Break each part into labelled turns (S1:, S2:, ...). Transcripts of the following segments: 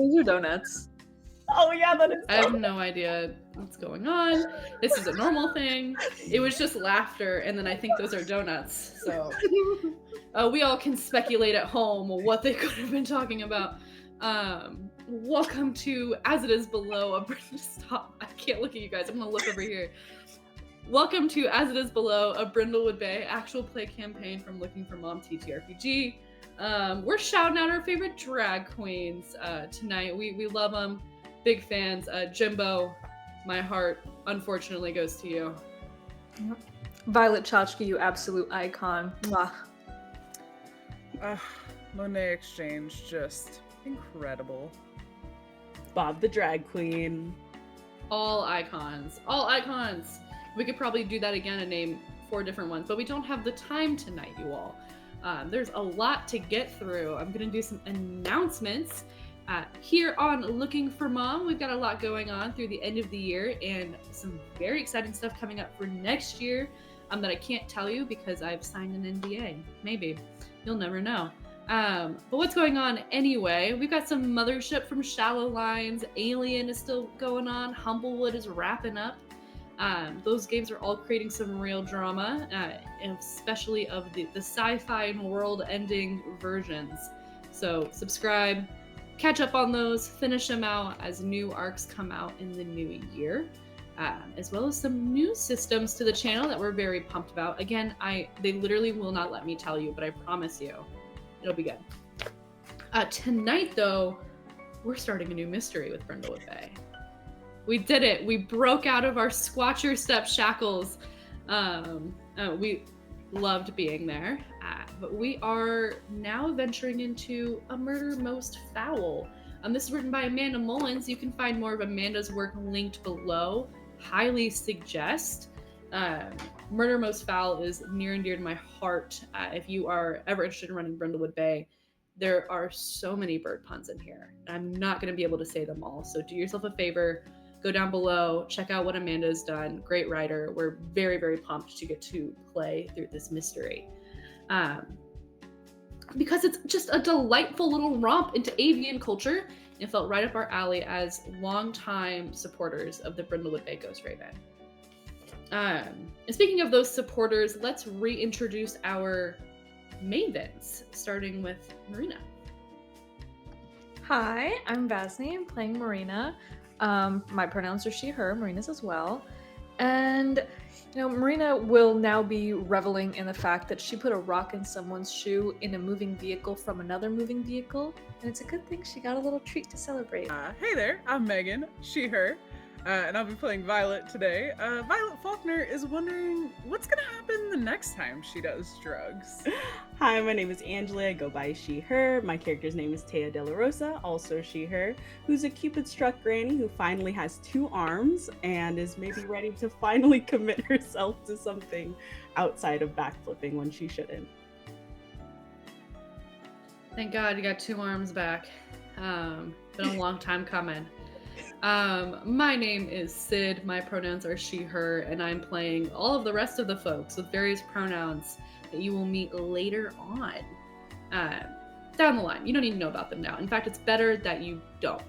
S1: Those are donuts.
S2: Oh yeah, that is.
S3: I have no idea what's going on. This is a normal thing. It was just laughter, and then I think those are donuts. So we all can speculate at home what they could have been talking about. Welcome to As It Is Below. Stop! I can't look at you guys. I'm gonna look over here. Welcome to As It Is Below, a Brindlewood Bay actual play campaign from Looking for Mom ttrpg. We're shouting out our favorite drag queens tonight. We love them. Big fans. Jimbo, my heart unfortunately goes to you.
S1: Violet Chachki, you absolute icon. Mwah.
S4: Monet Exchange, just incredible.
S2: Bob the drag queen.
S3: All icons. All icons. We could probably do that again and name 4 different ones, but we don't have the time tonight, you all. There's a lot to get through. I'm going to do some announcements. Here on Looking for Mom, we've got a lot going on through the end of the year and some very exciting stuff coming up for next year that I can't tell you because I've signed an NDA. Maybe. You'll never know. But what's going on anyway? We've got some Mothership from Shallow Lines. Alien is still going on. Humblewood is wrapping up. Those games are all creating some real drama, especially of the sci-fi and world-ending versions. So subscribe, catch up on those, finish them out as new arcs come out in the new year, as well as some new systems to the channel that we're very pumped about. Again, they literally will not let me tell you, but I promise you, it'll be good. Tonight, though, we're starting a new mystery with Brindlewood Bay. We did it. We broke out of our Squatcher Step shackles. We loved being there. But we are now venturing into A Murder Most Fowl. This is written by Amanda Mullins. You can find more of Amanda's work linked below. Highly suggest. Murder Most Fowl is near and dear to my heart. If you are ever interested in running Brindlewood Bay, there are so many bird puns in here. I'm not going to be able to say them all. So do yourself a favor. Go down below, check out what Amanda's done. Great writer. We're very, very pumped to get to play through this mystery. Because it's just a delightful little romp into avian culture. It felt right up our alley as longtime supporters of the Brindlewood Bay Ghost Raven. And speaking of those supporters, let's reintroduce our Mavens, starting with Marina.
S1: Hi, I'm Vasni. I'm playing Marina. My pronouns are she, her, Marina's as well. And, Marina will now be reveling in the fact that she put a rock in someone's shoe in a moving vehicle from another moving vehicle. And it's a good thing she got a little treat to celebrate.
S4: Hey there, I'm Megan, she, her, and I'll be playing Violet today. Violet Faulkner is wondering what's gonna happen the next time she does drugs.
S2: Hi, my name is Angela. I go by she, her. My character's name is Tea De La Rosa, also she, her, who's a Cupid-struck granny who finally has 2 arms and is maybe ready to finally commit herself to something outside of backflipping when she shouldn't.
S3: Thank God you got 2 arms back. Been a long time coming. My name is Sid. My pronouns are she, her, and I'm playing all of the rest of the folks with various pronouns that you will meet later on. Down the line. You don't need to know about them now. In fact, it's better that you don't.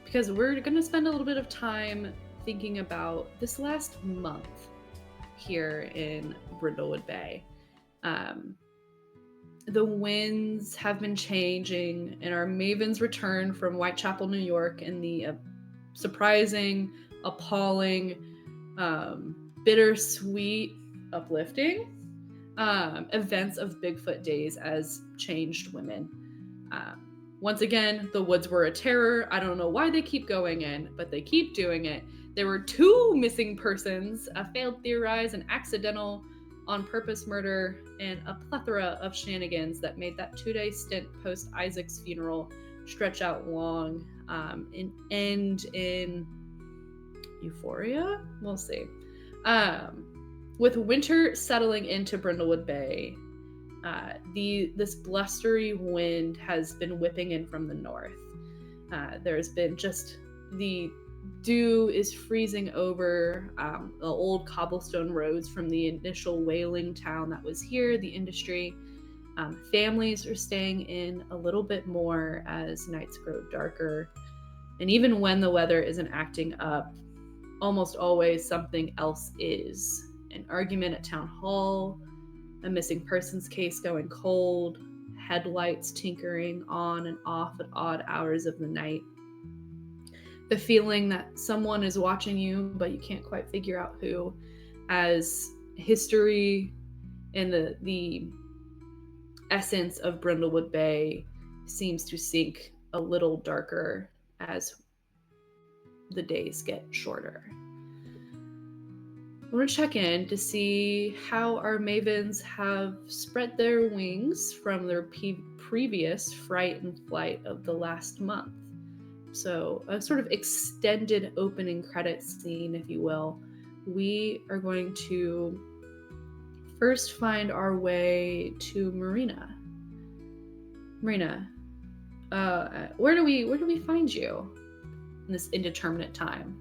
S3: Because we're going to spend a little bit of time thinking about this last month here in Brindlewood Bay. The winds have been changing, and our Mavens return from Whitechapel, New York, and the surprising, appalling, bittersweet, uplifting events of Bigfoot Days as changed women. Once again, the woods were a terror. I don't know why they keep going in, but they keep doing it. There were 2 missing persons, a failed theorized and accidental on-purpose murder, and a plethora of shenanigans that made that 2-day stint post Isaac's funeral stretch out long and end in euphoria? We'll see. With winter settling into Brindlewood Bay, this blustery wind has been whipping in from the north. There's been just the dew is freezing over the old cobblestone roads from the initial whaling town that was here, the industry. Families are staying in a little bit more as nights grow darker. And even when the weather isn't acting up, almost always something else is. An argument at town hall, a missing persons case going cold, headlights tinkering on and off at odd hours of the night. The feeling that someone is watching you, but you can't quite figure out who, as history and the essence of Brindlewood Bay seems to sink a little darker as the days get shorter. I want to check in to see how our Mavens have spread their wings from their previous fright and flight of the last month. So a sort of extended opening credits scene, if you will. We are going to first find our way to Marina. Marina, where do we find you in this indeterminate time?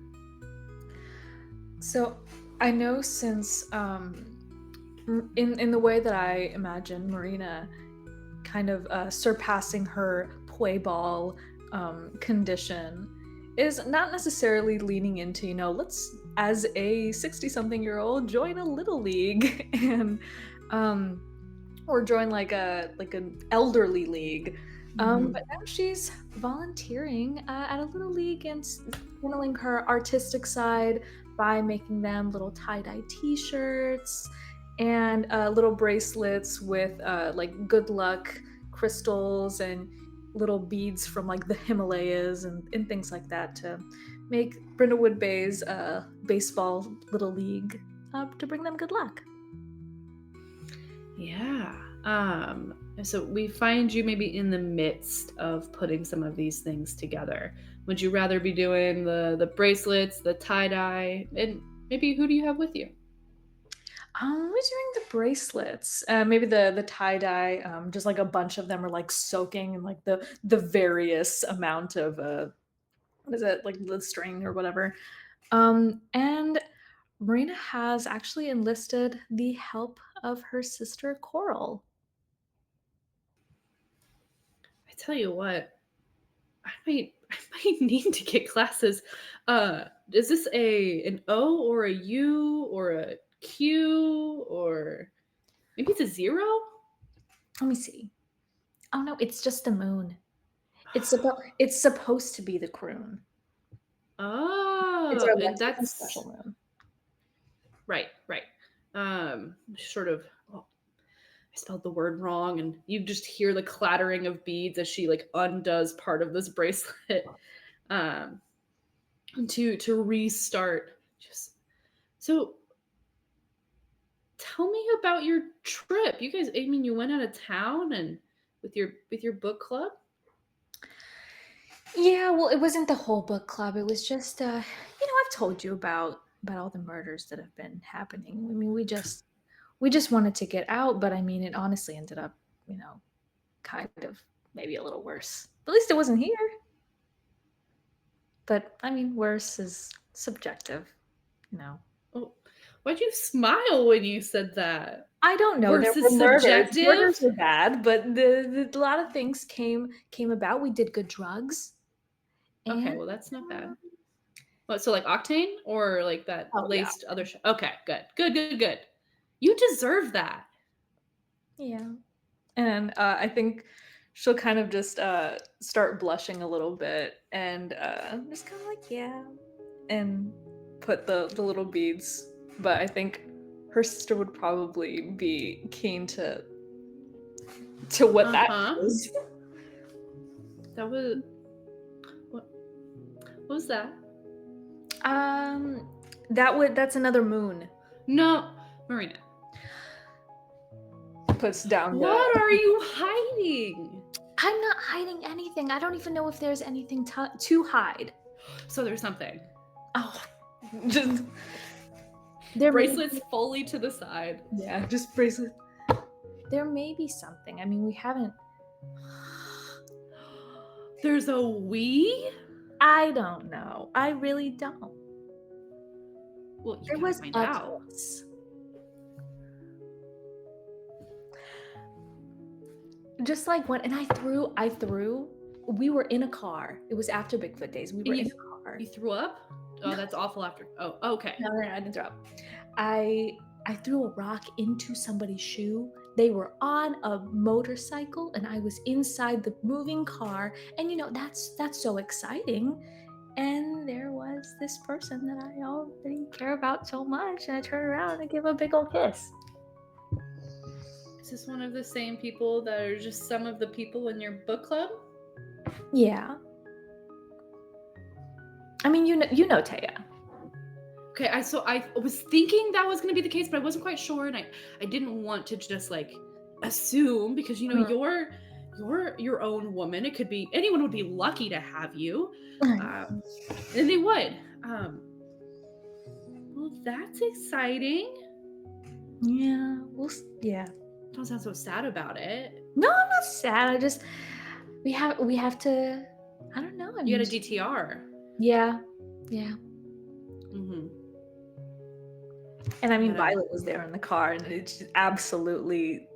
S1: So I know since in the way that I imagine Marina kind of surpassing her play ball condition is not necessarily leaning into, let's, as a 60-something-year-old, join a little league and or join like an elderly league. But now she's volunteering at a little league and channeling her artistic side by making them little tie-dye t-shirts and little bracelets with like good luck crystals and little beads from like the Himalayas and things like that to make Brindlewood Bay's baseball little league to bring them good luck.
S3: Yeah. So we find you maybe in the midst of putting some of these things together. Would you rather be doing the bracelets, the tie-dye, and maybe who do you have with you?
S1: We're doing the bracelets. Maybe the tie-dye, just like a bunch of them are like soaking in like the various amount of what is it, like the string or whatever. And Marina has actually enlisted the help of her sister Coral.
S3: I tell you what, I might need to get classes. Is this an O or a U or a Q or maybe it's a 0?
S1: Let me see. Oh no, it's just the moon. It's supposed to be the croon. It's
S3: Oh,
S1: our
S3: and
S1: Lexington
S3: that's
S1: special moon.
S3: right. Sort of. Well, I spelled the word wrong, and you just hear the clattering of beads as she like undoes part of this bracelet, to restart. Just so. Tell me about your trip. You guys, I mean, you went out of town and with your book club.
S1: Yeah, well, it wasn't the whole book club. It was just, I've told you about all the murders that have been happening. I mean, we just wanted to get out, but I mean, it honestly ended up, kind of maybe a little worse. At least it wasn't here. But I mean, worse is subjective,
S3: Oh, why'd you smile when you said that?
S1: I don't know. There
S3: Versus
S1: were murders.
S3: subjective?
S1: Murders were bad, but a lot of things came about. We did good drugs.
S3: Okay,
S1: And
S3: well that's not bad. What, so like Octane or like that
S1: Oh, yeah.
S3: laced other Okay, good. You deserve that.
S1: Yeah. And I think she'll kind of just start blushing a little bit and just kind of like, yeah, and put the little beads. But I think her sister would probably be keen to what that is.
S3: That was what was that?
S1: That's another moon.
S3: No, Marina.
S1: Puts down
S3: What are you hiding?
S1: I'm not hiding anything. I don't even know if there's anything to hide.
S3: So there's something.
S1: Oh, just there
S3: bracelets fully to the side.
S1: Yeah, just bracelets. There may be something. I mean, we haven't.
S3: There's a we?
S1: I don't know. I really don't.
S3: Well,
S1: there was
S3: find out.
S1: just like when, and I threw. We were in a car. It was after Bigfoot Days. We were in a car.
S3: You threw up? Oh,
S1: No.
S3: that's awful after. Oh, okay.
S1: No, I didn't throw up. I threw a rock into somebody's shoe. They were on a motorcycle, and I was inside the moving car. And that's so exciting. And there was this person that I already care about so much, and I turn around and give a big old kiss.
S3: Is this one of the same people that are just some of the people in your book club?
S1: Yeah. I mean, you know Taya.
S3: Okay, I was thinking that was gonna be the case, but I wasn't quite sure, and I didn't want to just like assume because you're your own woman. It could be anyone would be lucky to have you, and they would. Well, that's exciting.
S1: Yeah.
S3: Don't sound so sad about it.
S1: No, I'm not sad. I just we have to. I don't know.
S3: You had a DTR.
S1: Yeah.
S3: Mm-hmm.
S1: And I mean, Violet was there in the car, and it's just absolutely.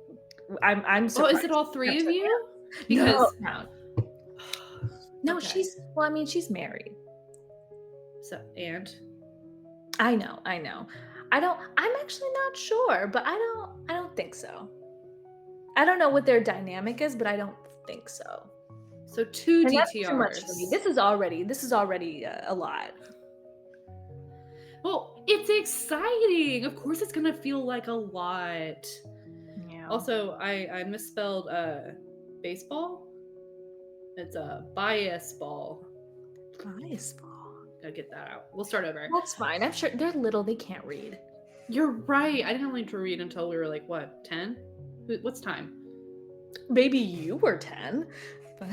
S1: I'm surprised.
S3: Oh, is it all three of you?
S1: Because no,
S3: Okay.
S1: she's married.
S3: So and
S1: I know. I'm actually not sure, but I don't think so. I don't know what their dynamic is, but I don't think so.
S3: so two
S1: And
S3: DTRs.
S1: that's too much for me. This is already a lot.
S3: Well, it's exciting. Of course, it's gonna feel like a lot.
S1: Yeah.
S3: Also, I misspelled baseball. It's a bias ball.
S1: Bias ball.
S3: Gotta get that out. We'll start over.
S1: That's fine. I'm sure they're little. They can't read.
S3: You're right. I didn't learn to read until we were like what, 10? What's time?
S1: Maybe you were 10, but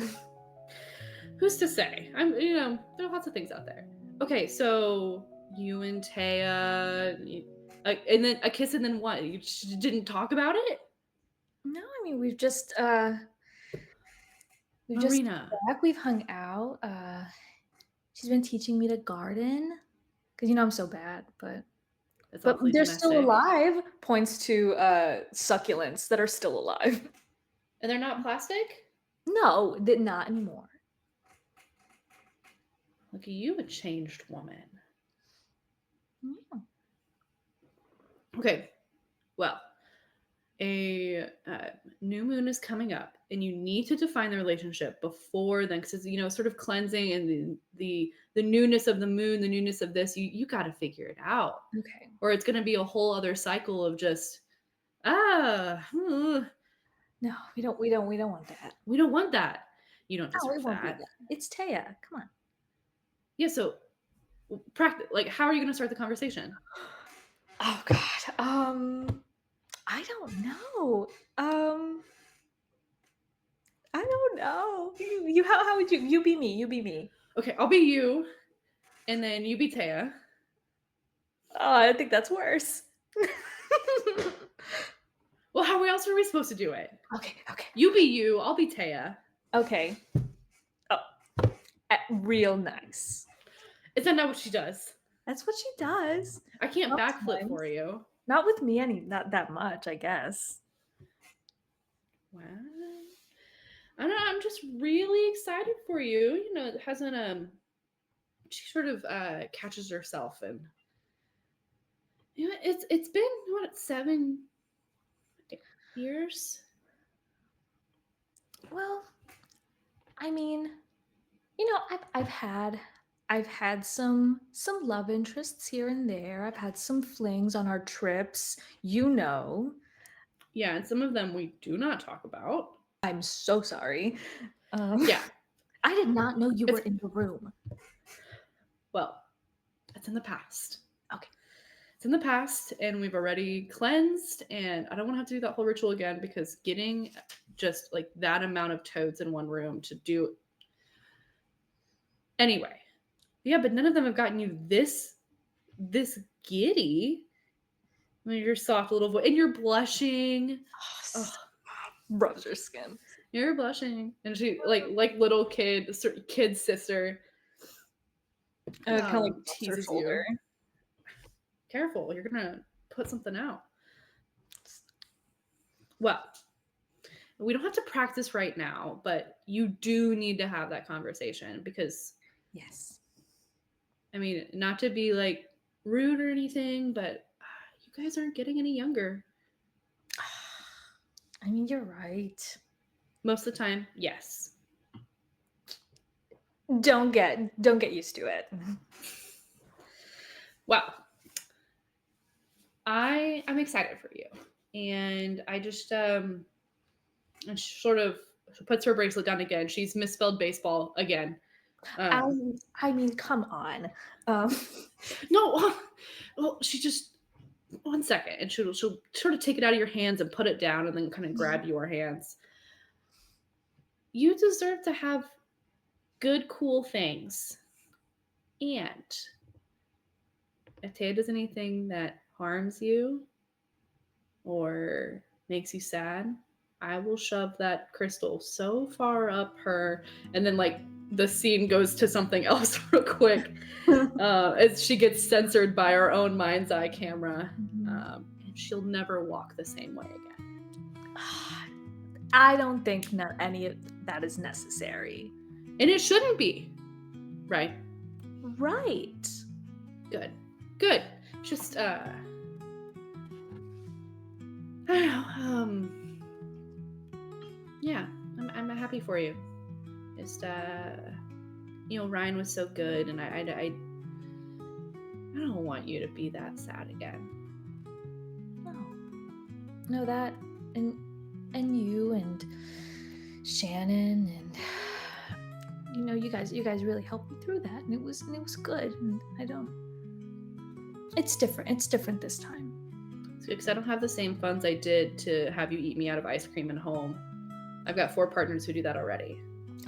S3: Who's to say? There are lots of things out there. Okay, so you and Taya, and then a kiss, and then what? You just didn't talk about it?
S1: no. I mean, we've just
S3: Marina.
S1: we've hung out. She's been teaching me to garden because I'm so bad, but
S3: That's
S1: they're
S3: awfully
S1: still
S3: domestic.
S1: alive. Points to succulents that are still alive.
S3: And they're not plastic?
S1: No, not anymore.
S3: Look at you, a changed woman.
S1: Yeah.
S3: Okay, well, a new moon is coming up, and you need to define the relationship before then, because it's sort of cleansing, and the newness of the moon, the newness of this, you got to figure it out,
S1: Okay.
S3: or it's going to be a whole other cycle of just
S1: No, we don't want that.
S3: we don't want that. You don't
S1: No, we
S3: deserve
S1: won't do
S3: that.
S1: that. It's Taya. Come on.
S3: Yeah, so practice. Like, how are you going to start the conversation?
S1: Oh God. I don't know. I don't know. You how would you be me? You be me.
S3: Okay, I'll be you, and then you be Taya.
S1: Oh, I think that's worse.
S3: Well, how else are we supposed to do it?
S1: Okay.
S3: You be you, I'll be Taya.
S1: Okay. Oh, real nice.
S3: Is that not what she does?
S1: That's what she does.
S3: I can't backflip
S1: Sometimes.
S3: for you.
S1: Not with me, not that much, I guess.
S3: What? I don't know. I'm just really excited for you. It hasn't. She sort of catches herself, and it's been what 7 years.
S1: Well, I mean, I've had some love interests here and there. I've had some flings on our trips,
S3: Yeah, and some of them we do not talk about.
S1: I'm so sorry.
S3: Yeah.
S1: I did not know you were in the room.
S3: Well, it's in the past.
S1: Okay.
S3: It's in the past, and we've already cleansed, and I don't want to have to do that whole ritual again because getting just like that amount of toads in one room to do. Anyway, yeah, but none of them have gotten you this giddy. I mean, your soft little voice, and you're blushing. Oh,
S1: Rubs her skin.
S3: you're blushing, and she like little kid sister.
S1: Kind of like
S3: teases you. Careful, you're gonna put something out. Well, we don't have to practice right now, but you do need to have that conversation because,
S1: Yes.
S3: I mean, not to be like rude or anything, but you guys aren't getting any younger.
S1: I mean, you're right.
S3: Most of the time, yes.
S1: Don't get used to it.
S3: Well, I'm excited for you, and I just and she sort of puts her bracelet down again. She's misspelled baseball again.
S1: I mean, come on. Um,
S3: No, well, she just 1 second, and she'll sort of take it out of your hands and put it down, and then kind of grab your hands. You deserve to have good, cool things, and if Taya does anything that harms you or makes you sad, I will shove that crystal so far up her, and then like the scene goes to something else real quick as she gets censored by our own mind's eye camera, and she'll never walk the same way again.
S1: I don't think any of that is necessary.
S3: And it shouldn't be, right?
S1: Right.
S3: Good. Just I don't know. Yeah, I'm happy for you. Just Ryan was so good, and I don't want you to be that sad again.
S1: No, that and you and Shannon and you guys really helped me through that, and it was good. And it's different this time.
S3: Because I don't have the same funds I did to have you eat me out of ice cream and home. I've got 4 partners who do that already.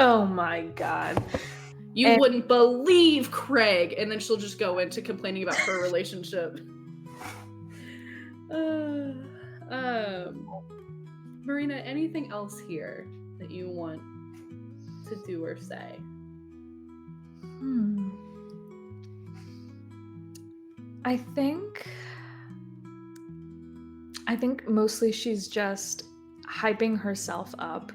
S1: Oh my god.
S3: You wouldn't believe Craig, and then she'll just go into complaining about her relationship. Marina, anything else here that you want to do or say?
S1: I think mostly she's just hyping herself up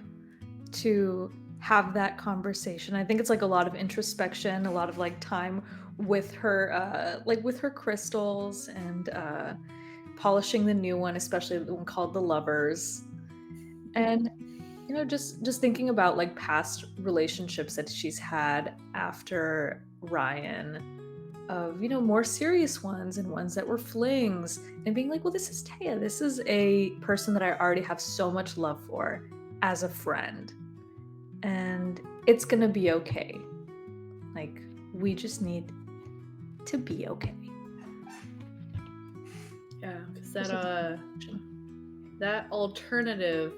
S1: to have that conversation. I think it's like a lot of introspection, a lot of like time with her with her crystals and polishing the new one, especially the one called the Lovers. And just thinking about like past relationships that she's had after Ryan, of more serious ones and ones that were flings, and being like, well, this is Taya. This is a person that I already have so much love for as a friend, and it's gonna be okay. Like, we just need to be okay.
S3: Yeah, because that alternative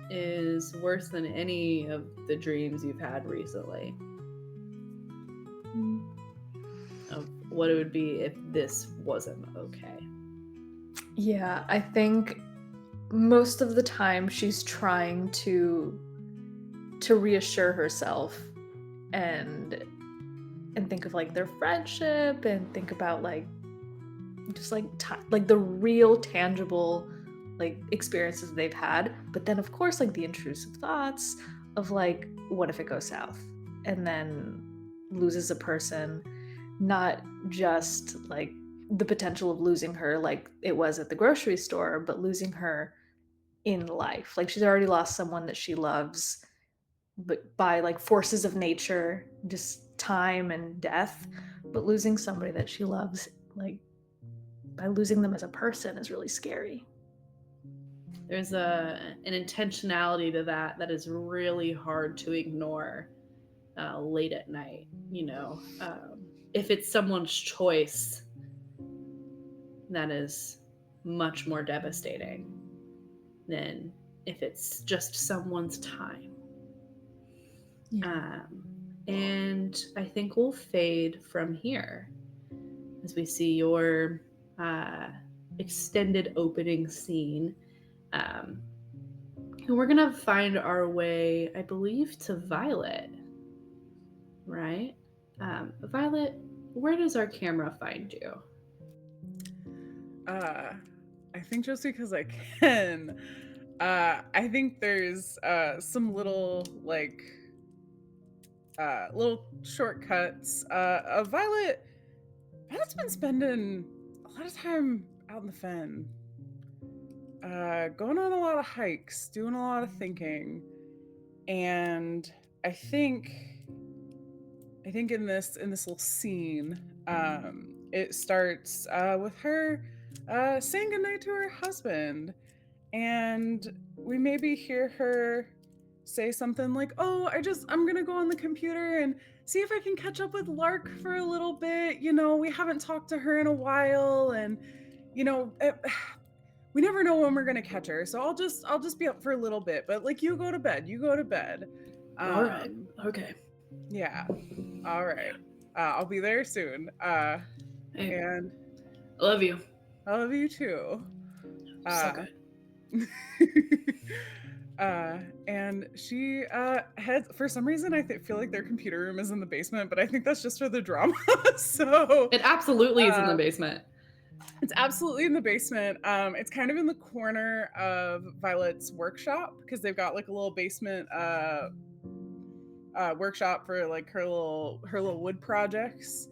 S3: is worse than any of the dreams you've had recently. Of what it would be if this wasn't okay.
S1: Yeah, I think most of the time she's trying to reassure herself and think of like their friendship, and think about like just like like the real tangible like experiences they've had. But then of course like the intrusive thoughts of like, what if it goes south, and then loses a person, not just like the potential of losing her like it was at the grocery store, but losing her in life. Like, she's already lost someone that she loves, but by like forces of nature, just time and death. But losing somebody that she loves, like by losing them as a person, is really scary.
S3: There's an intentionality to that is really hard to ignore late at night. If it's someone's choice, that is much more devastating than if it's just someone's time.
S1: Yeah.
S3: And I think we'll fade from here as we see your extended opening scene. And we're gonna find our way, I believe, to Violet, right? Violet, where does our camera find you?
S4: I think just because I can. I think there's some little little shortcuts. Violet's been spending a lot of time out in the fen, going on a lot of hikes, doing a lot of thinking, and I think in this little scene, it starts with her saying goodnight to her husband, and we maybe hear her say something like, "Oh, I'm gonna go on the computer and see if I can catch up with Lark for a little bit. You know, we haven't talked to her in a while, and you know, we never know when we're gonna catch her. So I'll just be up for a little bit. But like, you go to bed. You go to bed.
S3: All right. Okay.
S4: Yeah. All right. I'll be there soon.
S3: Hey,
S4: And
S3: I love you.
S4: I love you too.
S3: So good.
S4: And she heads, for some reason I feel like their computer room is in the basement, but I think that's just for the drama. So
S3: It absolutely is in the basement.
S4: it's absolutely in the basement. It's kind of in the corner of Violet's workshop, because they've got like a little basement workshop for like her little wood projects.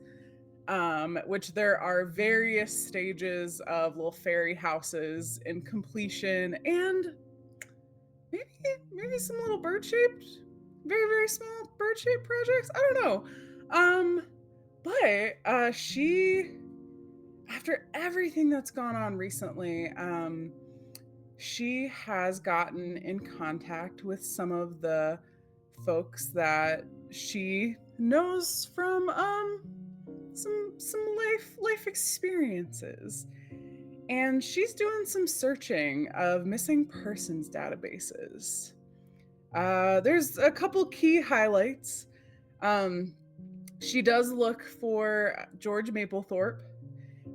S4: Which there are various stages of little fairy houses in completion, and maybe some little bird-shaped, very small bird-shaped projects. I don't know. But she, after everything that's gone on recently, she has gotten in contact with some of the folks that she knows from some life experiences, and she's doing some searching of missing persons databases. There's a couple key highlights. She does look for George Maplethorpe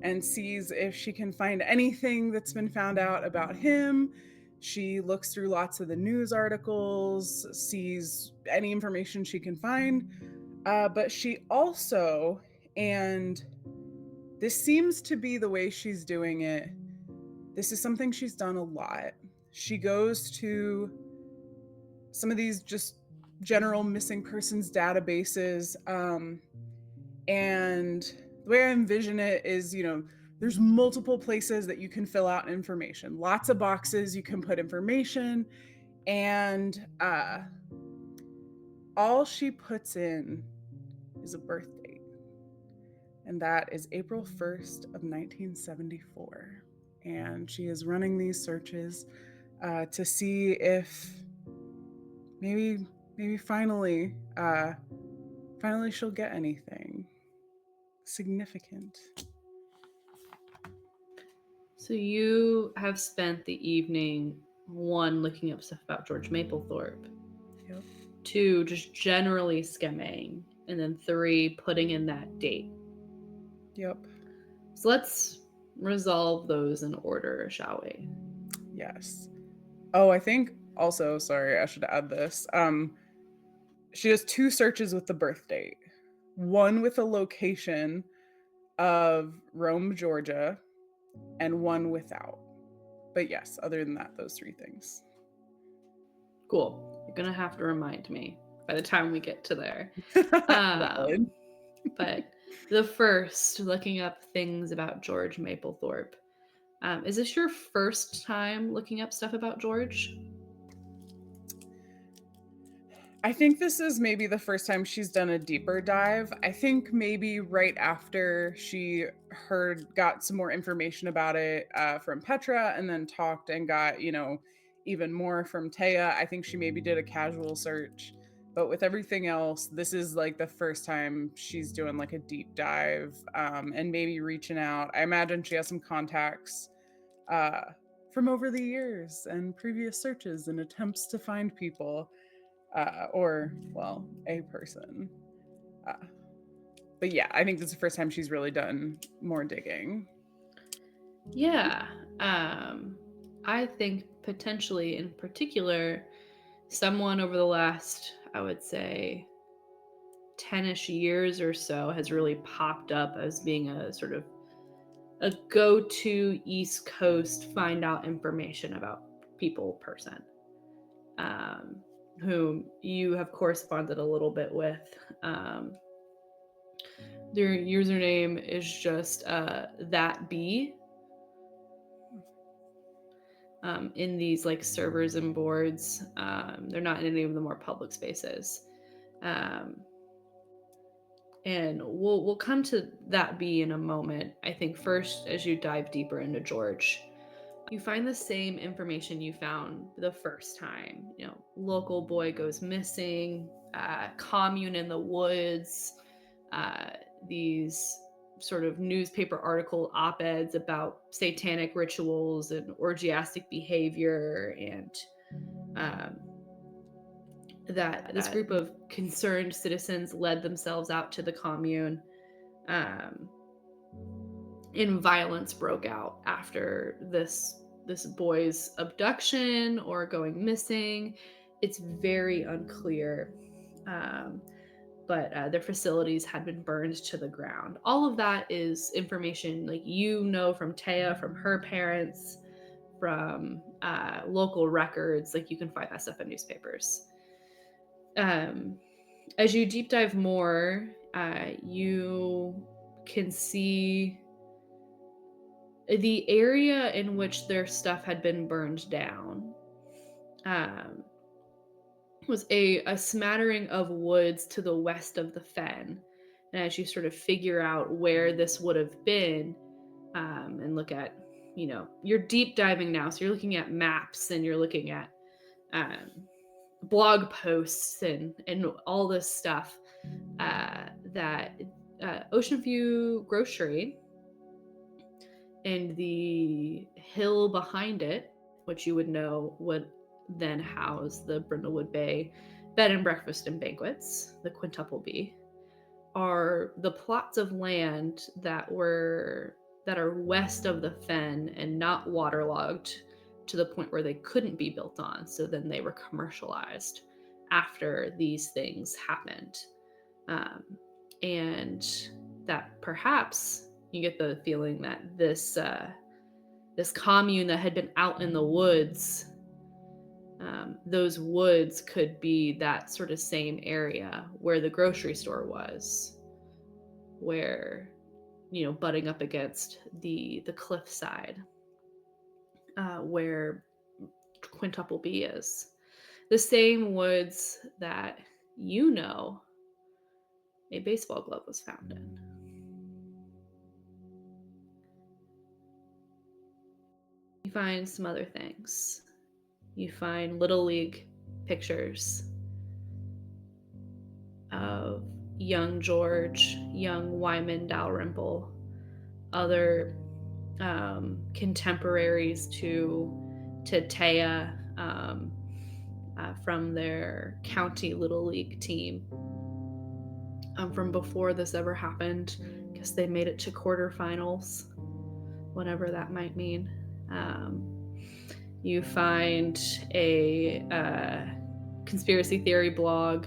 S4: and sees if she can find anything that's been found out about him. She looks through lots of the news articles, sees any information she can find. But she also, and this seems to be the way she's doing it, this is something she's done a lot. She goes to some of these just general missing persons databases, and the way I envision it is, there's multiple places that you can fill out information, lots of boxes you can put information, and all she puts in is a birth date, and that is April 1st of 1974. And she is running these searches to see if maybe finally she'll get anything significant.
S3: So you have spent the evening, 1, looking up stuff about George Maplethorpe.
S4: Yep.
S3: 2, just generally skimming. And then 3, putting in that date.
S4: Yep.
S3: So let's resolve those in order, shall we?
S4: Yes. Oh, I think also, sorry, I should add this. She does 2 searches with the birth date. One with a location of Rome, Georgia, and one without. But yes, other than that, those 3 things.
S3: Cool. You're gonna have to remind me by the time we get to there. But the first, looking up things about George Maplethorpe. Is this your first time looking up stuff about George?
S4: I think this is maybe the first time she's done a deeper dive. I think maybe right after she got some more information about it from Petra, and then talked and got, even more from Taya. I think she maybe did a casual search. But with everything else, this is like the first time she's doing like a deep dive, and maybe reaching out. I imagine she has some contacts from over the years and previous searches and attempts to find people. Or a person. But yeah, I think this is the first time she's really done more digging.
S3: Yeah. I think potentially, in particular, someone over the last, I would say, 10-ish years or so has really popped up as being a sort of a go-to East Coast find out information about people person, whom you have corresponded a little bit with. Their username is just that bee. In these like servers and boards. They're not in any of the more public spaces. And we'll come to that bee in a moment. I think first, as you dive deeper into George, you find the same information you found the first time. You know, local boy goes missing, commune in the woods, these sort of newspaper article op-eds about satanic rituals and orgiastic behavior, and that this group of concerned citizens led themselves out to the commune, and violence broke out after this boy's abduction or going missing. It's very unclear. But their facilities had been burned to the ground. All of that is information like from Taya, from her parents, from local records. Like you can find that stuff in newspapers. As you deep dive more, you can see the area in which their stuff had been burned down. Was a smattering of woods to the west of the fen. And as you sort of figure out where this would have been, and look at, you're deep diving now. So you're looking at maps and you're looking at blog posts and all this stuff, that Ocean View Grocery and the hill behind it, which you would know would then house the Brindlewood Bay Bed and Breakfast and Banquets, the Quintuple B, are the plots of land that are west of the fen and not waterlogged to the point where they couldn't be built on. So then they were commercialized after these things happened. And that perhaps you get the feeling that this commune that had been out in the woods, those woods could be that sort of same area where the grocery store was, where, butting up against the cliffside, where Quintuple B is. The same woods that a baseball glove was found in. You find some other things. You find Little League pictures of young George, young Wyman Dalrymple, other contemporaries to Taya, from their county Little League team, from before this ever happened. I guess they made it to quarterfinals, whatever that might mean. You find a conspiracy theory blog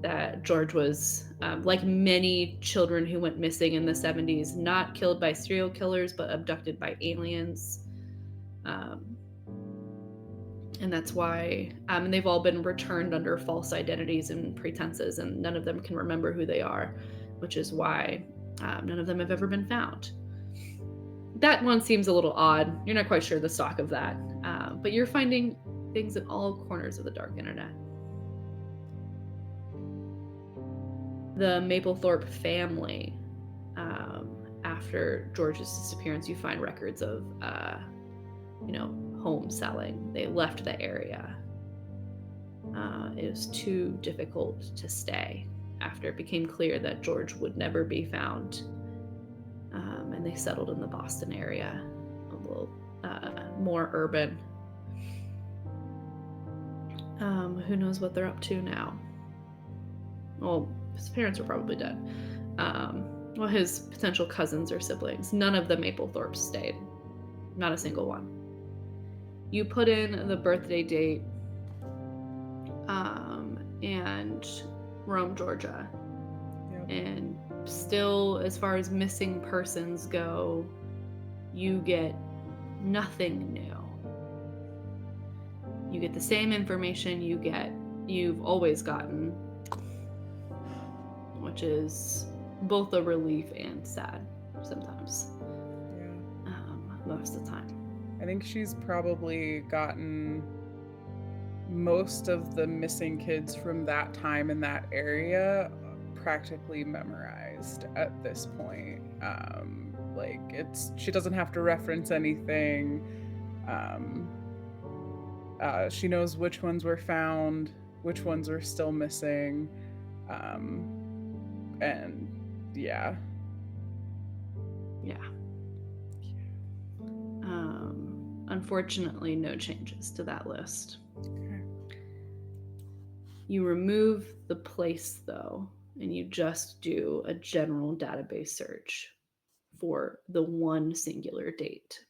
S3: that George was, like many children who went missing in the 70s, not killed by serial killers, but abducted by aliens. And that's why, and they've all been returned under false identities and pretenses, and none of them can remember who they are, which is why none of them have ever been found. That one seems a little odd. You're not quite sure the stock of that, but you're finding things in all corners of the dark internet. The Mapplethorpe family, after George's disappearance, you find records of, home selling. They left the area. It was too difficult to stay after it became clear that George would never be found. And they settled in the Boston area, a little more urban. Who knows what they're up to now? Well, his parents are probably dead. Well, his potential cousins or siblings. None of the Mapplethorpes stayed. Not a single one. You put in the birthday date, and Rome, Georgia.
S4: Yep.
S3: And still, as far as missing persons go, you get nothing new. You get the same information you've always gotten, which is both a relief and sad sometimes.
S4: Yeah.
S3: Most of the time.
S4: I think she's probably gotten most of the missing kids from that time in that area practically memorized at this point. Like she doesn't have to reference anything. She knows which ones were found, which ones were still missing, and yeah.
S3: Unfortunately, no changes to that list.
S4: Okay.
S3: You remove the place, though, and you just do a general database search for the one singular date.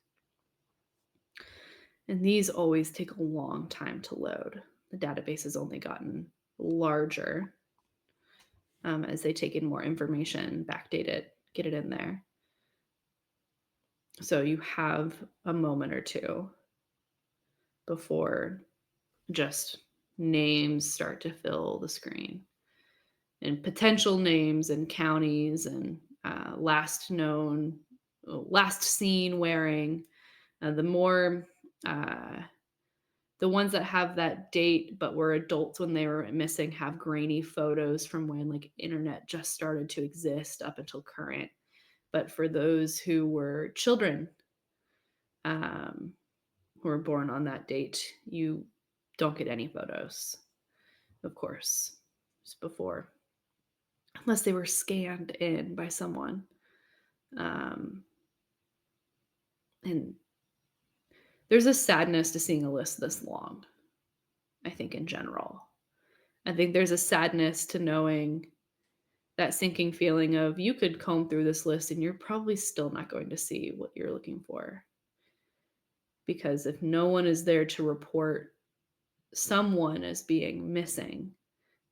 S3: And these always take a long time to load. The database has only gotten larger as they take in more information, backdate it, get it in there. So you have a moment or two before just names start to fill the screen, and potential names and counties and last seen wearing. The ones that have that date but were adults when they were missing have grainy photos from when like internet just started to exist up until current. But for those who were children who were born on that date, you don't get any photos, of course, just before, unless they were scanned in by someone. And there's a sadness to seeing a list this long, I think, in general. I think there's a sadness to knowing that sinking feeling of you could comb through this list and you're probably still not going to see what you're looking for. Because if no one is there to report someone as being missing,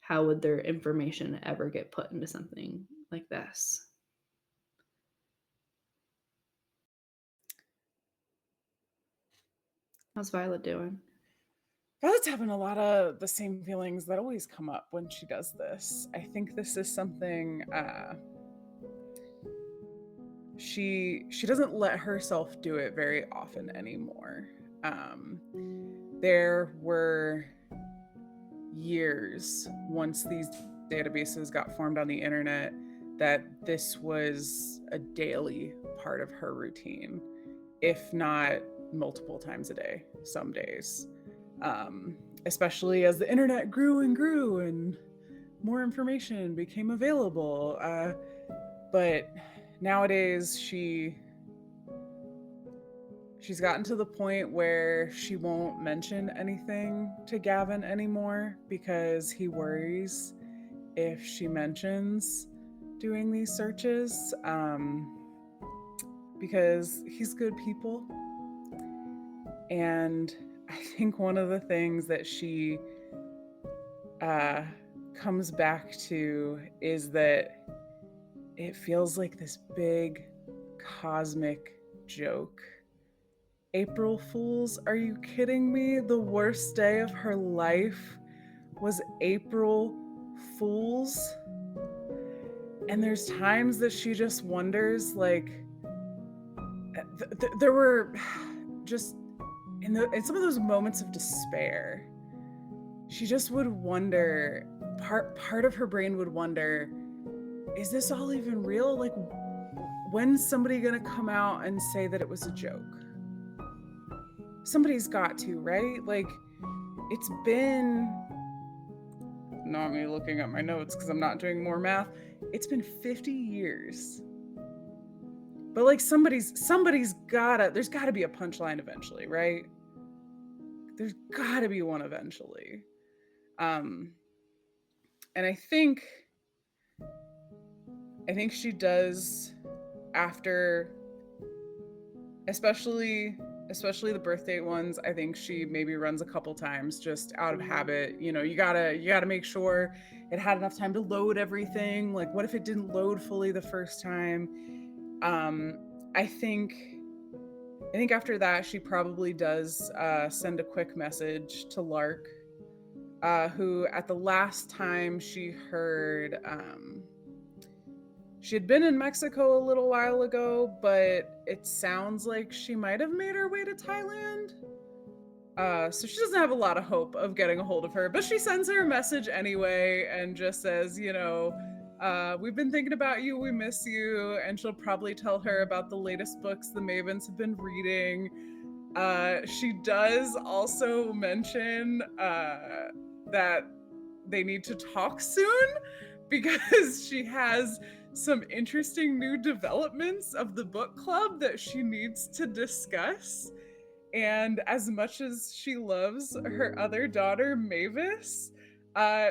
S3: how would their information ever get put into something like this? How's Violet doing?
S4: Violet's having a lot of the same feelings that always come up when she does this. I think this is something she doesn't let herself do it very often anymore. There were years once these databases got formed on the internet that this was a daily part of her routine, if not multiple times a day, some days. Especially as the internet grew and grew and more information became available. But nowadays she's gotten to the point where she won't mention anything to Gavin anymore because he worries if she mentions doing these searches, because he's good people. And I think one of the things that she comes back to is that it feels like this big cosmic joke. April Fools, are you kidding me? The worst day of her life was April Fools. And there's times that she just wonders, like, there were just in some of those moments of despair, she just would wonder, part of her brain would wonder, is this all even real? Like, when's somebody gonna come out and say that it was a joke? Somebody's got to, right? Like, it's been, not me looking at my notes because I'm not doing more math, it's been 50 years. But like there's gotta be a punchline eventually, right? There's gotta be one eventually. And I think she does, after, especially the birth date ones, I think she maybe runs a couple times just out of habit. You know, you gotta make sure it had enough time to load everything. Like, what if it didn't load fully the first time? I think I think after that, she probably does send a quick message to Lark, who at the last time she heard, she had been in Mexico a little while ago, but it sounds like she might have made her way to Thailand. So she doesn't have a lot of hope of getting a hold of her, but she sends her a message anyway and just says, we've been thinking about you, we miss you, and she'll probably tell her about the latest books the Mavens have been reading. She does also mention that they need to talk soon because she has some interesting new developments of the book club that she needs to discuss. And as much as she loves her other daughter, Mavis,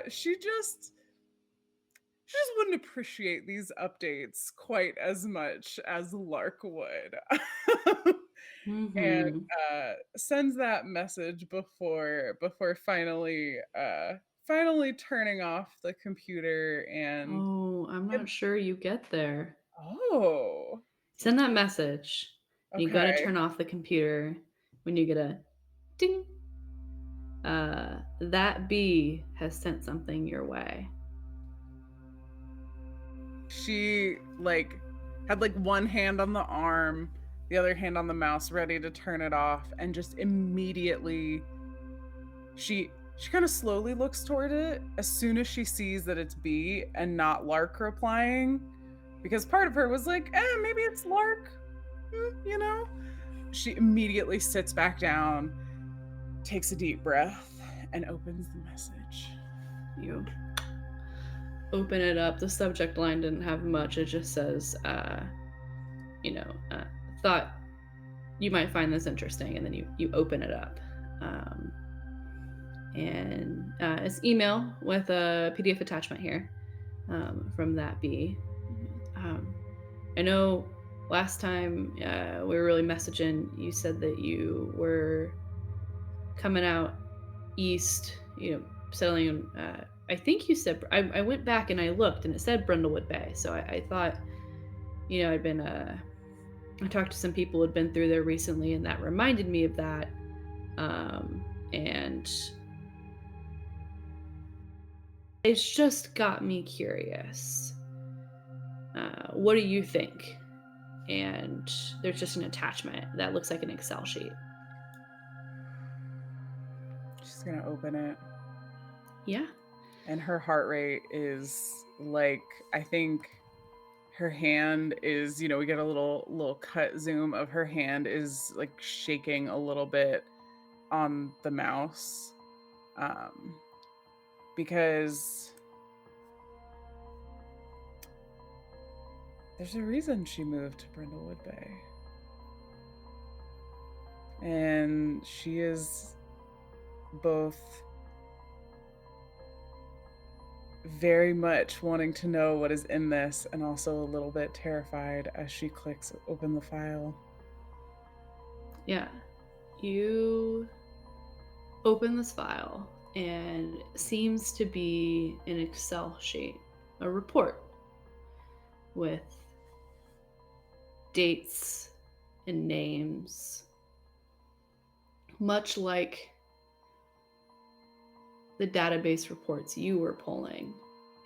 S4: she just wouldn't appreciate these updates quite as much as Lark would. And
S3: Mm-hmm.
S4: sends that message before finally turning off the computer and
S3: Oh, I'm not sure you get there.
S4: oh,
S3: Send that message. You gotta
S4: okay.
S3: turn off the computer when you get a ding. That bee has sent something your way.
S4: She had one hand on the arm, the other hand on the mouse, ready to turn it off, and just immediately she kind of slowly looks toward it as soon as she sees that it's B and not Lark replying, because part of her was like, maybe it's Lark, you know. She immediately sits back down, takes a deep breath, and opens the message.
S3: You open it up. The subject line didn't have much. It just says, thought you might find this interesting, and then you open it up. And it's email with a PDF attachment here from that bee. I know last time we were really messaging, you said that you were coming out east, settling in, I think you said, I went back and I looked and it said Brindlewood Bay. So I thought, I'd been, I talked to some people who had been through there recently and that reminded me of that. And it's just got me curious. What do you think? And there's just an attachment that looks like an Excel sheet.
S4: She's gonna open it.
S3: Yeah.
S4: And her heart rate is I think her hand is, we get a little cut zoom of her hand is shaking a little bit on the mouse. Because there's a reason she moved to Brindlewood Bay. And she is both very much wanting to know what is in this and also a little bit terrified as she clicks open the file.
S3: Yeah. You open this file and it seems to be an Excel sheet, a report with dates and names, much like the database reports you were pulling,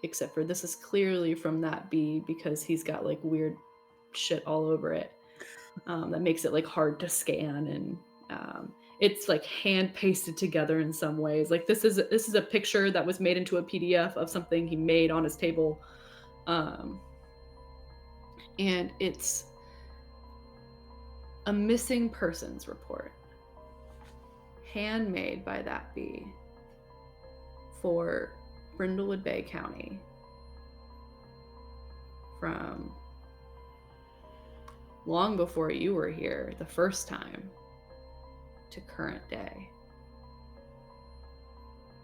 S3: except for this is clearly from that bee because he's got weird shit all over it that makes it hard to scan, and it's hand pasted together in some ways. This is a picture that was made into a PDF of something he made on his table, and it's a missing persons report, handmade by that bee for Brindlewood Bay County from long before you were here the first time to current day.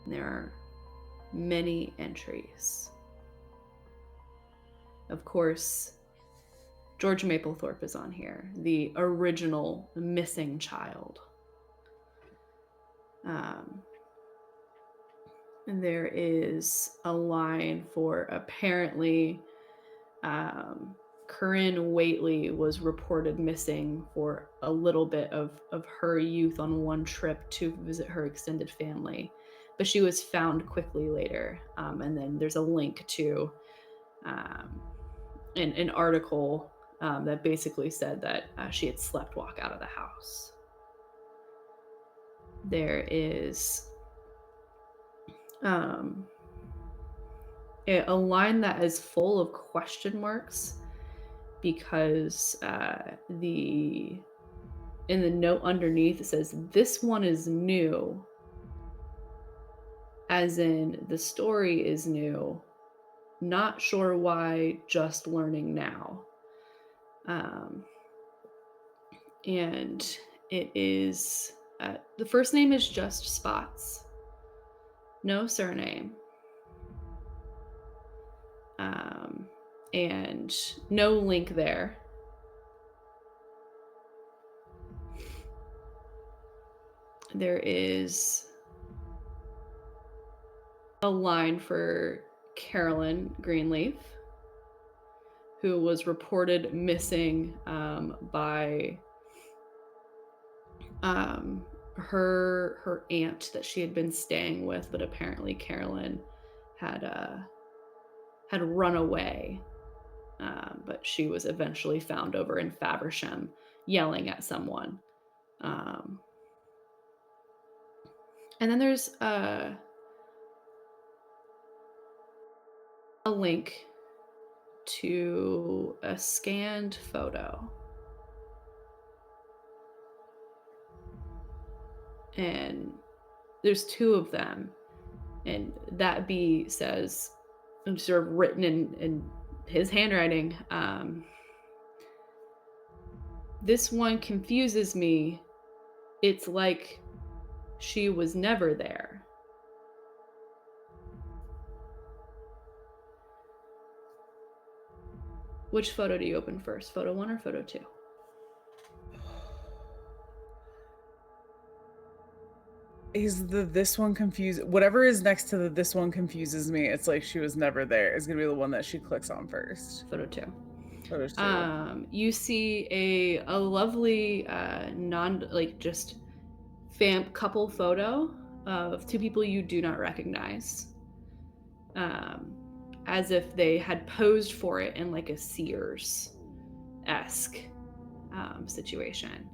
S3: There are many entries. Of course, George Maplethorpe is on here, the original missing child. And there is a line for apparently Corinne Waitley was reported missing for a little bit of her youth on one trip to visit her extended family, but she was found quickly later. And then there's a link to an article that basically said that she had sleptwalk out of the house. There is a line that is full of question marks, because in the note underneath it says, "This one is new," as in the story is new, not sure why, just learning now. And it is the first name is just Spots, no surname, and no link there. There is a line for Carolyn Greenleaf, who was reported missing by her aunt that she had been staying with, but apparently Carolyn had run away. But she was eventually found over in Faversham yelling at someone. And then there's a link to a scanned photo. And there's two of them. And that B says, sort of written in his handwriting, "This one confuses me. It's like she was never there." Which photo do you open first? Photo 1 or photo 2?
S4: Is this one confused? Whatever is next to this one confuses me. It's like she was never there. Is gonna be the one that she clicks on first.
S3: Photo 2.
S4: Photo 2.
S3: You see a lovely just couple photo of two people you do not recognize, as if they had posed for it in like a Sears-esque situation.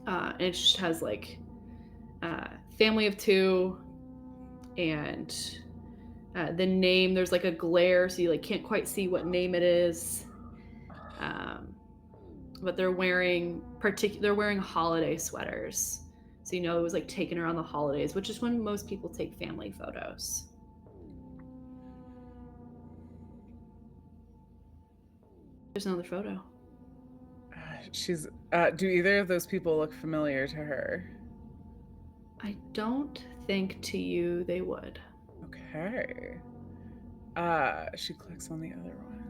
S3: And it just has like family of 2, and the name, there's like a glare, so you like can't quite see what name it is. But they're wearing holiday sweaters, so you know it was like taken around the holidays, which is when most people take family photos. There's another photo.
S4: She's do either of those people look familiar to her?
S3: I don't think to you they would.
S4: Okay. She clicks on the other one.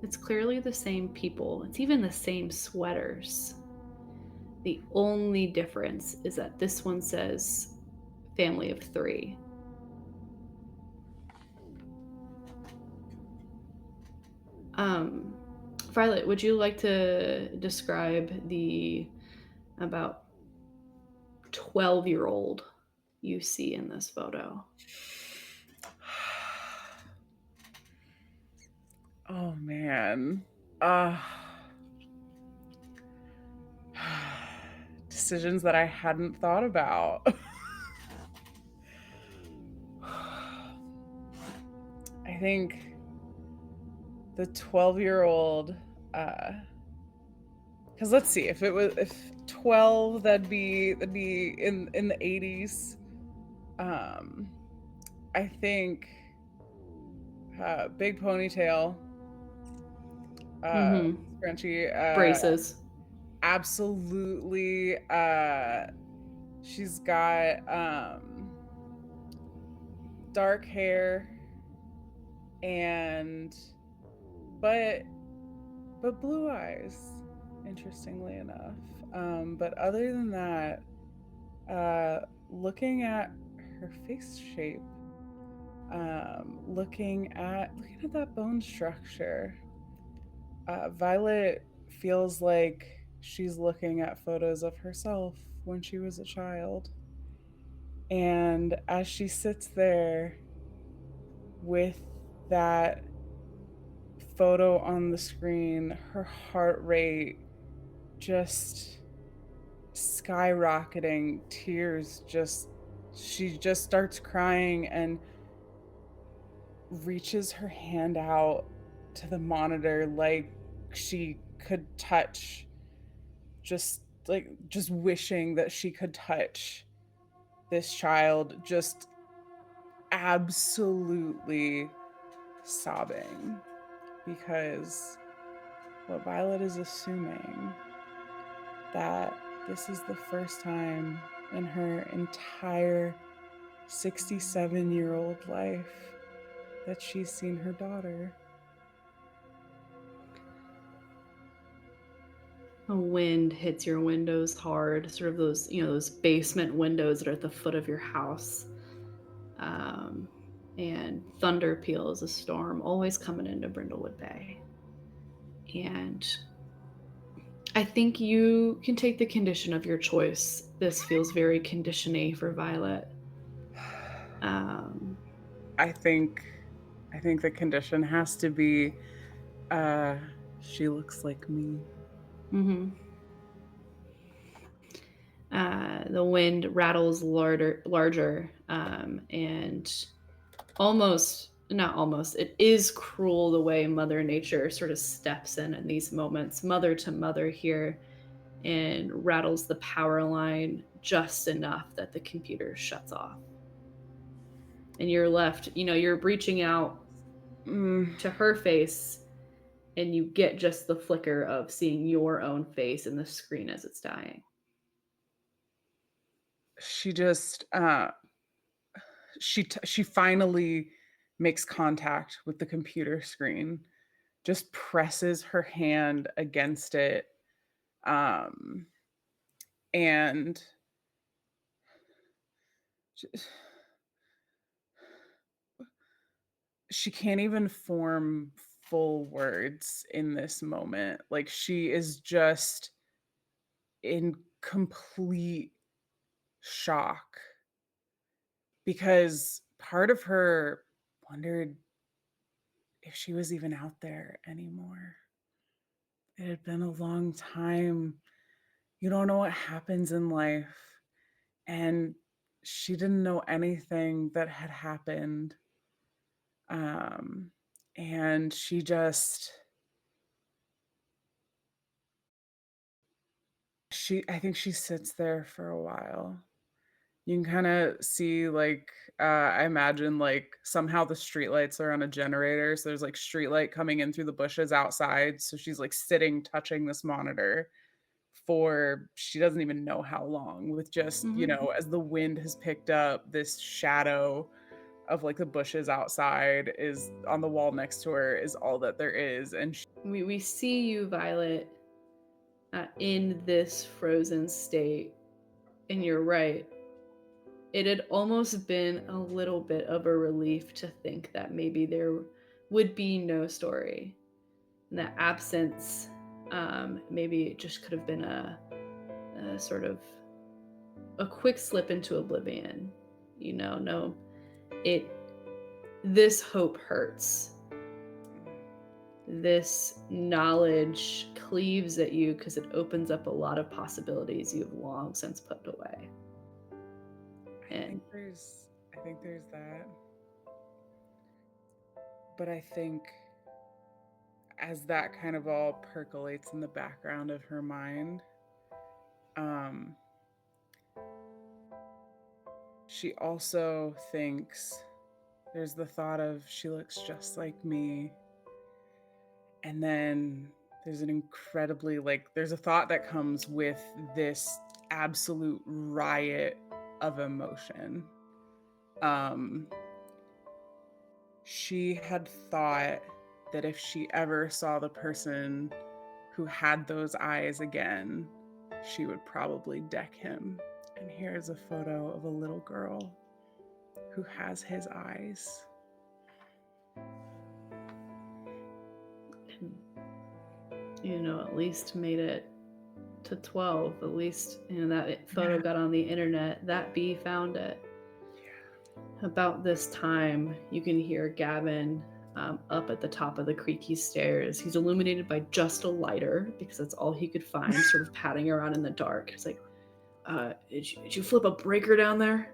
S3: It's clearly the same people. It's even the same sweaters. The only difference is that this one says family of 3. Violet, would you like to describe the about 12-year-old you see in this photo?
S4: Oh man. Decisions that I hadn't thought about. I think the 12-year-old, because let's see, if 12, that'd be in the 80s. I think big ponytail, scrunchy,
S3: Braces.
S4: Absolutely. She's got dark hair but blue eyes, interestingly enough. But other than that, looking at her face shape, looking at that bone structure. Violet feels like she's looking at photos of herself when she was a child. And as she sits there with that photo on the screen, her heart rate just skyrocketing, tears just, she just starts crying and reaches her hand out to the monitor like she could touch, just wishing that she could touch this child, just absolutely sobbing, because what Violet is assuming that this is the first time in her entire 67-year-old life that she's seen her daughter.
S3: A wind hits your windows hard, sort of those, those basement windows that are at the foot of your house. And thunder peals, a storm always coming into Brindlewood Bay. And I think you can take the condition of your choice. This feels very condition-y for Violet.
S4: I think the condition has to be she looks like me.
S3: Mm-hmm. The wind rattles larger, and not almost, it is cruel the way Mother Nature sort of steps in these moments, mother to mother here, and rattles the power line just enough that the computer shuts off. And you're left, you're reaching out to her face, and you get just the flicker of seeing your own face in the screen as it's dying.
S4: She just she finally makes contact with the computer screen, just presses her hand against it, and she can't even form full words in this moment. Like, she is just in complete shock, because part of her wondered if she was even out there anymore. It had been a long time. You don't know what happens in life. And she didn't know anything that had happened. And she just, I think she sits there for a while. You can kind of see, like, I imagine, like, somehow the streetlights are on a generator. So there's like streetlight coming in through the bushes outside. So she's like sitting, touching this monitor for she doesn't even know how long, with just, as the wind has picked up, this shadow of like the bushes outside is on the wall next to her is all that there is. And
S3: we see you, Violet, in this frozen state, and you're right. It had almost been a little bit of a relief to think that maybe there would be no story, and that absence, maybe it just could have been a sort of a quick slip into oblivion. This hope hurts. This knowledge cleaves at you because it opens up a lot of possibilities you've long since put away.
S4: I think there's that. But I think as that kind of all percolates in the background of her mind, she also thinks, there's the thought of, she looks just like me. And then there's an incredibly, like, there's a thought that comes with this absolute riot of emotion. She had thought that if she ever saw the person who had those eyes again, she would probably deck him. And here's a photo of a little girl who has his eyes.
S3: at least made it to 12. At least, that photo got on the internet. That bee found it. About this time, you can hear Gavin up at the top of the creaky stairs. He's illuminated by just a lighter because that's all he could find, sort of padding around in the dark. He's like, did you flip a breaker down there?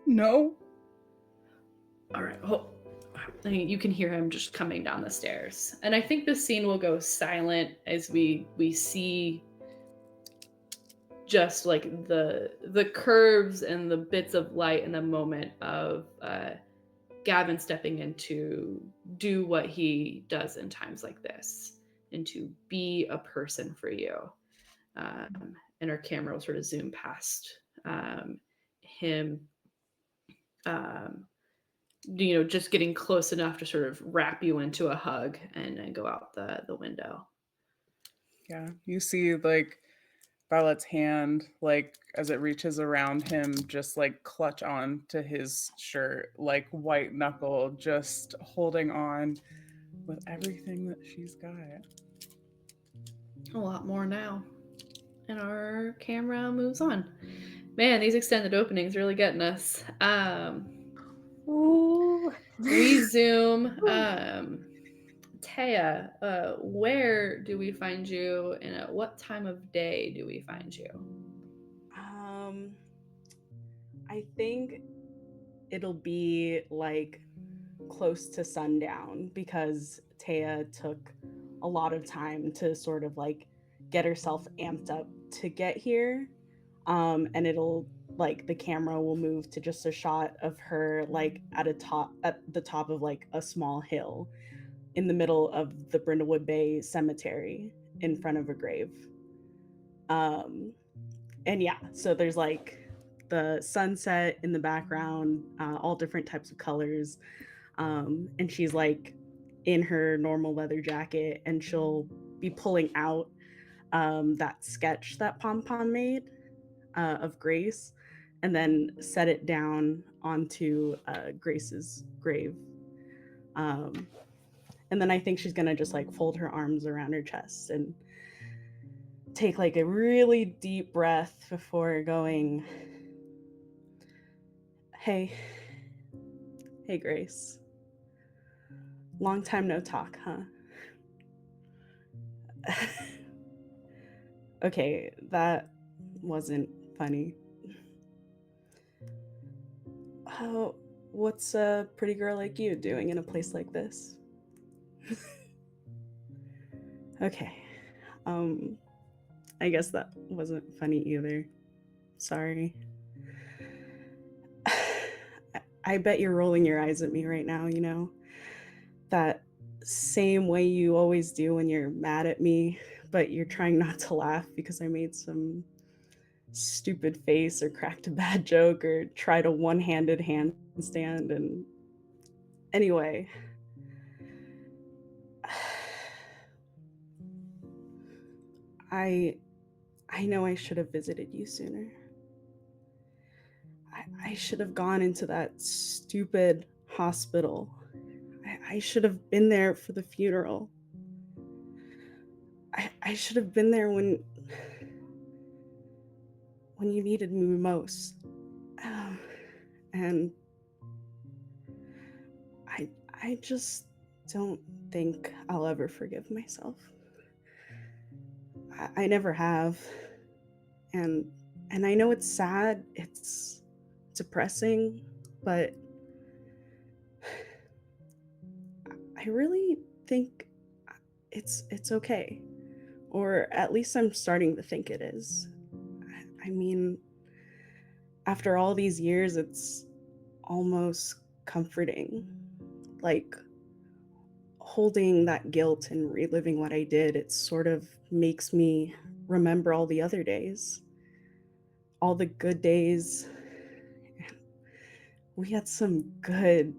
S4: No.
S3: All right. You can hear him just coming down the stairs. And I think the scene will go silent as we see just like the curves and the bits of light in the moment of Gavin stepping in to do what he does in times like this, and to be a person for you. And our camera will sort of zoom past him, just getting close enough to sort of wrap you into a hug and go out the window.
S4: Yeah, you see like Violet's hand, like as it reaches around him, just like clutch on to his shirt, like white knuckle, just holding on with everything that she's got.
S3: A lot more now. And our camera moves on. Man, these extended openings really getting us. We zoom. Taya, where do we find you, and at what time of day do we find you?
S2: I think it'll be like close to sundown because Taya took a lot of time to sort of like get herself amped up to get here. And it'll like the camera will move to just a shot of her like at the top of like a small hill in the middle of the Brindlewood Bay Cemetery in front of a grave. And yeah, so there's like the sunset in the background, all different types of colors. And she's like in her normal leather jacket, and she'll be pulling out that sketch that Pom Pom made of Grace, and then set it down onto Grace's grave. And then I think she's gonna just like fold her arms around her chest and take like a really deep breath before going, Hey Grace. Long time no talk, huh? Okay, that wasn't funny. What's a pretty girl like you doing in a place like this? Okay. I guess that wasn't funny either. Sorry. I bet you're rolling your eyes at me right now, that same way you always do when you're mad at me, but you're trying not to laugh because I made some stupid face or cracked a bad joke or tried a one-handed handstand. And anyway, I know I should have visited you sooner. I should have gone into that stupid hospital. I should have been there for the funeral. I should have been there when you needed me most. And I just don't think I'll ever forgive myself. I never have. And I know it's sad, it's depressing, but I really think it's okay. Or at least I'm starting to think it is. I mean, after all these years, it's almost comforting. Like holding that guilt and reliving what I did, it sort of makes me remember all the other days, all the good days. We had some good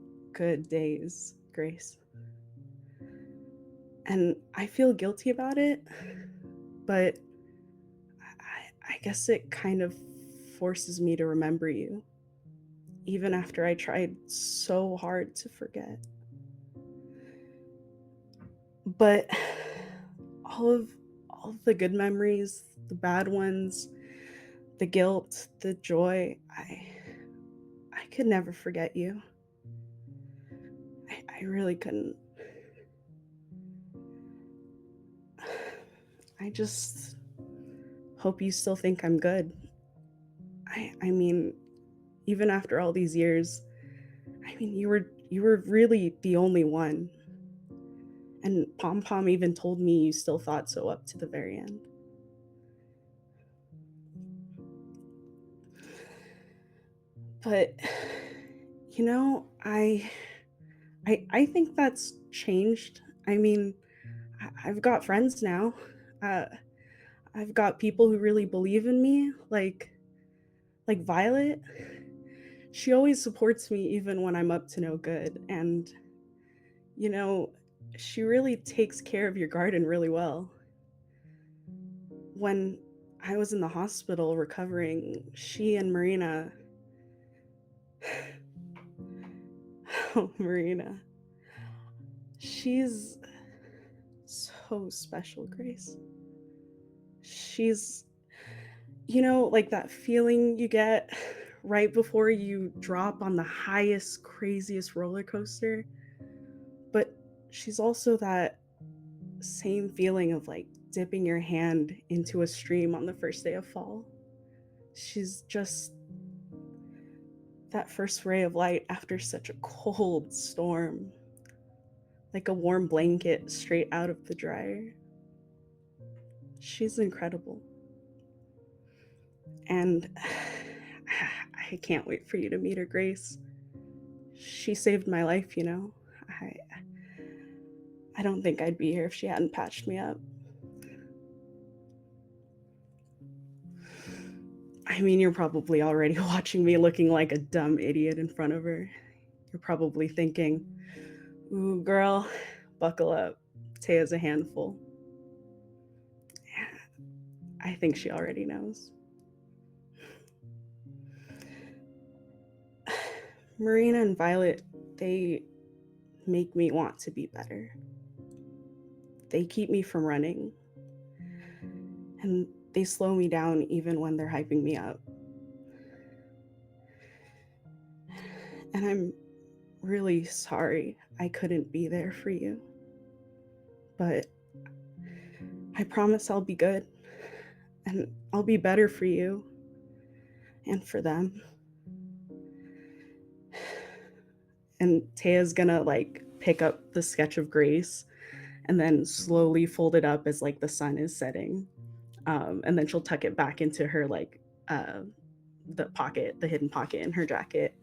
S2: days, Grace. And I feel guilty about it, but I guess it kind of forces me to remember you, even after I tried so hard to forget. But all of the good memories, the bad ones, the guilt, the joy, I could never forget you. I really couldn't. I just hope you still think I'm good. I mean, even after all these years, I mean, you were really the only one. And Pom Pom even told me you still thought so up to the very end. But you know, I think that's changed. I mean, I've got friends now. Uh, I've got people who really believe in me, like Violet. She always supports me even when I'm up to no good, and you know, she really takes care of your garden really well. When I was in the hospital recovering, she and Marina, oh, Marina, she's so special, Grace. She's, you know, like that feeling you get right before you drop on the highest, craziest roller coaster. But she's also that same feeling of like dipping your hand into a stream on the first day of fall. She's just that first ray of light after such a cold storm, like a warm blanket straight out of the dryer. She's incredible. And I can't wait for you to meet her, Grace. She saved my life, you know. I I don't think I'd be here if she hadn't patched me up. I mean, you're probably already watching me looking like a dumb idiot in front of her. You're probably thinking, ooh, girl, buckle up. Taya's a handful. I think she already knows. Marina and Violet, they make me want to be better. They keep me from running. And they slow me down even when they're hyping me up. And I'm really sorry I couldn't be there for you. But I promise I'll be good. And I'll be better for you. And for them. And Taya's gonna like pick up the sketch of Grace and then slowly fold it up as like the sun is setting. And then she'll tuck it back into her like the hidden pocket in her jacket.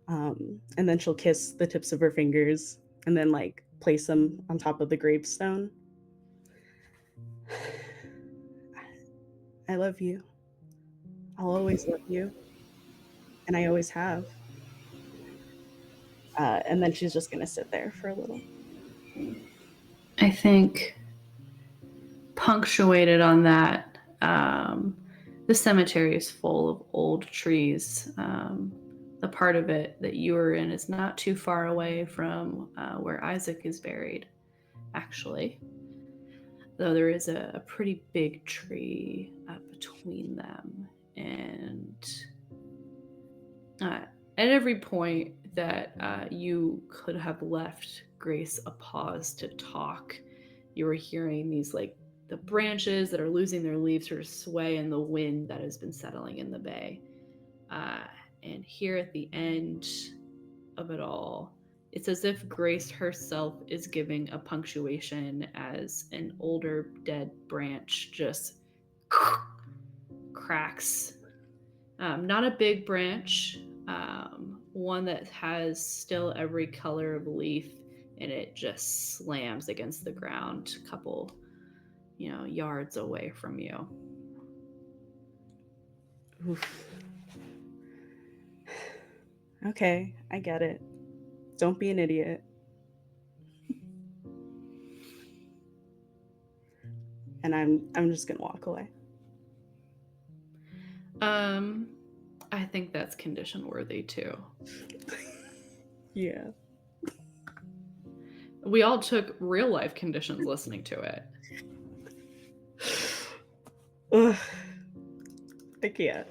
S2: And then she'll kiss the tips of her fingers and then like place them on top of the gravestone. I love you. I'll always love you. And I always have. And then she's just going to sit there for a little.
S3: I think punctuated on that, the cemetery is full of old trees. The part of it that you are in is not too far away from where Isaac is buried, actually. Though there is a pretty big tree between them. And at every point that you could have left Grace a pause to talk, you were hearing these like the branches that are losing their leaves sort of sway in the wind that has been settling in the bay. And here at the end of it all, it's as if Grace herself is giving a punctuation as an older dead branch just cracks. Not a big branch, one that has still every color of leaf, and it just slams against the ground a couple, yards away from you.
S2: Oof. Okay, I get it. Don't be an idiot. And I'm just gonna walk away.
S3: I think that's condition worthy too.
S2: Yeah.
S3: We all took real life conditions listening to it.
S2: Ugh. I can't.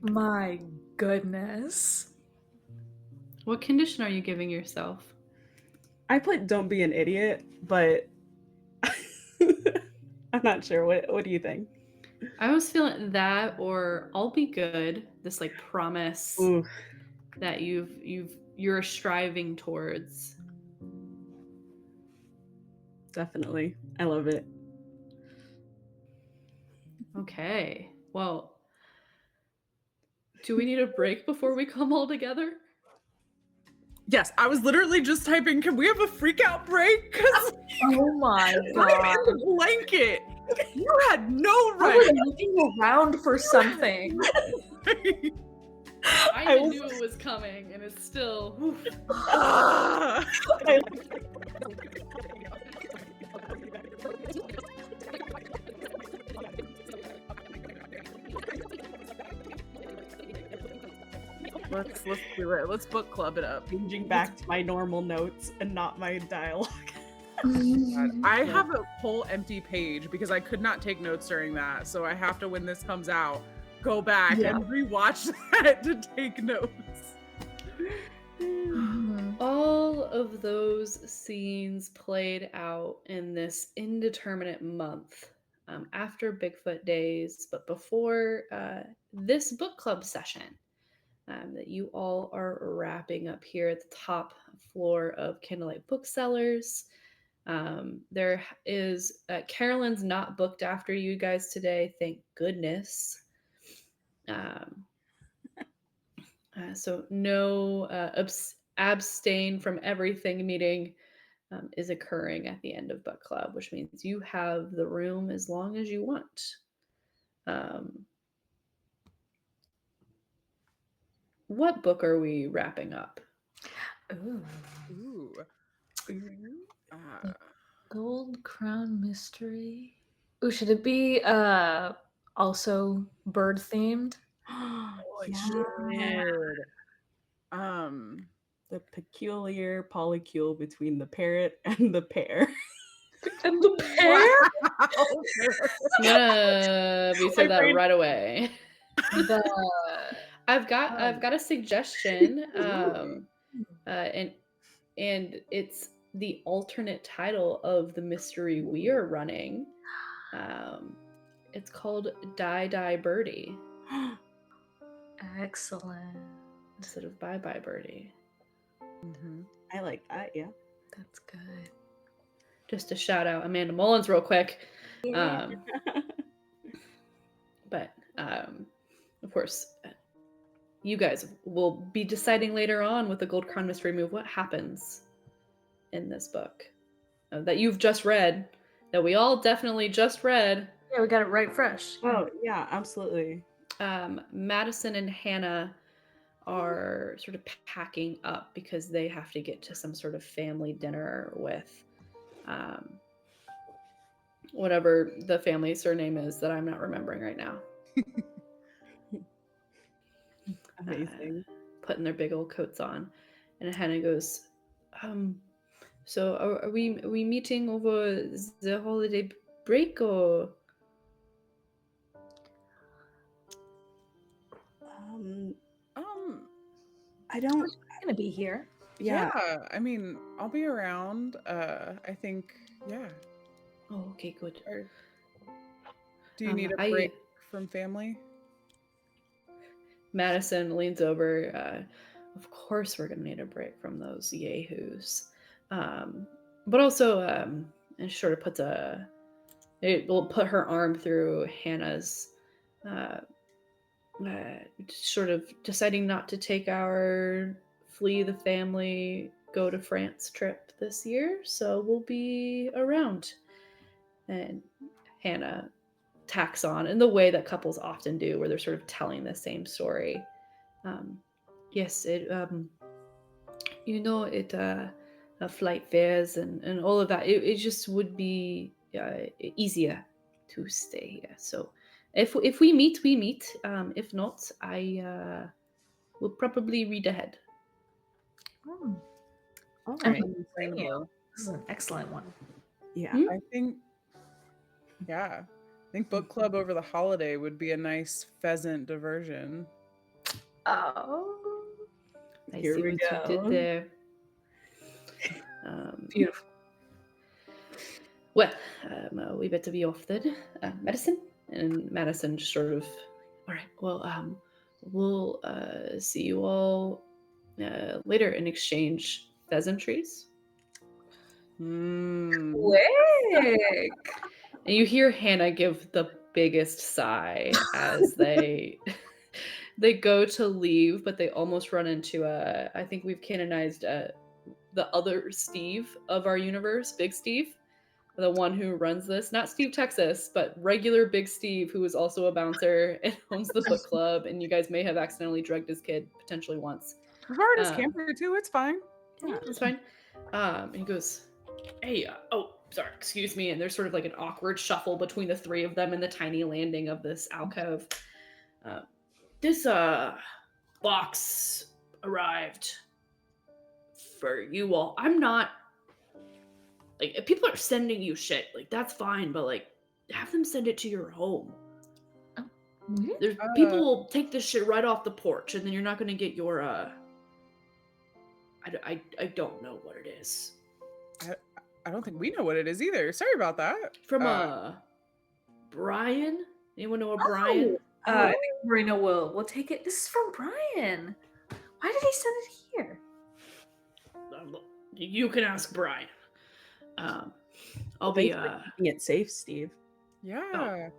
S1: My goodness.
S3: What condition are you giving yourself?
S2: I put don't be an idiot, but I'm not sure. What do you think?
S3: I was feeling that, or I'll be good. This like promise
S2: Ooh,
S3: that you're striving towards.
S2: definitely. I love it.
S3: Okay. Well, do we need a break before we come all together?
S4: Yes, I was literally just typing, can we have a freak out break? Because
S1: Oh my
S4: I'm in
S1: god.
S4: the blanket. You had no
S1: I
S4: right.
S1: was looking around for something.
S3: I knew it was coming, and it's still. Oof.
S4: Let's do it. Let's book club it up.
S2: Changing back to my normal notes and not my dialogue.
S4: I have a whole empty page because I could not take notes during that. So I have to, when this comes out, go back and rewatch that to take notes.
S3: All of those scenes played out in this indeterminate month after Bigfoot Days, but before this book club session that you all are wrapping up here at the top floor of Candlelight Booksellers. There is Carolyn's not booked after you guys today, thank goodness. So no abstain from everything meeting is occurring at the end of book club, which means you have the room as long as you want. What book are we wrapping up?
S1: Ooh. Gold Crown Mystery. Ooh, should it be also bird themed?
S2: The peculiar polycule between the parrot and the pear.
S1: And the pear?
S3: We say that right away. I've got a suggestion, and it's the alternate title of the mystery we are running. It's called Die Die Birdie.
S1: Excellent.
S3: Instead of Bye Bye Birdie.
S2: Mm-hmm. I like that, yeah.
S1: That's good.
S3: Just to shout out Amanda Mullins real quick.
S1: Yeah.
S3: But of course, you guys will be deciding later on with the Gold Crown Mystery Move what happens in this book that you've just read, that we all definitely just read.
S1: Yeah, we got it right fresh.
S2: Oh, yeah, absolutely.
S3: Madison and Hannah are sort of packing up because they have to get to some sort of family dinner with whatever the family surname is that I'm not remembering right now.
S2: Amazing.
S3: Putting their big old coats on, and Hannah goes, so are we meeting over the holiday break or?
S2: I don't.
S1: I'm gonna be here.
S2: Yeah.
S4: I mean, I'll be around. I think, yeah.
S3: Oh, okay, good.
S4: Do you need a break from family?
S3: Madison leans over. Of course, we're gonna need a break from those yahoos, but also, and she sort of it will put her arm through Hannah's. Sort of deciding not to take our flee the family, go to France trip this year, so we'll be around. And Hannah tacks on in the way that couples often do, where they're sort of telling the same story. Yes, it flight fares and all of that. It just would be easier to stay here. So if we meet, we meet. If not, I we'll probably read ahead.
S1: Hmm,
S2: All
S1: And
S2: right.
S4: Understandable.
S1: this is an excellent one.
S2: Yeah.
S3: Hmm?
S4: I think book club over the holiday would be a nice pheasant diversion.
S1: Oh,
S3: I
S2: Here
S3: see
S2: we
S3: what you
S2: go.
S3: did there.
S1: beautiful.
S3: Well, we better be off then. Medicine? And Madison just sort of, all right, well, we'll see you all later and exchange pheasantries.
S1: Quick.
S3: And you hear Hannah give the biggest sigh as they they go to leave, but they almost run into I think we've canonized the other Steve of our universe, Big Steve, the one who runs this. Not Steve Texas, but regular Big Steve, who is also a bouncer and owns the book club. And you guys may have accidentally drugged his kid potentially once.
S4: We've already
S3: Um,
S4: camper too. It's fine.
S3: Yeah, that's fine. And he goes, hey, oh, sorry, excuse me. And there's sort of like an awkward shuffle between the three of them in the tiny landing of this alcove. This box arrived for you all. I'm not, like, if people are sending you shit, like, that's fine, but, like, have them send it to your home. There's people will take this shit right off the porch, and then you're not gonna get your, I don't know what it is.
S4: I don't think we know what it is either. Sorry about that.
S3: From, Brian? Anyone know a Brian?
S1: I think Marina will take it. This is from Brian. Why did he send it here?
S3: You can ask Brian. I'll
S2: Thanks
S3: be,
S2: for keeping it safe, Steve.
S4: Yeah.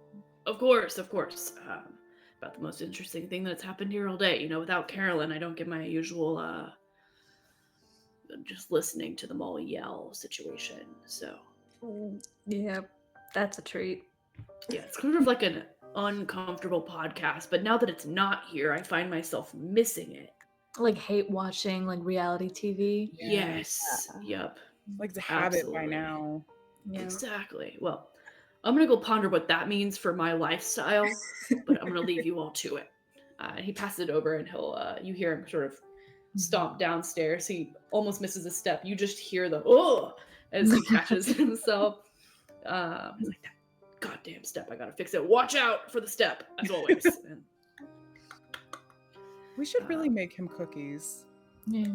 S3: Of course. About the most interesting thing that's happened here all day. You know, without Carolyn, I don't get my usual, just listening to them all yell situation. So,
S1: Yeah, that's a treat.
S3: yeah, it's kind of like an uncomfortable podcast. But now that it's not here, I find myself missing it.
S1: Like hate watching like reality TV.
S3: Yes. Yep.
S4: Like to have it by
S3: Absolutely.
S4: now.
S1: Yeah.
S3: Exactly. Well, I'm going to go ponder what that means for my lifestyle, but I'm going to leave you all to it. And he passes it over and he'll, you hear him sort of stomp downstairs. He almost misses a step. You just hear the, oh, as he catches himself. He's like, that goddamn step. I got to fix it. Watch out for the step, as always. And,
S4: We should really make him cookies.
S1: Yeah.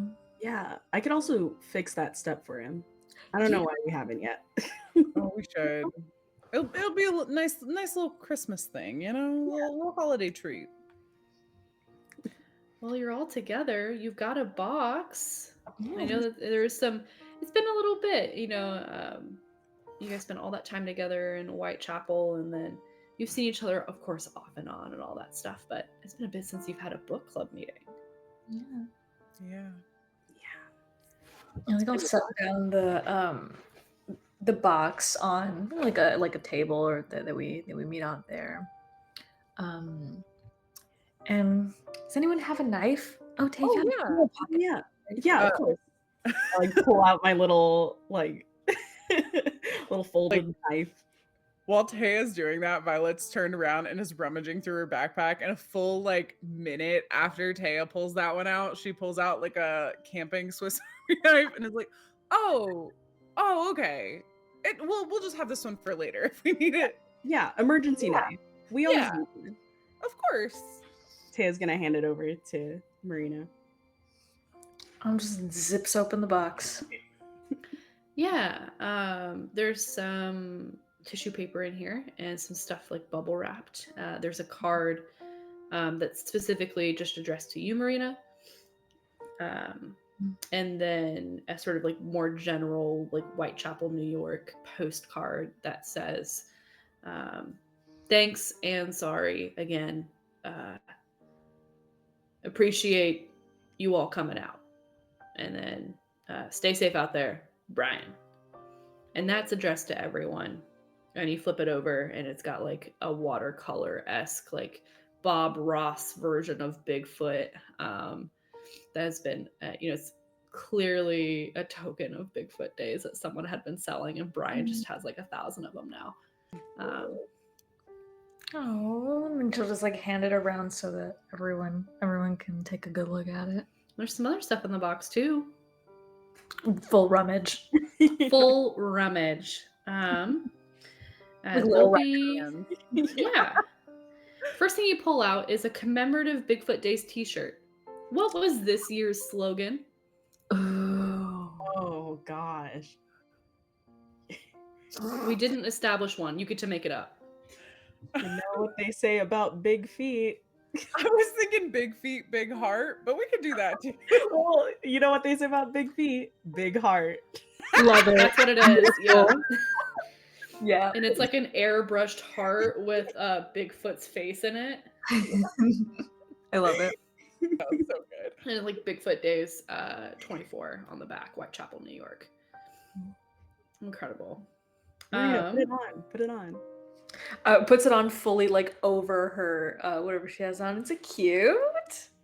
S2: Yeah, I could also fix that step for him. I don't know why we haven't yet.
S4: Oh, we should. It'll be a nice little Christmas thing, you know, a little holiday treat.
S3: well, you're all together. You've got a box.
S1: Yeah.
S3: I know that there's some, it's been a little bit, you know, you guys spent all that time together in Whitechapel, and then you've seen each other, of course, off and on and all that stuff, but it's been a bit since you've had a book club meeting.
S1: Yeah.
S4: Yeah.
S1: I think I'll set down the box on like a table or that we meet out there. And does anyone have a knife? Oh, take
S4: Oh,
S1: out
S4: yeah.
S1: a pocket.
S2: Yeah, yeah, of course. I, like pull out my little little folded knife.
S4: While Taya's doing that, Violet's turned around and is rummaging through her backpack. And a full minute after Taya pulls that one out, she pulls out like a camping Swiss Army knife and is like, "Oh, okay. We'll just have this one for later if we need it."
S2: Yeah, emergency knife. We always
S4: Yeah.
S2: use it.
S4: Of course.
S2: Taya's gonna hand it over to Marina.
S1: I'm just zips open the box.
S3: Yeah, there's some tissue paper in here and some stuff like bubble wrapped. There's a card that's specifically just addressed to you, Marina. And then a sort of like more general, like Whitechapel, New York postcard that says, thanks and sorry again. Appreciate you all coming out. And then stay safe out there, Brian. And that's addressed to everyone. And you flip it over and it's got like a watercolor-esque, like Bob Ross version of Bigfoot. That has been, it's clearly a token of Bigfoot Days that someone had been selling, and Brian just has like 1,000 of them now.
S1: Oh, and she'll just like hand it around so that everyone can take a good look at it.
S3: There's some other stuff in the box too.
S1: Full rummage.
S3: Full rummage.
S1: With
S3: There'll
S1: little
S3: be
S4: Hands.
S3: yeah. First thing you pull out is a commemorative Bigfoot Days t-shirt. What was this year's slogan?
S1: Oh.
S2: Oh gosh.
S3: We didn't establish one. You get to make it up.
S2: You know what they say about big feet.
S4: I was thinking big feet, big heart, but we could do that too.
S2: Well, you know what they say about big feet? Big heart.
S1: Love it.
S3: That's what it is. Yeah.
S1: Yeah.
S3: And it's like an airbrushed heart with Bigfoot's face in it.
S1: I love it.
S4: That was so good.
S3: And it's like Bigfoot Days 24 on the back, Whitechapel, New York. Incredible.
S2: Marina, put it on. Put it on.
S1: Puts it on fully like over her whatever she has on. It's a cute.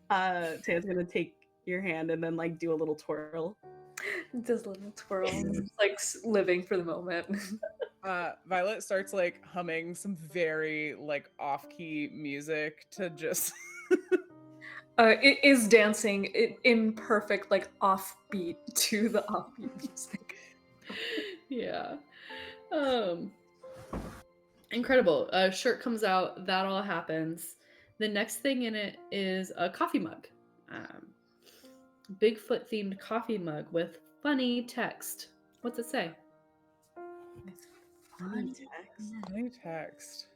S2: Taya's gonna take your hand and then like do a little twirl.
S1: It does a little twirl. It's like living for the moment.
S4: Violet starts like humming some very like off-key music to just
S1: It is dancing in perfect like offbeat to the offbeat music.
S3: Yeah. Incredible. A shirt comes out. That all happens. The next thing in it is a coffee mug. Bigfoot themed coffee mug with funny text. What's it say?
S2: Funny text.
S4: funny text.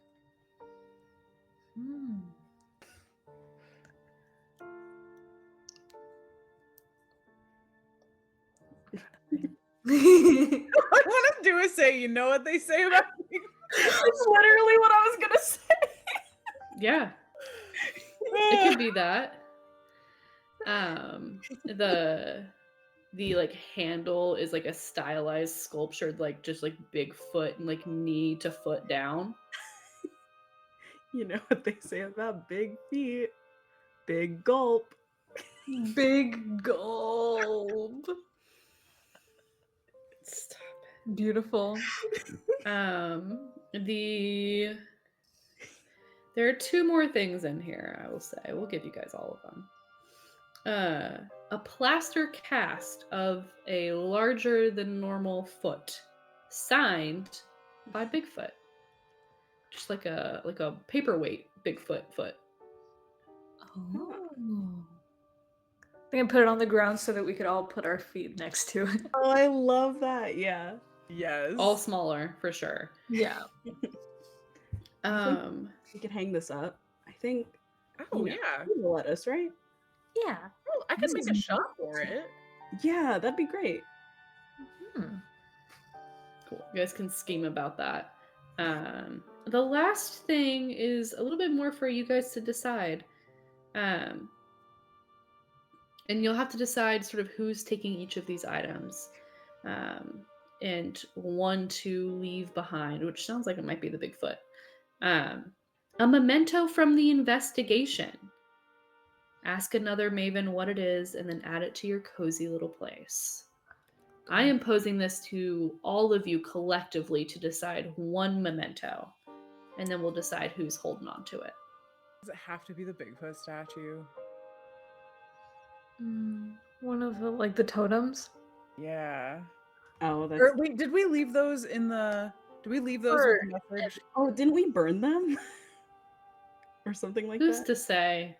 S4: I want to do is say, you know what they say about me?
S1: That's literally what I was gonna say.
S3: Yeah. It could be that. The like handle is like a stylized sculptured like just like Bigfoot and like knee to foot down.
S2: You know what they say about big feet? Big gulp.
S1: Big gulp.
S3: Stop
S1: Beautiful.
S3: it. There are two more things in here, I will say. We'll give you guys all of them. A plaster cast of a larger than normal foot, signed by Bigfoot. Just like a paperweight Bigfoot foot.
S1: Oh. I can put it on the ground so that we could all put our feet next to it.
S2: Oh, I love that. Yeah.
S4: Yes.
S3: All smaller for sure.
S1: Yeah.
S2: We could hang this up. I think.
S4: Oh
S2: you know,
S4: yeah.
S2: you will let us, right?
S1: Yeah.
S4: Oh, I could
S1: This
S4: make
S1: is
S4: a shot for it.
S2: Yeah, that'd be great.
S3: Cool. You guys can scheme about that. The last thing is a little bit more for you guys to decide. And you'll have to decide sort of who's taking each of these items. And one to leave behind, which sounds like it might be the Bigfoot. A memento from the investigation. Ask another Maven what it is and then add it to your cozy little place. I am posing this to all of you collectively to decide one memento, and then we'll decide who's holding on to it.
S4: Does it have to be the Bigfoot statue?
S1: One of the like the totems.
S4: Yeah.
S2: Oh, that's.
S4: Or wait, did we leave those in the? Did we leave those
S1: Or-
S4: with the message?
S2: Oh, didn't we burn them? Or something like
S3: Who's
S2: that?
S3: to say?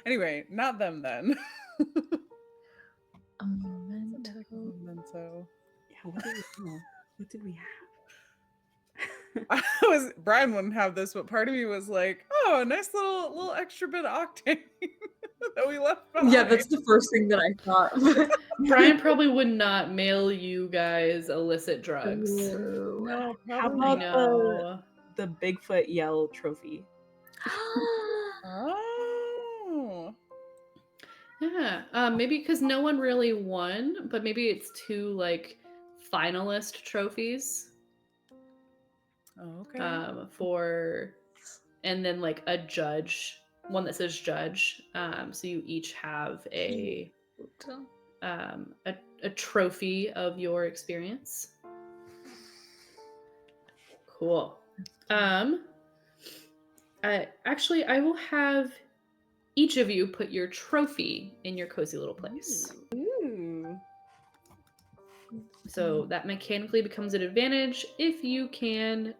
S2: Anyway, not them then.
S1: A memento.
S4: Memento.
S2: Yeah, what did we have? What did we have?
S4: Brian wouldn't have this, but part of me was like, oh, a nice little extra bit of octane that we left behind.
S1: Yeah, that's the first thing that I thought.
S3: Brian probably would not mail you guys illicit drugs.
S4: No,
S2: How
S4: probably
S3: I
S2: about
S4: not.
S3: know.
S2: the Bigfoot yell trophy?
S4: Oh.
S3: Yeah, maybe because no one really won, but maybe it's two like finalist trophies
S4: Oh, okay.
S3: for, and then like a judge, one that says judge. So you each have a trophy of your experience. Cool. Actually, I will have each of you put your trophy in your cozy little place.
S2: Ooh.
S3: So that mechanically becomes an advantage if you can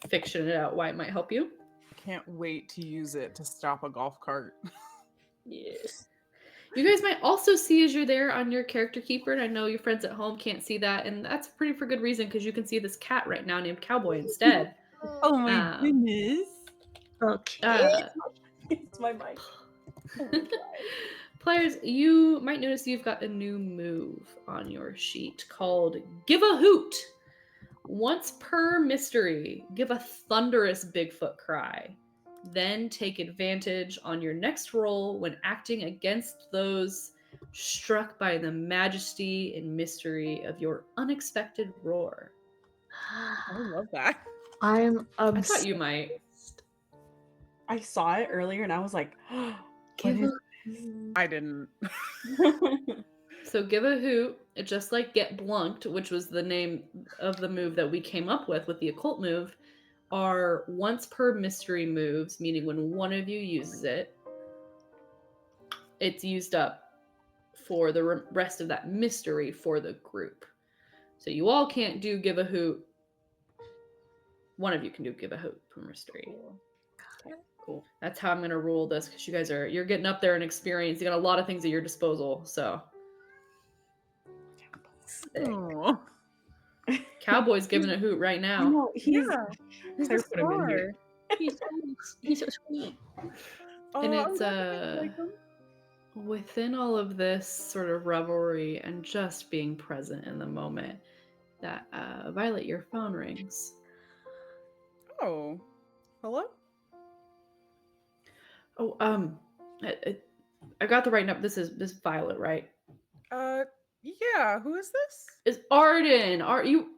S3: fiction it out why it might help you.
S4: Can't wait to use it to stop a golf cart.
S3: Yes. You guys might also see as you're there on your character keeper, and I know your friends at home can't see that, and that's pretty for good reason because you can see this cat right now named Cowboy instead.
S4: Oh my
S3: Um,
S4: goodness.
S1: Okay.
S2: It's my mic. Oh my God.
S3: Players, you might notice you've got a new move on your sheet called Give a Hoot. Once per mystery, give a thunderous Bigfoot cry. Then take advantage on your next roll when acting against those struck by the majesty and mystery of your unexpected roar.
S4: I love that.
S1: I'm
S3: I
S1: obsessed.
S3: thought you might.
S2: I saw it earlier and I was like,
S1: Give
S2: what
S1: a-
S4: I didn't.
S2: is-
S3: So give a hoot, just like get blunked, which was the name of the move that we came up with the occult move, are once per mystery moves, meaning when one of you uses it, it's used up for the rest of that mystery for the group. So you all can't do give a hoot. One of you can do give a hoot per mystery.
S2: Okay,
S3: Cool. That's how I'm gonna rule this because you guys you're getting up there in experience. You got a lot of things at your disposal. So
S4: Oh.
S3: Cowboy's giving a hoot right
S2: I
S3: now.
S2: know he's
S1: Yeah, he's
S2: Claire
S1: the
S2: put him in here.
S1: star. He's so sweet.
S3: And
S4: I'm
S3: it's
S4: glad you guys like them.
S3: within all of this sort of revelry and just being present in the moment that Violet, your phone rings.
S4: Oh. Hello?
S3: Oh, I got the right number. This is Violet, right?
S4: Yeah, who is this?
S3: Is Arden? Are you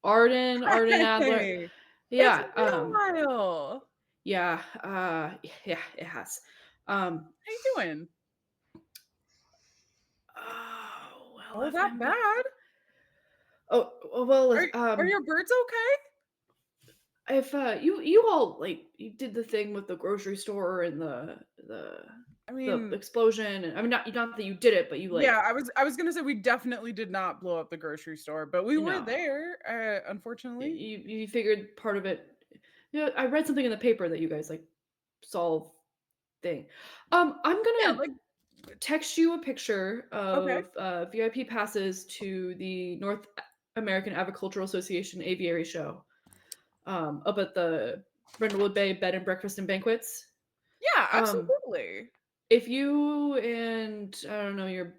S3: Arden Adler?
S4: Hey,
S3: Yeah,
S4: it's been a while.
S3: yeah, yeah, it has.
S4: How you doing?
S3: Oh well,
S4: Oh,
S3: if
S4: that
S3: I'm
S4: bad?
S3: oh well,
S4: Are your birds okay?
S3: if you all like you did the thing with the grocery store and the
S4: I
S3: the
S4: mean,
S3: explosion, and I mean not that you did it, but you like
S4: yeah, I was gonna say we definitely did not blow up the grocery store, but we
S3: you
S4: were
S3: know
S4: there, unfortunately.
S3: you figured part of it. You know, I read something in the paper that you guys like solve thing. I'm
S4: Yeah,
S3: gonna
S4: like
S3: text you a picture
S4: okay.
S3: of VIP passes to the North American Avicultural Association Aviary Show up at the Brindlewood Bay Bed and Breakfast and Banquets.
S4: Yeah,
S3: Um,
S4: absolutely.
S3: if you and I don't know your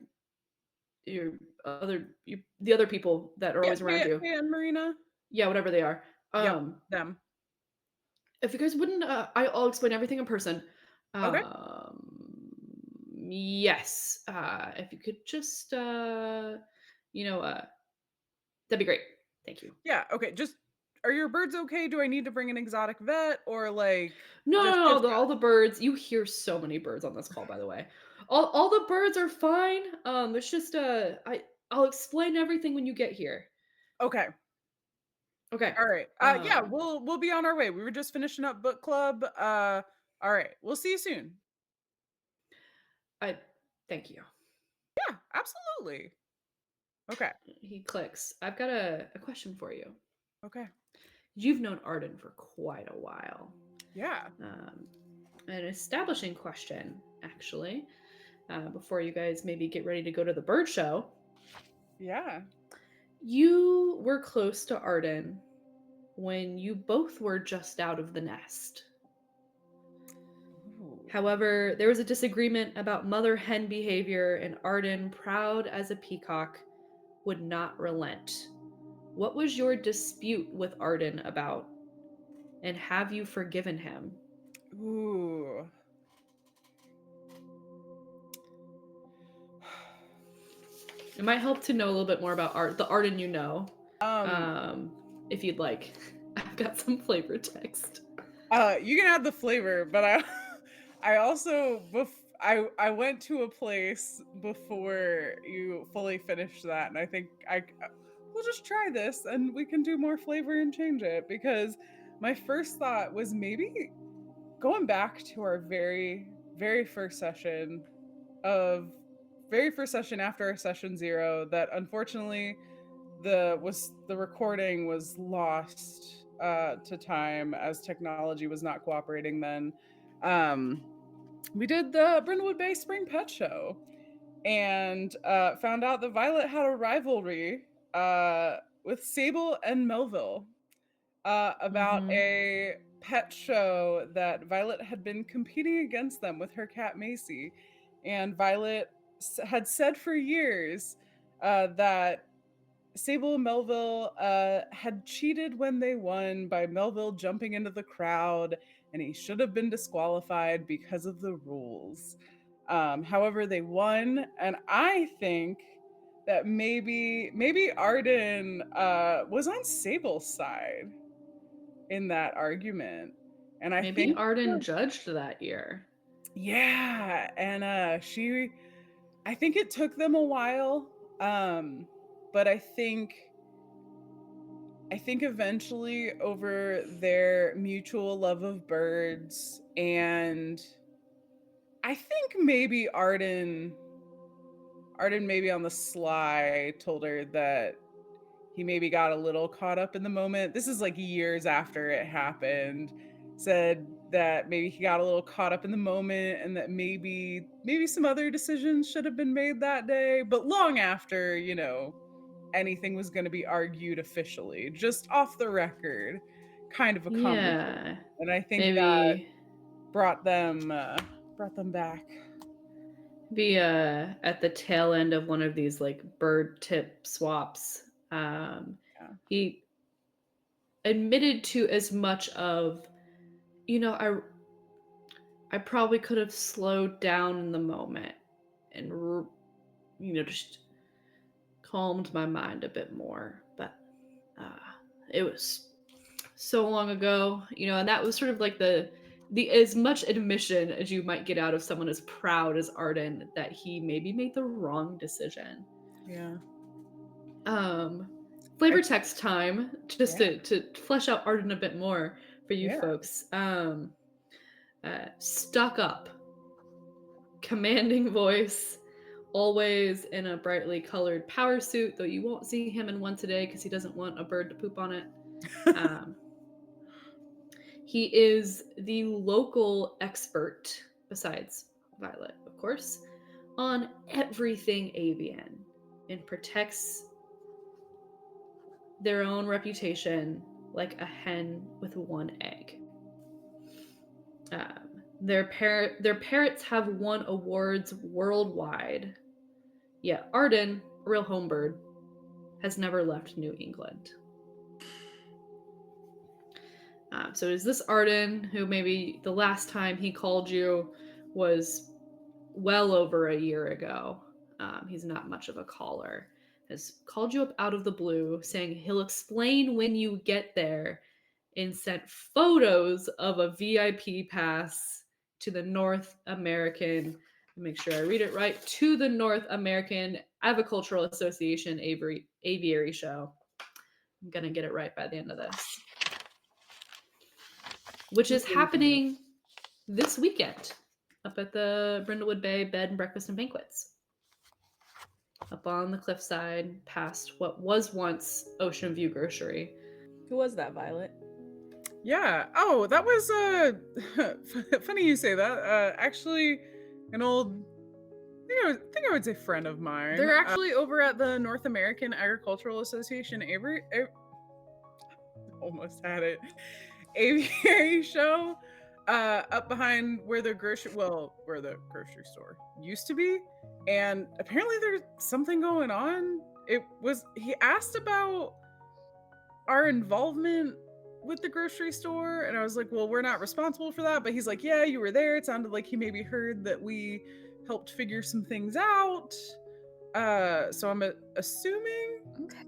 S3: the other people that are
S4: Yeah,
S3: always around you,
S4: Taya and Marina.
S3: yeah, whatever they are.
S4: Yep, them.
S3: If you guys wouldn't, I'll explain everything in person.
S4: Okay.
S3: Yes. If you could just, you know, that'd be great. Thank you.
S4: Yeah, okay. Just are your birds okay? Do I need to bring an exotic vet or like
S3: No,
S4: just
S3: no,
S4: gives
S3: no. All the birds. You hear so many birds on this call, by the way. All the birds are fine. It's just, I'll explain everything when you get here.
S4: Okay.
S3: Okay.
S4: All right. Yeah,
S3: Um,
S4: we'll be on our way. We were just finishing up book club. All right. We'll see you soon.
S3: I thank you.
S4: Yeah, absolutely. Okay.
S3: He clicks. I've got a question for you.
S4: Okay.
S3: You've known Arden for quite a while.
S4: Yeah.
S3: An establishing question, actually, before you guys maybe get ready to go to the bird show.
S4: Yeah.
S3: You were close to Arden when you both were just out of the nest.
S4: Ooh.
S3: However, there was a disagreement about mother hen behavior, and Arden, proud as a peacock, would not relent. What was your dispute with Arden about? And have you forgiven him?
S4: Ooh.
S3: It might help to know a little bit more about the Arden you know.
S4: Um,
S3: If you'd like. I've got some flavor text.
S4: you can add the flavor, but I also I went to a place before you fully finished that, and I think we'll just try this and we can do more flavor and change it because my first thought was maybe going back to our very, very first session after our session 0, that unfortunately the recording was lost to time as technology was not cooperating then. We did the Brindlewood Bay Spring Pet Show and found out that Violet had a rivalry with Sable and Melville about
S3: Mhm.
S4: a pet show that Violet had been competing against them with her cat Macy. And Violet had said for years that Sable and Melville had cheated when they won by Melville jumping into the crowd, and he should have been disqualified because of the rules. However, they won, and I think that maybe Arden was on Sable's side in that argument. And I
S3: Maybe
S4: think
S3: Arden judged that year.
S4: yeah, and I think it took them a while. But I think eventually over their mutual love of birds, and I think maybe Arden maybe on the sly told her that he maybe got a little caught up in the moment. This is like years after it happened. Said that maybe he got a little caught up in the moment and that maybe some other decisions should have been made that day, but long after, anything was going to be argued officially, just off the record, kind of a conversation.
S3: Yeah.
S4: And I think that
S3: Maybe
S4: brought them back.
S3: be at the tail end of one of these like bird tip swaps. He admitted to as much of, I probably could have slowed down in the moment and just calmed my mind a bit more, but it was so long ago, and that was sort of like the as much admission as you might get out of someone as proud as Arden that he maybe made the wrong decision.
S4: Yeah.
S3: Flavor text time, just
S4: Yeah.
S3: to flesh out Arden a bit more for you
S4: Yeah.
S3: folks. Stuck up, commanding voice, always in a brightly colored power suit, though you won't see him in one today because he doesn't want a bird to poop on it. He is the local expert, besides Violet, of course, on everything avian and protects their own reputation like a hen with one egg. Their parrots have won awards worldwide. Yet Arden, a real home bird, has never left New England. So is this Arden, who maybe the last time he called you was well over a year ago? He's not much of a caller. Has called you up out of the blue, saying he'll explain when you get there, and sent photos of a VIP pass to the North American, make sure I read it right, to the North American Avicultural Association Aviary Show. I'm going to get it right by the end of this. Which is happening this weekend up at the Brindlewood Bay Bed and Breakfast and Banquets. Up on the cliffside past what was once Ocean View Grocery.
S2: Who was that, Violet?
S4: Yeah. Oh, that was funny you say that. Actually, an old, I think I would say friend of mine. They're actually over at the North American Agricultural Association almost had it. Aviary show up behind where the grocery store used to be, and apparently there's something going on. He asked about our involvement with the grocery store, and I was like, well, we're not responsible for that, but he's like, yeah, you were there. It sounded like he maybe heard that we helped figure some things out, so I'm assuming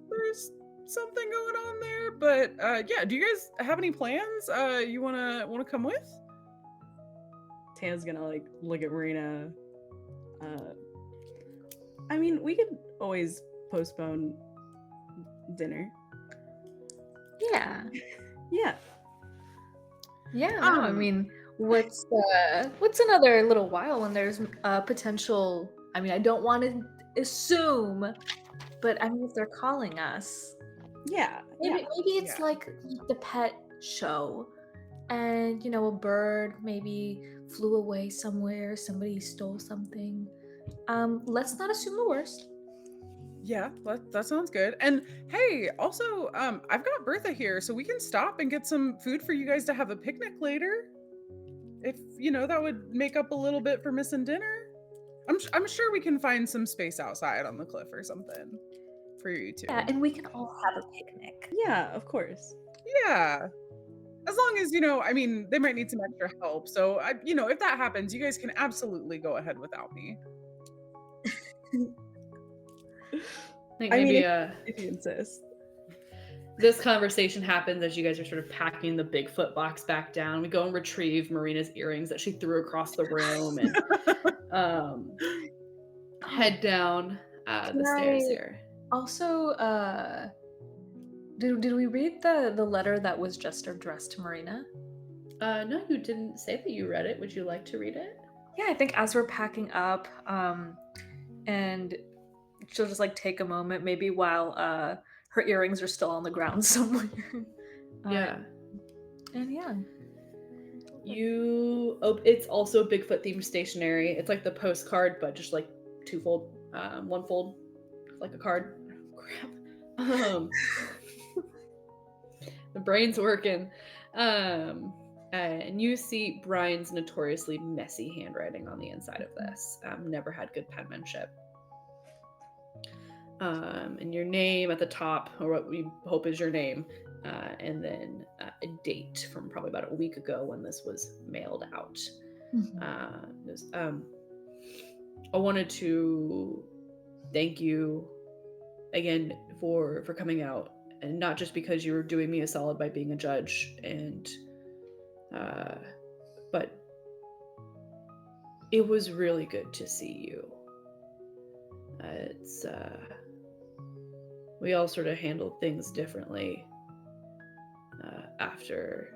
S4: there's something going on there. But yeah, do you guys have any plans you wanna come with?
S2: Taya's gonna like look at Marina. I mean, we could always postpone dinner.
S1: Yeah.
S2: Yeah.
S1: Yeah, no, I mean, what's another little while when there's potential? I mean, I don't want to assume, but I mean, if they're calling us,
S2: Yeah.
S1: maybe it's
S4: Yeah.
S1: like the pet show, and a bird maybe flew away somewhere, somebody stole something. Let's not assume the worst.
S4: Yeah, that sounds good. And hey, also, I've got Bertha here, so we can stop and get some food for you guys to have a picnic later. If that would make up a little bit for missing dinner. I'm sure we can find some space outside on the cliff or something for you two.
S1: Yeah, and we can all have a picnic.
S2: Yeah, of course.
S4: Yeah. As long as, I mean, they might need some extra help. So, if that happens, you guys can absolutely go ahead without me.
S3: I think
S2: I mean,
S3: maybe
S2: if you insist.
S3: this conversation happens as you guys are sort of packing the Bigfoot box back down. We go and retrieve Marina's earrings that she threw across the room and head down the stairs here.
S1: Also, did we read the letter that was just addressed to Marina?
S3: No, you didn't say that you read it. Would you like to read it?
S1: Yeah, I think as we're packing up, and she'll just like take a moment, maybe while her earrings are still on the ground somewhere.
S3: Yeah.
S1: And yeah.
S3: It's also Bigfoot themed stationery. It's like the postcard, but just like two-fold, one fold, like a card. Crap. The brain's working. And you see Brian's notoriously messy handwriting on the inside of this. Never had good penmanship. And your name at the top, or what we hope is your name, and then a date from probably about a week ago when this was mailed out. I wanted to thank you again for coming out, and not just because you were doing me a solid by being a judge, and but it was really good to see you. It's we all sort of handled things differently after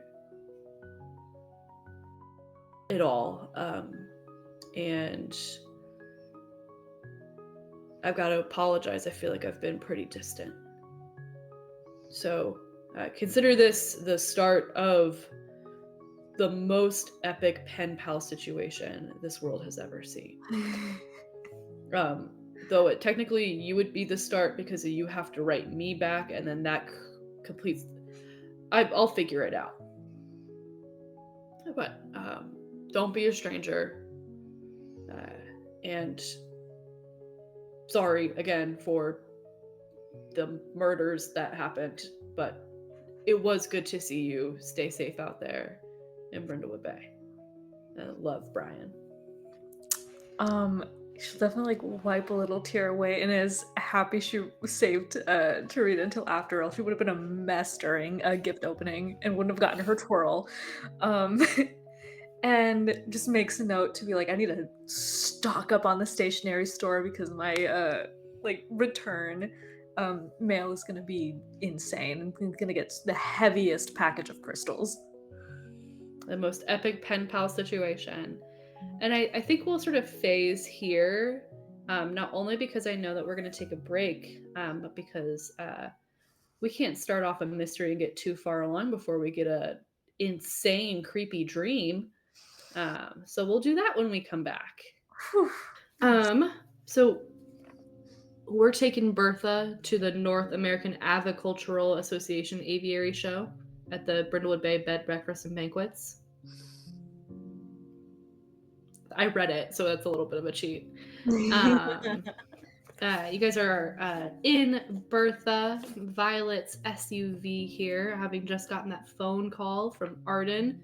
S3: it all, and I've got to apologize. I feel like I've been pretty distant. So consider this the start of the most epic pen pal situation this world has ever seen. Though technically you would be the start because you have to write me back, and then that completes. I'll figure it out. But don't be a stranger. And sorry again for the murders that happened, but it was good to see you. Stay safe out there in Brindlewood Bay. Love, Brian.
S1: She'll definitely like wipe a little tear away, and is happy she saved Tarita until after, else she would have been a mess during a gift opening and wouldn't have gotten her twirl. And just makes a note to be like, I need to stock up on the stationery store because my return mail is gonna be insane. I'm gonna get the heaviest package of crystals.
S3: The most epic pen pal situation. And I think we'll sort of phase here, not only because I know that we're going to take a break, but because we can't start off a mystery and get too far along before we get a insane, creepy dream. So we'll do that when we come back. So we're taking Bertha to the North American Avicultural Association Aviary Show at the Brindlewood Bay Bed, Breakfast, and Banquets. I read it, so that's a little bit of a cheat. You guys are in Bertha Violet's SUV here, having just gotten that phone call from Arden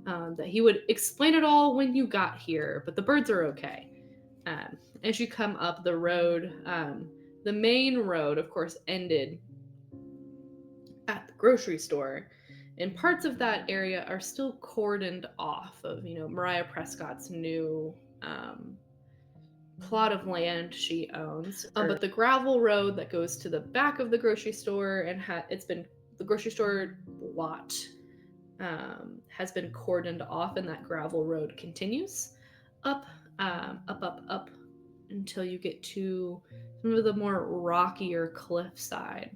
S3: that he would explain it all when you got here, but the birds are okay. As you come up the road, the main road, of course, ended at the grocery store. And parts of that area are still cordoned off of, Mariah Prescott's new plot of land she owns. But the gravel road that goes to the back of the grocery store, and the grocery store lot has been cordoned off, and that gravel road continues up, up until you get to some of the more rockier cliffside.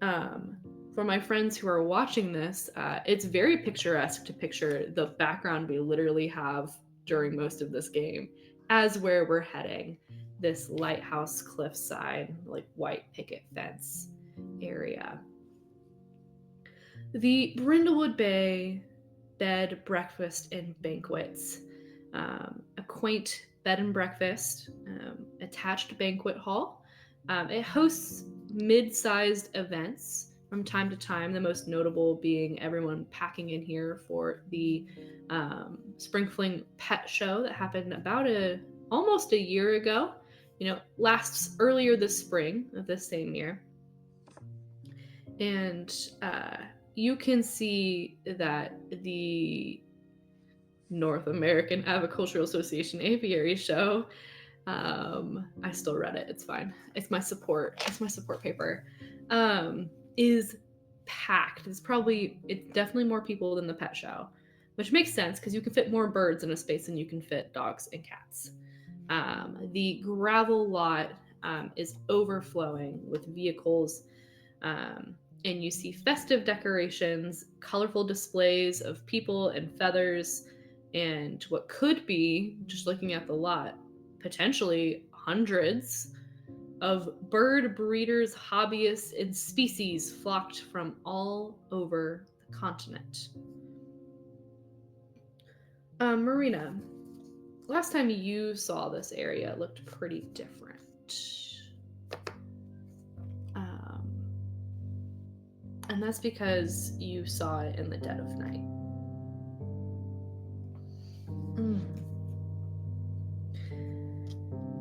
S3: Um, for my friends who are watching this, it's very picturesque to picture the background we literally have during most of this game as where we're heading, this lighthouse cliffside, like white picket fence area. The Brindlewood Bay Bed, Breakfast, and Banquets, a quaint bed and breakfast, attached banquet hall. It hosts mid-sized events from time to time, the most notable being everyone packing in here for the Spring Fling Pet Show that happened about almost a year ago. Lasts earlier this spring of this same year. And you can see that the North American Avicultural Association Apiary Show. I still read it. It's fine. It's my support. It's my support paper. Is packed. It's definitely more people than the pet show, which makes sense because you can fit more birds in a space than you can fit dogs and cats. The gravel lot is overflowing with vehicles. And you see festive decorations, colorful displays of people and feathers, and what could be, just looking at the lot, potentially hundreds of bird breeders, hobbyists, and species flocked from all over the continent. Marina, last time you saw this area, it looked pretty different. And that's because you saw it in the dead of night.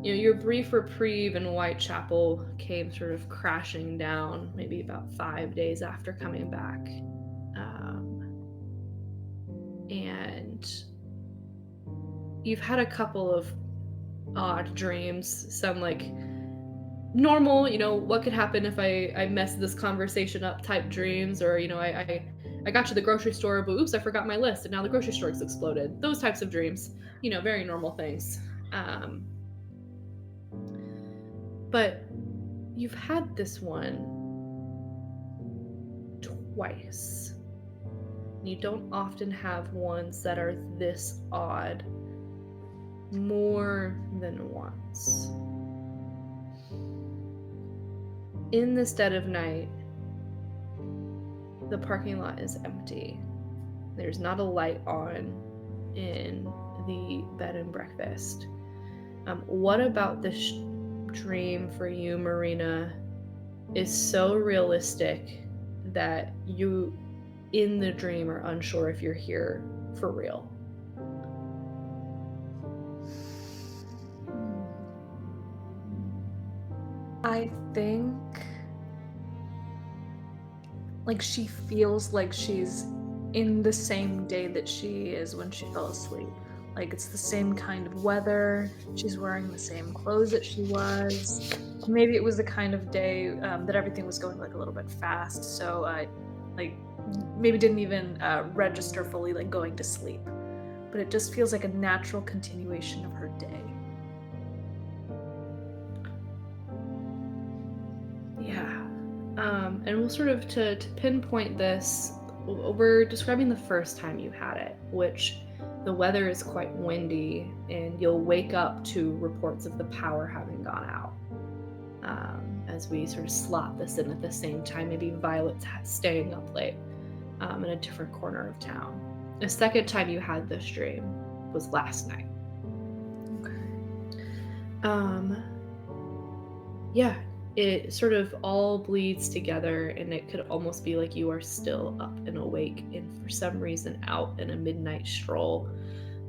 S3: Your brief reprieve in Whitechapel came sort of crashing down maybe about 5 days after coming back. And you've had a couple of odd dreams, some like normal, what could happen if I mess this conversation up type dreams, or I got to the grocery store, but oops, I forgot my list and now the grocery store's exploded. Those types of dreams, very normal things. But you've had this one twice. You don't often have ones that are this odd more than once. In this dead of night, the parking lot is empty. There's not a light on in the bed and breakfast. What about this dream for you, Marina, is so realistic that you, in the dream, are unsure if you're here for real?
S1: I think she feels like she's in the same day that she is when she fell asleep. Like it's the same kind of weather. She's wearing the same clothes that she was. Maybe it was the kind of day that everything was going like a little bit fast. So maybe didn't even register fully like going to sleep. But it just feels like a natural continuation of her day.
S3: Yeah. And we'll sort of, to pinpoint this, we're describing the first time you had it, which the weather is quite windy, and you'll wake up to reports of the power having gone out. As we sort of slot this in at the same time, maybe Violet's staying up late in a different corner of town. The second time you had this dream was last night.
S1: Okay.
S3: Yeah. It sort of all bleeds together, and it could almost be like you are still up and awake and for some reason out in a midnight stroll.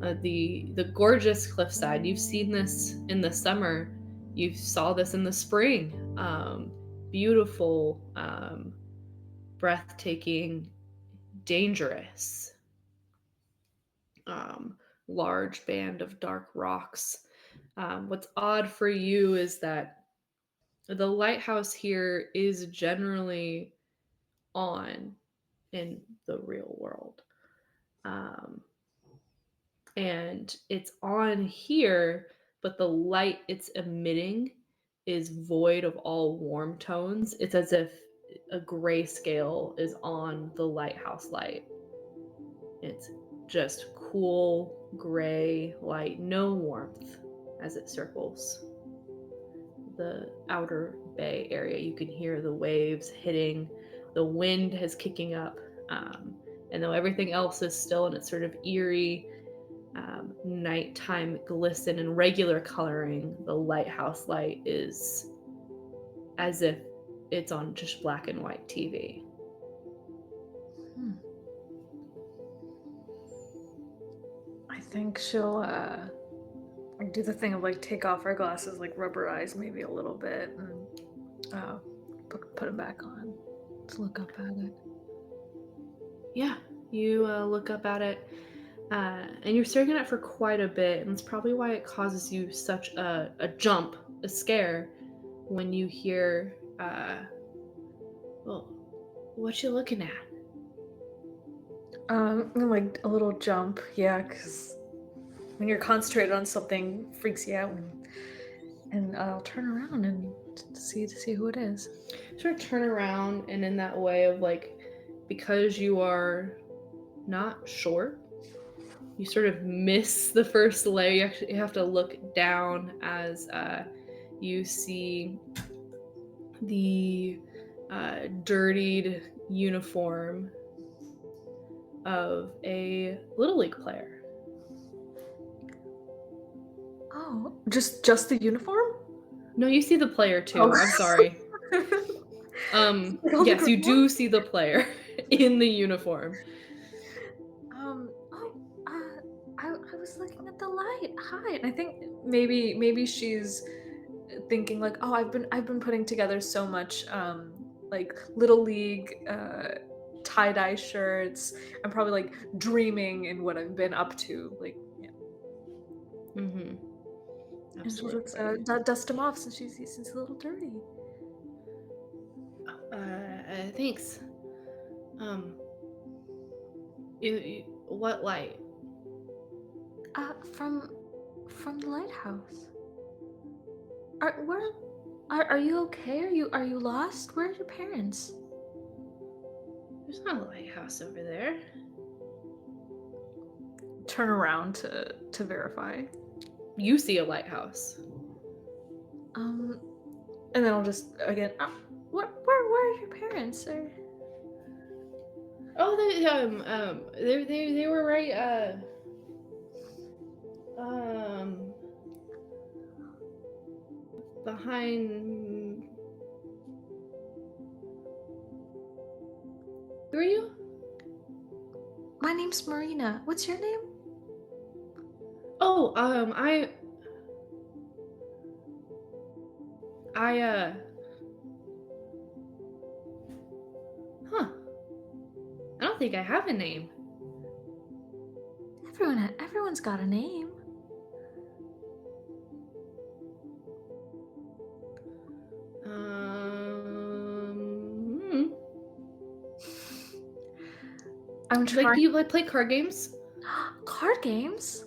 S3: The gorgeous cliffside, you've seen this in the summer, you saw this in the spring. Beautiful, breathtaking, dangerous, large band of dark rocks. What's odd for you is that the lighthouse here is generally on in the real world. And it's on here, but the light it's emitting is void of all warm tones. It's as if a grayscale is on the lighthouse light. It's just cool gray light, no warmth as it circles the outer bay area. You can hear the waves hitting, the wind is kicking up, and though everything else is still in its sort of eerie nighttime glisten and regular coloring, the lighthouse light is as if it's on just black and white TV.
S1: I think she'll do the thing of like take off her glasses, like rub her eyes maybe a little bit, and put them back on. Let's look up at it.
S3: Yeah, you look up at it, and you're staring at it for quite a bit, and it's probably why it causes you such a jump, a scare, when you hear, well, what you looking at?
S1: Like a little jump, yeah, because when you're concentrated on something, freaks you out, and I'll turn around and see who it is.
S3: Sort of turn around, and in that way of like, because you are not sure, you sort of miss the first layer. You have to look down as you see the dirtied uniform of a Little League player.
S1: Oh, just the uniform?
S3: No, you see the player too.
S1: Oh.
S3: I'm sorry. Yes, you do see the player in the uniform.
S1: I was looking at the light. Hi. And I think maybe she's thinking like, oh, I've been putting together so much like Little League tie-dye shirts. I'm probably like dreaming in what I've been up to, like, yeah.
S3: Mm-hmm.
S1: And she'll just dust him off since he's a little dirty.
S3: Thanks. What light?
S1: From the lighthouse. Are you okay? Are you lost? Where are your parents?
S3: There's not a lighthouse over there.
S1: Turn around to verify.
S3: You see a lighthouse.
S1: And then I'll just again. Where are your parents?
S3: Oh, they were right. Behind. Who are you?
S1: My name's Marina. What's your name?
S3: Oh, I don't think I have a name.
S1: Everyone's got a name. I'm trying.
S3: Like, do you play card games?
S1: Card games?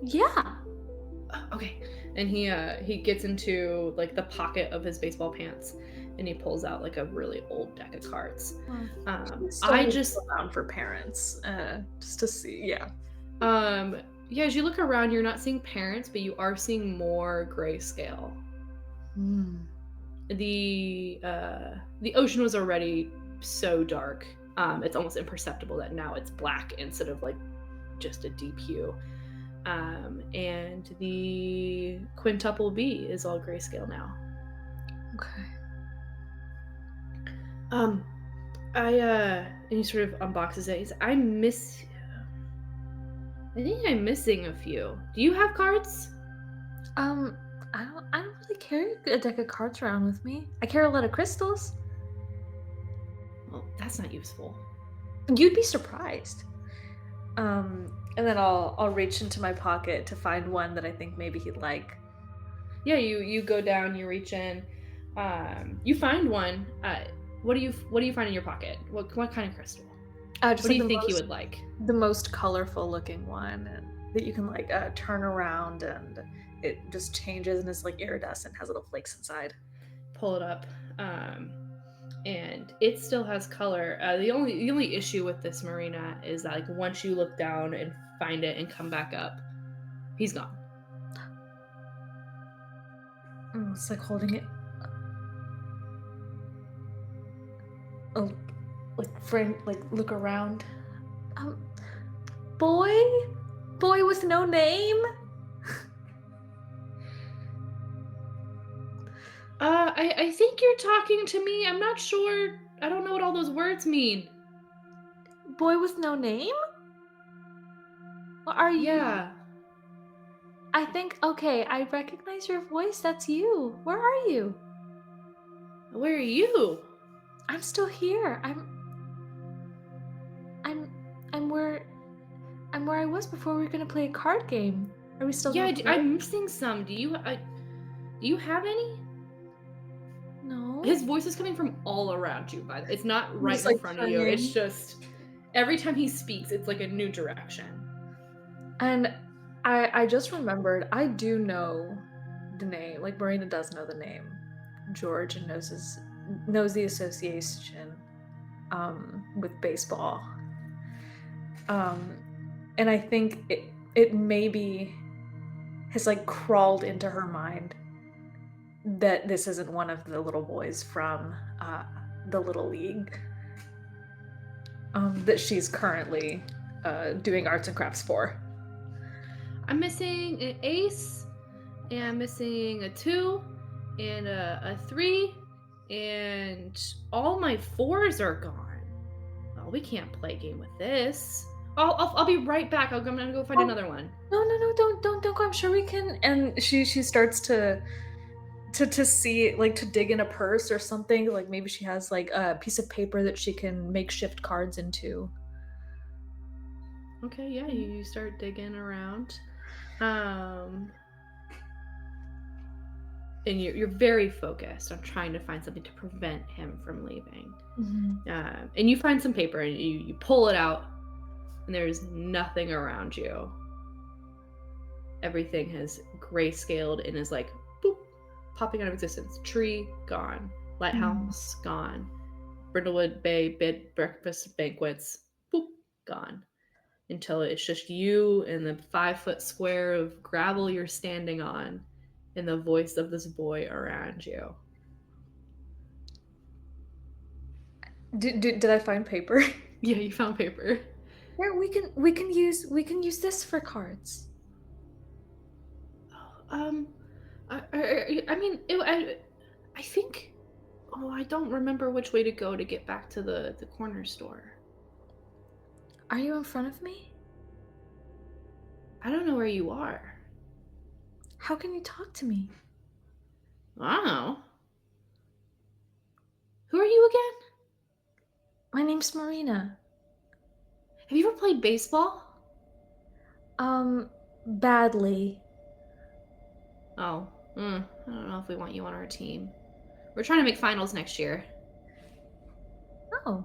S1: Yeah.
S3: Okay. And he gets into like the pocket of his baseball pants, and he pulls out like a really old deck of cards. I just
S1: around for parents, just to see. Yeah.
S3: Yeah. As you look around, you're not seeing parents, but you are seeing more grayscale. The ocean was already so dark. It's almost imperceptible that now it's black instead of like just a deep hue. And the quintuple B is all grayscale now.
S1: Okay.
S3: And he sort of unboxes it. He's like, I think I'm missing a few. Do you have cards?
S1: I don't really carry a deck of cards around with me. I carry a lot of crystals.
S3: Well, that's not useful.
S1: You'd be surprised. And then I'll reach into my pocket to find one that I think maybe he'd like.
S3: Yeah, you go down, you reach in, you find one. What do you find in your pocket? What kind of crystal?
S1: Just
S3: What do
S1: like
S3: you think you would like?
S1: the most colorful looking one, and that you can like turn around and it just changes and it's like iridescent, has little flakes inside.
S3: Pull it up, and it still has color. The only issue with this Marina is that like once you look down and find it and come back up, he's gone.
S1: It's like holding it. Oh, like friend, like look around. Boy with no name.
S3: I think you're talking to me. I'm not sure. I don't know what all those words mean.
S1: Boy with no name? What are you?
S3: Yeah.
S1: I think, okay, I recognize your voice. That's you. Where are you?
S3: Where are you?
S1: I'm still here. I'm where I was before we were gonna play a card game. Are we still?
S3: Yeah,
S1: gonna play?
S3: I'm missing some. Do you have any?
S1: No.
S3: His voice is coming from all around you. It's not right
S1: Just,
S3: in
S1: like,
S3: front of you. It's
S1: turning.
S3: just every time he speaks, it's like a new direction.
S1: And I just remembered, I do know the name. Like Marina does know the name George and knows the association with baseball. And I think it maybe has like crawled into her mind that this isn't one of the little boys from the Little League that she's currently doing arts and crafts for.
S3: I'm missing an ace, and I'm missing a 2, and a 3, and all my 4s are gone. Well, we can't play a game with this. I'll be right back. I'm gonna go find another one.
S1: No, don't go. I'm sure we can. And she starts to see, like, to dig in a purse or something. Like maybe she has like a piece of paper that she can make shift cards into.
S3: Okay, yeah, you start digging around. And you're very focused on trying to find something to prevent him from leaving.
S1: Mm-hmm.
S3: And you find some paper and you pull it out, and there's nothing around you. Everything has grayscaled and is like boop, popping out of existence. Tree gone, lighthouse gone, Brindlewood Bay bed breakfast banquets boop gone, until it's just you and the 5-foot square of gravel you're standing on, and the voice of this boy around you.
S1: Did I find paper?
S3: Yeah, you found paper.
S1: Yeah, we can use this for cards.
S3: I think. Oh, I don't remember which way to go to get back to the corner store.
S1: Are you in front of me?
S3: I don't know where you are.
S1: How can you talk to me?
S3: I don't know. Who are you again?
S1: My name's Marina.
S3: Have you ever played baseball?
S1: Badly.
S3: Oh, I don't know if we want you on our team. We're trying to make finals next year.
S1: Oh.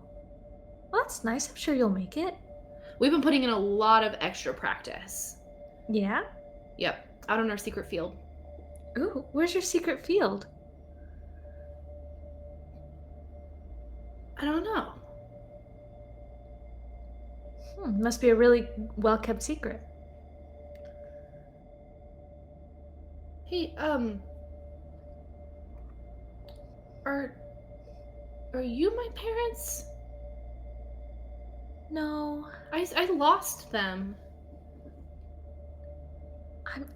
S1: Well, that's nice. I'm sure you'll make it.
S3: We've been putting in a lot of extra practice.
S1: Yeah?
S3: Yep, out on our secret field.
S1: Ooh, where's your secret field?
S3: I don't know.
S1: Must be a really well-kept secret.
S3: Hey, are you my parents?
S1: No.
S3: I lost them.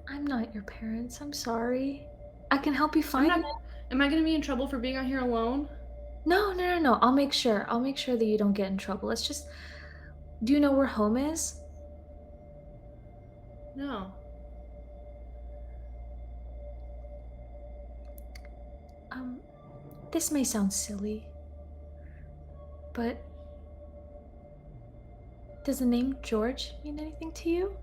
S1: I'm not your parents. I'm sorry. I can help you find them.
S3: Am I gonna be in trouble for being out here alone?
S1: No. I'll make sure that you don't get in trouble. It's just, do you know where home is?
S3: No.
S1: This may sound silly, but does the name George mean anything to you?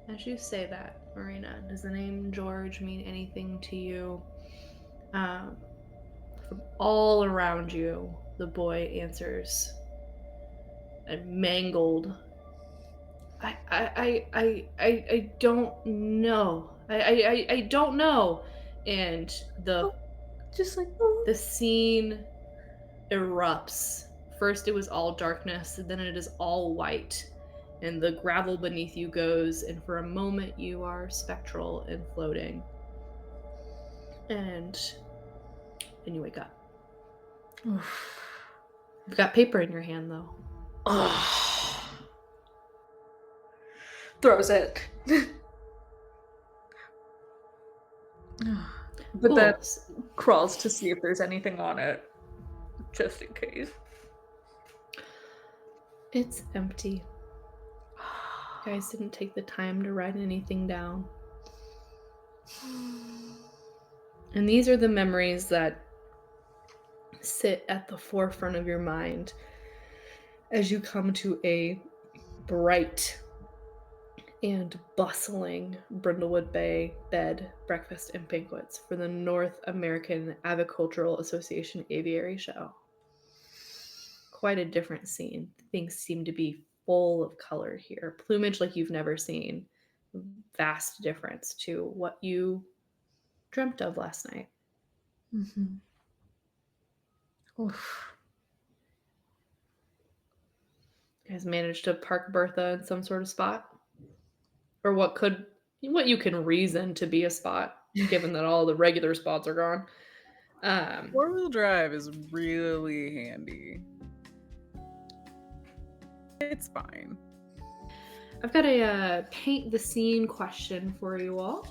S3: As you say that, Marina, does the name George mean anything to you? From all around you, the boy answers. And mangled. I don't know. I don't know. And
S1: Just like,
S3: the scene erupts. First it was all darkness, then it is all white. And the gravel beneath you goes, and for a moment you are spectral and floating. And then you wake up. You've got paper in your hand though.
S1: throws it. But then crawls to see if there's anything on it, just in case.
S3: It's empty. You guys didn't take the time to write anything down. And these are the memories that sit at the forefront of your mind as you come to a bright and bustling Brindlewood Bay bed, breakfast, and banquets for the North American Avicultural Association Aviary Show. Quite a different scene. Things seem to be full of color here. Plumage like you've never seen. Vast difference to what you dreamt of last night.
S1: Mm-hmm. Oof.
S3: You guys managed to park Bertha in some sort of spot? Or what you can reason to be a spot, given that all the regular spots are gone.
S4: 4-wheel drive is really handy. It's fine.
S3: I've got a paint the scene question for you all.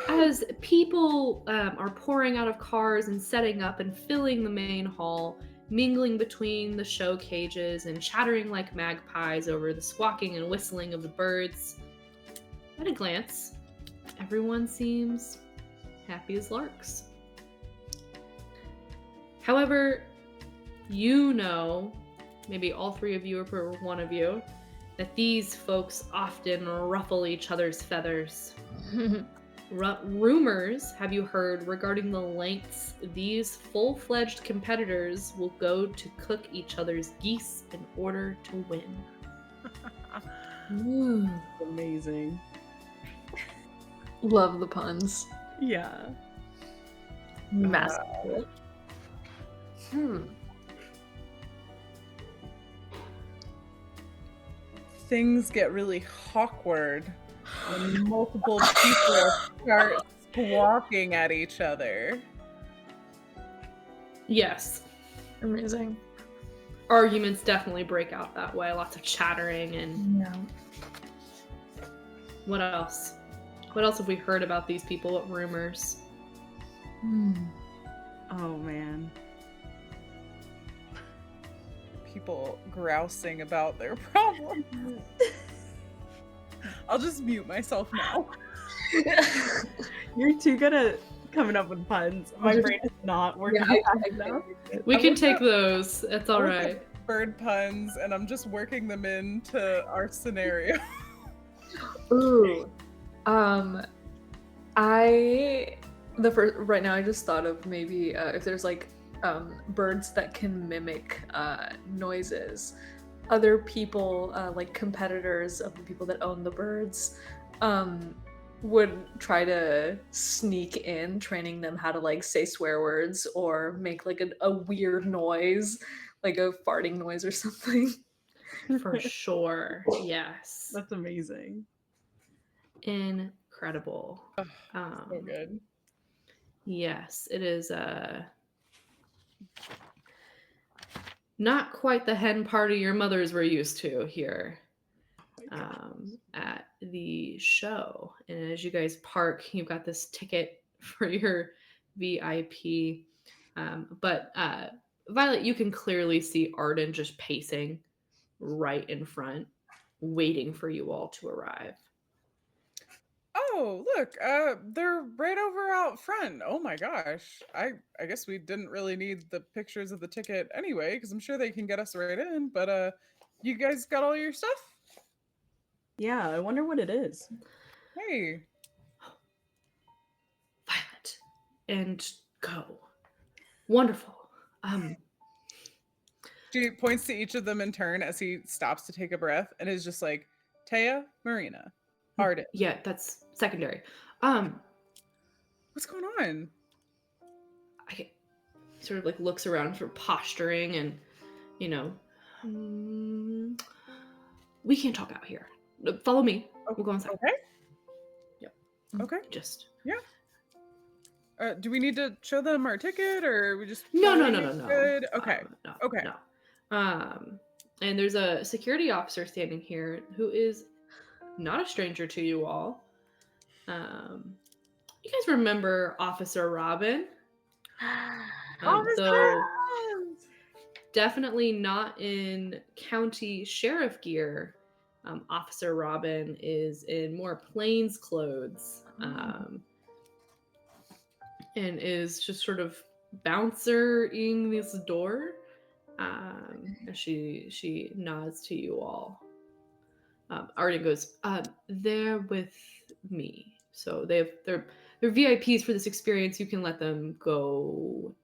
S3: As people are pouring out of cars and setting up and filling the main hall, mingling between the show cages and chattering like magpies over the squawking and whistling of the birds, at a glance, everyone seems happy as larks. However, you know, maybe all three of you or one of you, that these folks often ruffle each other's feathers. Rumors have you heard regarding the lengths these full-fledged competitors will go to cook each other's geese in order to win.
S2: Amazing.
S1: Love the puns.
S2: Yeah.
S1: Massive.
S4: Things get really awkward when multiple people start squawking at each other.
S3: Yes.
S1: Amazing.
S3: Arguments definitely break out that way. Lots of chattering and...
S1: Yeah.
S3: What else? What else have we heard about these people? What rumors?
S2: Oh man.
S4: People grousing about their problems. I'll just mute myself now.
S2: You're too good at coming up with puns. My brain is not working.
S3: We can take those. It's all right.
S4: Bird puns, and I'm just working them into our scenario.
S1: Ooh. Right now I just thought of maybe if there's like birds that can mimic noises. Other people, like competitors of the people that own the birds, would try to sneak in, training them how to like say swear words or make like a weird noise, like a farting noise or something.
S3: For sure. Yes.
S2: That's amazing.
S3: Incredible.
S4: So good.
S3: Yes, it is not quite the hen party your mothers were used to here at the show. And as you guys park, you've got this ticket for your VIP. But Violet, you can clearly see Arden just pacing right in front, waiting for you all to arrive.
S4: Oh, look, they're right over out front. Oh my gosh. I guess we didn't really need the pictures of the ticket anyway, because I'm sure they can get us right in, but you guys got all your stuff?
S2: Yeah, I wonder what it is.
S4: Hey.
S3: Violet, and go. Wonderful.
S4: She points to each of them in turn as he stops to take a breath and is just like, Taya, Marina, Arden.
S3: Yeah, that's secondary.
S4: What's going on?
S3: I sort of like looks around for posturing and, you know, we can't talk out here. Follow me. We'll go inside.
S4: Okay.
S3: Yep.
S4: Okay.
S3: Just.
S4: Yeah. Do we need to show them our ticket, or are we just
S3: No.
S4: good? Okay.
S3: No.
S4: Okay.
S3: No. And there's a security officer standing here who is not a stranger to you all. You guys remember Officer Robin? Though definitely not in county sheriff gear. Officer Robin is in more plains clothes, and is just sort of bouncering this door. And she nods to you all. Arden goes, they're with me. So they're VIPs for this experience. You can let them go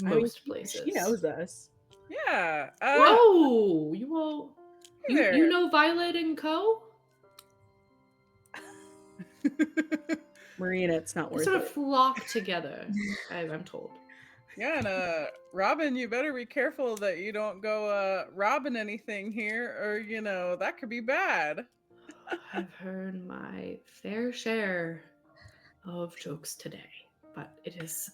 S3: most places.
S2: She knows us.
S4: Yeah.
S3: Whoa! You all,
S4: Hey
S3: you
S4: there.
S3: know Violet and Co?
S2: Marina, it's not
S3: They
S2: worth
S3: sort of
S2: it.
S3: flock together, I'm told.
S4: Yeah, and Robin, you better be careful that you don't go robbing anything here, or that could be bad.
S3: I've heard my fair share of jokes today, but it is.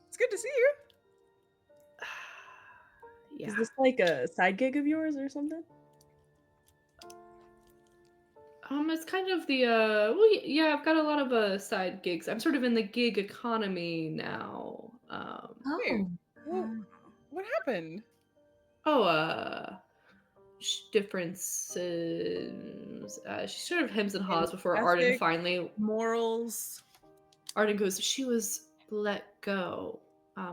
S4: It's good to see you.
S3: Yeah.
S2: Is this like a side gig of yours or something?
S3: It's kind of the yeah, I've got a lot of side gigs. I'm sort of in the gig economy now.
S4: Wait, what happened?
S3: Differences. She sort of hems and haws before Arden
S4: Ethics,
S3: finally.
S4: morals.
S3: Arden goes, she was let go.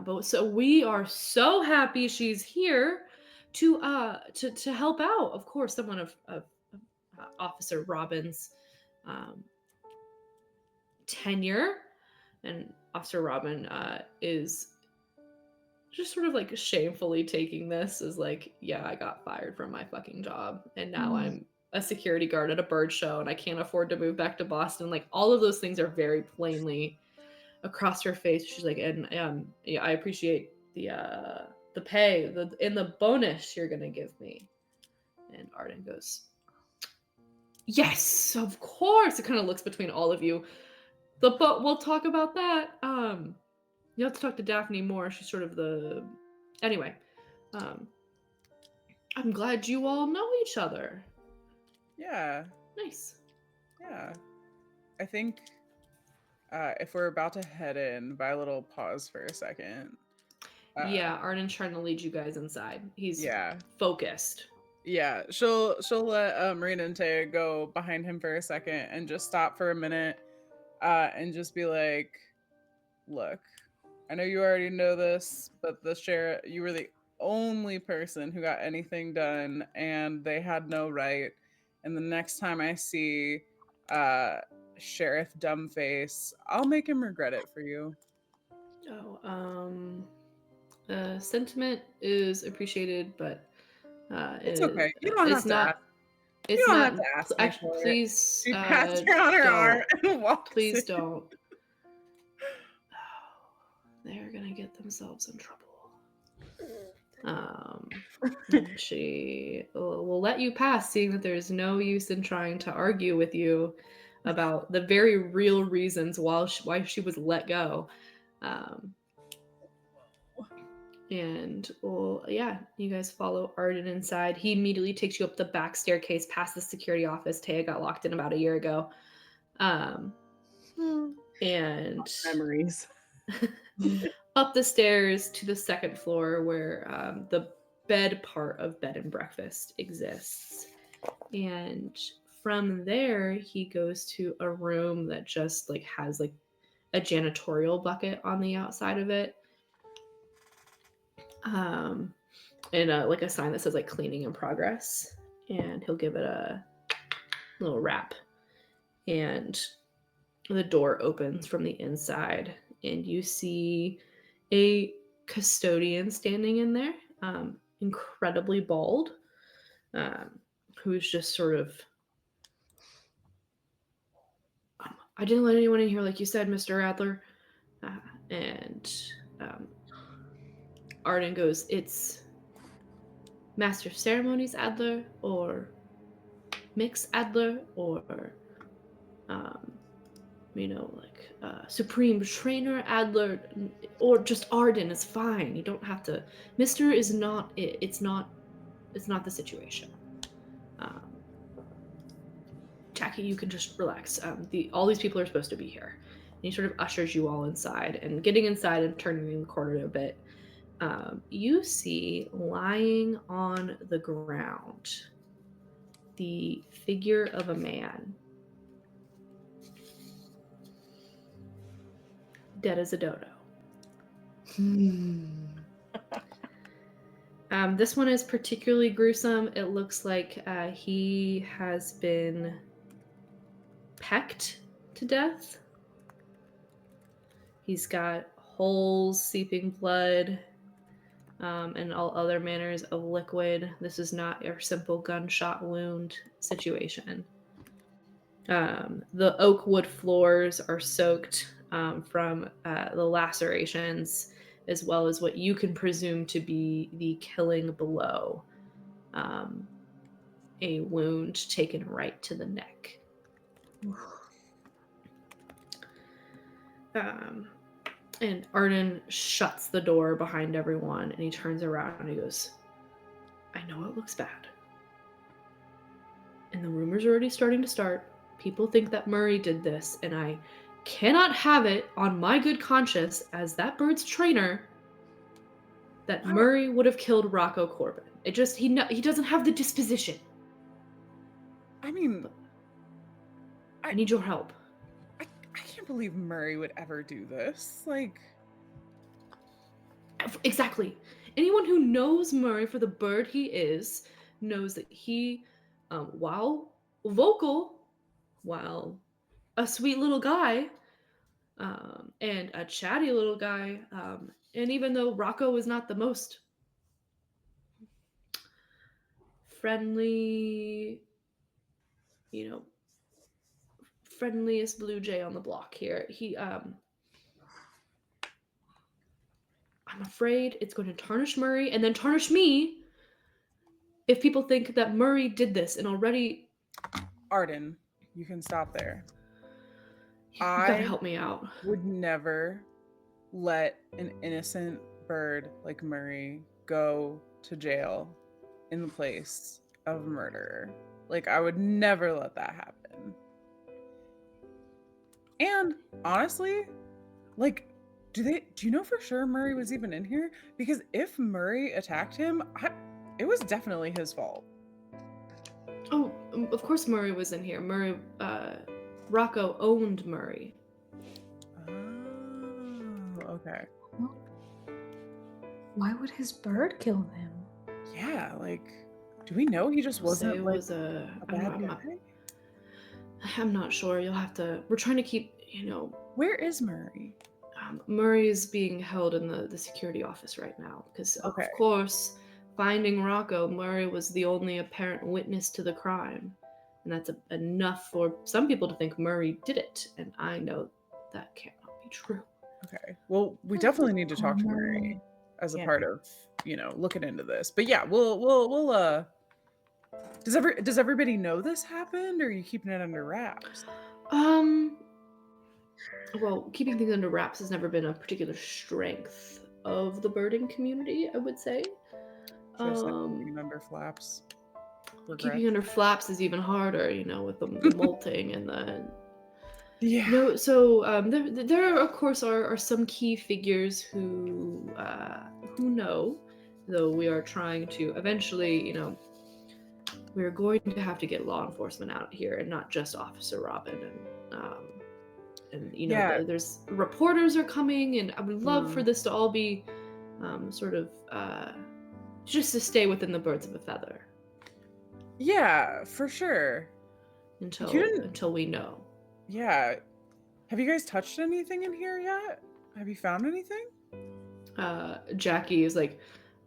S3: But so we are so happy she's here to help out. Of course, someone of Officer Robin's tenure, and Officer Robin is just sort of like shamefully taking this as like, yeah, I got fired from my fucking job, and now I'm a security guard at a bird show, and I can't afford to move back to Boston. Like all of those things are very plainly across her face. She's like, and yeah, I appreciate the pay, and the bonus you're gonna give me. And Arden goes, yes, of course. It kind of looks between all of you. But we'll talk about that. You have to talk to Daphne more. She's sort of the. Anyway, I'm glad you all know each other.
S4: Yeah.
S3: Nice.
S4: Yeah. I think if we're about to head in, Violet pause for a second.
S3: Yeah, Arden's trying to lead you guys inside. He's focused.
S4: Yeah, she'll let Marina and Taya go behind him for a second and just stop for a minute and just be like, look, I know you already know this, but the sheriff, you were the only person who got anything done, and they had no right. And the next time I see Sheriff Dumbface, I'll make him regret it for you.
S3: Sentiment is appreciated, but
S4: it's okay. You don't have to ask.
S3: It's
S4: you don't
S3: not.
S4: have to ask.
S3: Actually, please.
S4: She passed her on her arm and walked.
S3: Please don't. They're gonna get themselves in trouble. She will let you pass, seeing that there's no use in trying to argue with you about the very real reasons why she was let go. And well, yeah, you guys follow Arden inside. He immediately takes you up the back staircase past the security office. Taya got locked in about a year ago. And
S2: memories.
S3: up the stairs to the second floor where the bed part of bed and breakfast exists. And from there, he goes to a room that just like has like a janitorial bucket on the outside of it. And like a sign that says like cleaning in progress, and he'll give it a little rap, and the door opens from the inside, and you see a custodian standing in there, incredibly bald, who's just sort of, I didn't let anyone in here, like you said, Mr. Adler. And Arden goes, it's Master of Ceremonies Adler, or Mix Adler, or Supreme Trainer Adler, or just Arden is fine. You don't have to. Mister is not it. It's not the situation. Jackie, you can just relax. All these people are supposed to be here. And he sort of ushers you all inside, and getting inside and turning the corner a bit, you see lying on the ground the figure of a man, dead as a dodo. This one is particularly gruesome. It looks like he has been pecked to death. He's got holes, seeping blood, and all other manners of liquid. This is not your simple gunshot wound situation. The oak wood floors are soaked from the lacerations, as well as what you can presume to be the killing blow. A wound taken right to the neck. And Arden shuts the door behind everyone, and he turns around and he goes, I know it looks bad. And the rumors are already starting to start. People think that Murray did this, and I cannot have it on my good conscience as that bird's trainer that Murray would have killed Rocco Corbin. It just, he doesn't have the disposition.
S4: I mean,
S3: I need your help.
S4: I can't believe Murray would ever do this. Like,
S3: exactly. Anyone who knows Murray for the bird he is knows that he, while vocal, while a sweet little guy, and a chatty little guy, and even though Rocco is not the most friendly, friendliest blue jay on the block here, I'm afraid it's going to tarnish Murray and then tarnish me if people think that Murray did this and already.
S4: Arden, you can stop there.
S3: You gotta help me out.
S4: Would never let an innocent bird like Murray go to jail in the place of a murderer. Like, I would never let that happen. And honestly, like, do you know for sure Murray was even in here? Because if Murray attacked him, it was definitely his fault.
S3: Oh, of course Murray was in here. Rocco owned Murray.
S4: Oh, okay.
S1: Why would his bird kill him?
S4: Yeah, like, do we know he just wasn't
S3: a
S4: bad guy?
S3: I'm not sure. You'll have to. We're trying to keep,
S4: Where is Murray?
S3: Murray is being held in the security office right now because, of course, finding Rocco, Murray was the only apparent witness to the crime. And that's enough for some people to think Murray did it. And I know that cannot be true.
S4: Okay. Well, we definitely need to talk to Murray as a part of, looking into this. But yeah, we'll does everybody know this happened, or are you keeping it under wraps?
S3: Well, keeping things under wraps has never been a particular strength of the birding community, I would say.
S4: Just keeping it under flaps.
S3: Keeping under flaps is even harder, with the molting and the.
S4: Yeah.
S3: No, so there of course are some key figures who know, though we are trying to eventually, we're going to have to get law enforcement out here and not just Officer Robin and there's reporters are coming, and I would love for this to all be sort of just to stay within the birds of a feather.
S4: Yeah, for sure.
S3: Until we know.
S4: Yeah. Have you guys touched anything in here yet? Have you found anything?
S3: Jackie is like,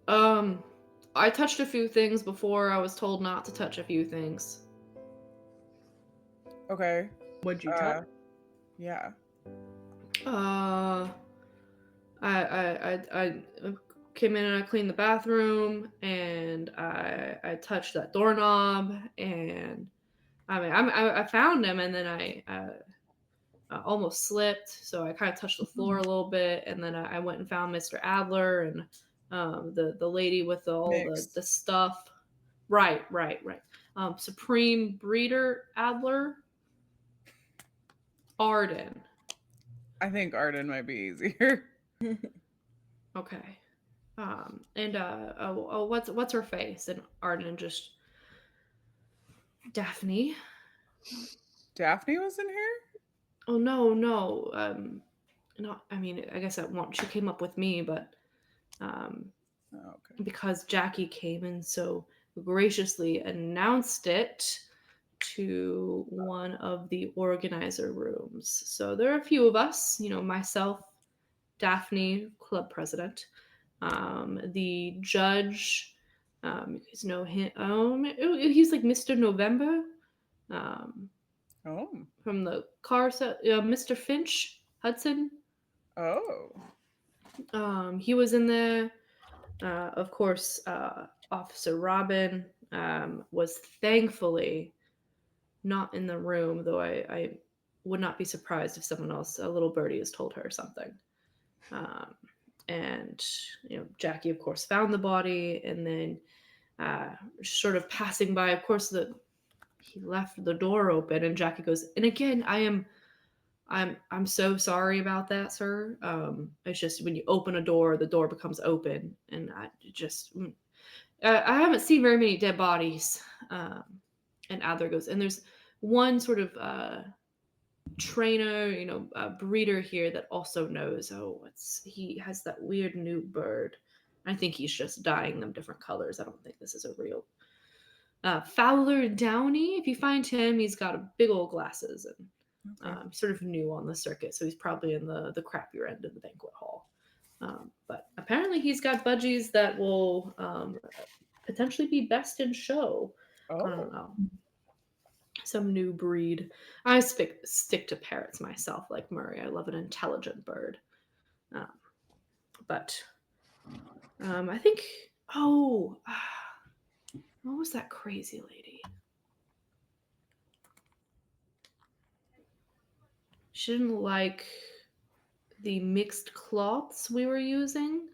S3: I touched a few things before I was told not to touch a few things.
S4: Okay.
S2: What'd you touch?
S4: Yeah.
S3: I came in and I cleaned the bathroom, and I touched that doorknob, and I found him, and then I almost slipped, so I kind of touched the floor a little bit, and then I went and found Mr. Adler and the lady with all the stuff. Right. Supreme Breeder Adler. Arden.
S4: I think Arden might be easier.
S3: Okay. What's her face? And Arden just Daphne.
S4: Daphne was in here?
S3: Oh no. No, I mean, I guess at once she came up with me, but
S4: Okay.
S3: because Jackie came and so graciously announced it to one of the organizer rooms. So there are a few of us, myself, Daphne, club president, the judge, you guys know him. He's like Mr. November,
S4: Oh.
S3: from the car set. Mr. Finch Hudson.
S4: Oh.
S3: He was in there. Of course, Officer Robin was thankfully not in the room, though I would not be surprised if someone else, a little birdie, has told her something. And Jackie, of course, found the body, and then sort of passing by, of course, he left the door open, and Jackie goes, and again, I'm so sorry about that, sir. It's just when you open a door, the door becomes open, and I haven't seen very many dead bodies. And Adler goes, and there's one sort of trainer, breeder here that also knows. He has that weird new bird. I think he's just dyeing them different colors. I don't think this is a real. Fowler Downey. If you find him, he's got big old glasses, and he's sort of new on the circuit, so he's probably in the crappier end of the banquet hall. But apparently he's got budgies that will potentially be best in show.
S4: Oh.
S3: I don't know. Some new breed. I stick to parrots myself, like Murray. I love an intelligent bird. But I think, what was that crazy lady? She didn't like the mixed cloths we were using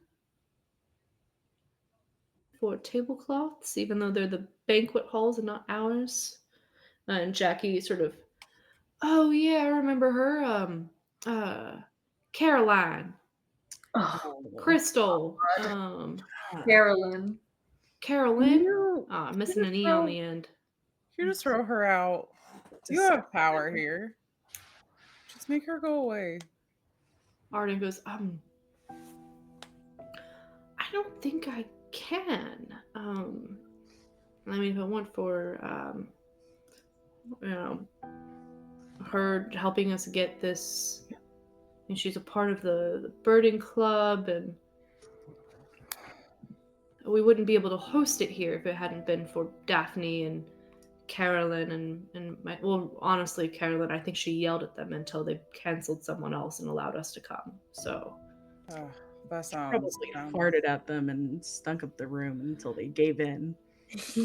S3: for tablecloths, even though they're the banquet halls and not ours. And Jackie sort of, oh yeah, I remember her. Caroline.
S1: Oh,
S3: Crystal.
S1: Carolyn.
S3: Missing an E on the end.
S4: You just throw her out. You have power here. Just make her go away.
S3: Arden goes, I don't think I can. I mean, if it weren't for, her helping us get this, and she's a part of the birding club, and we wouldn't be able to host it here if it hadn't been for Daphne and Carolyn honestly, Carolyn, I think she yelled at them until they canceled someone else and allowed us to come. So
S4: that sounds
S2: Probably farted at them and stunk up the room until they gave in.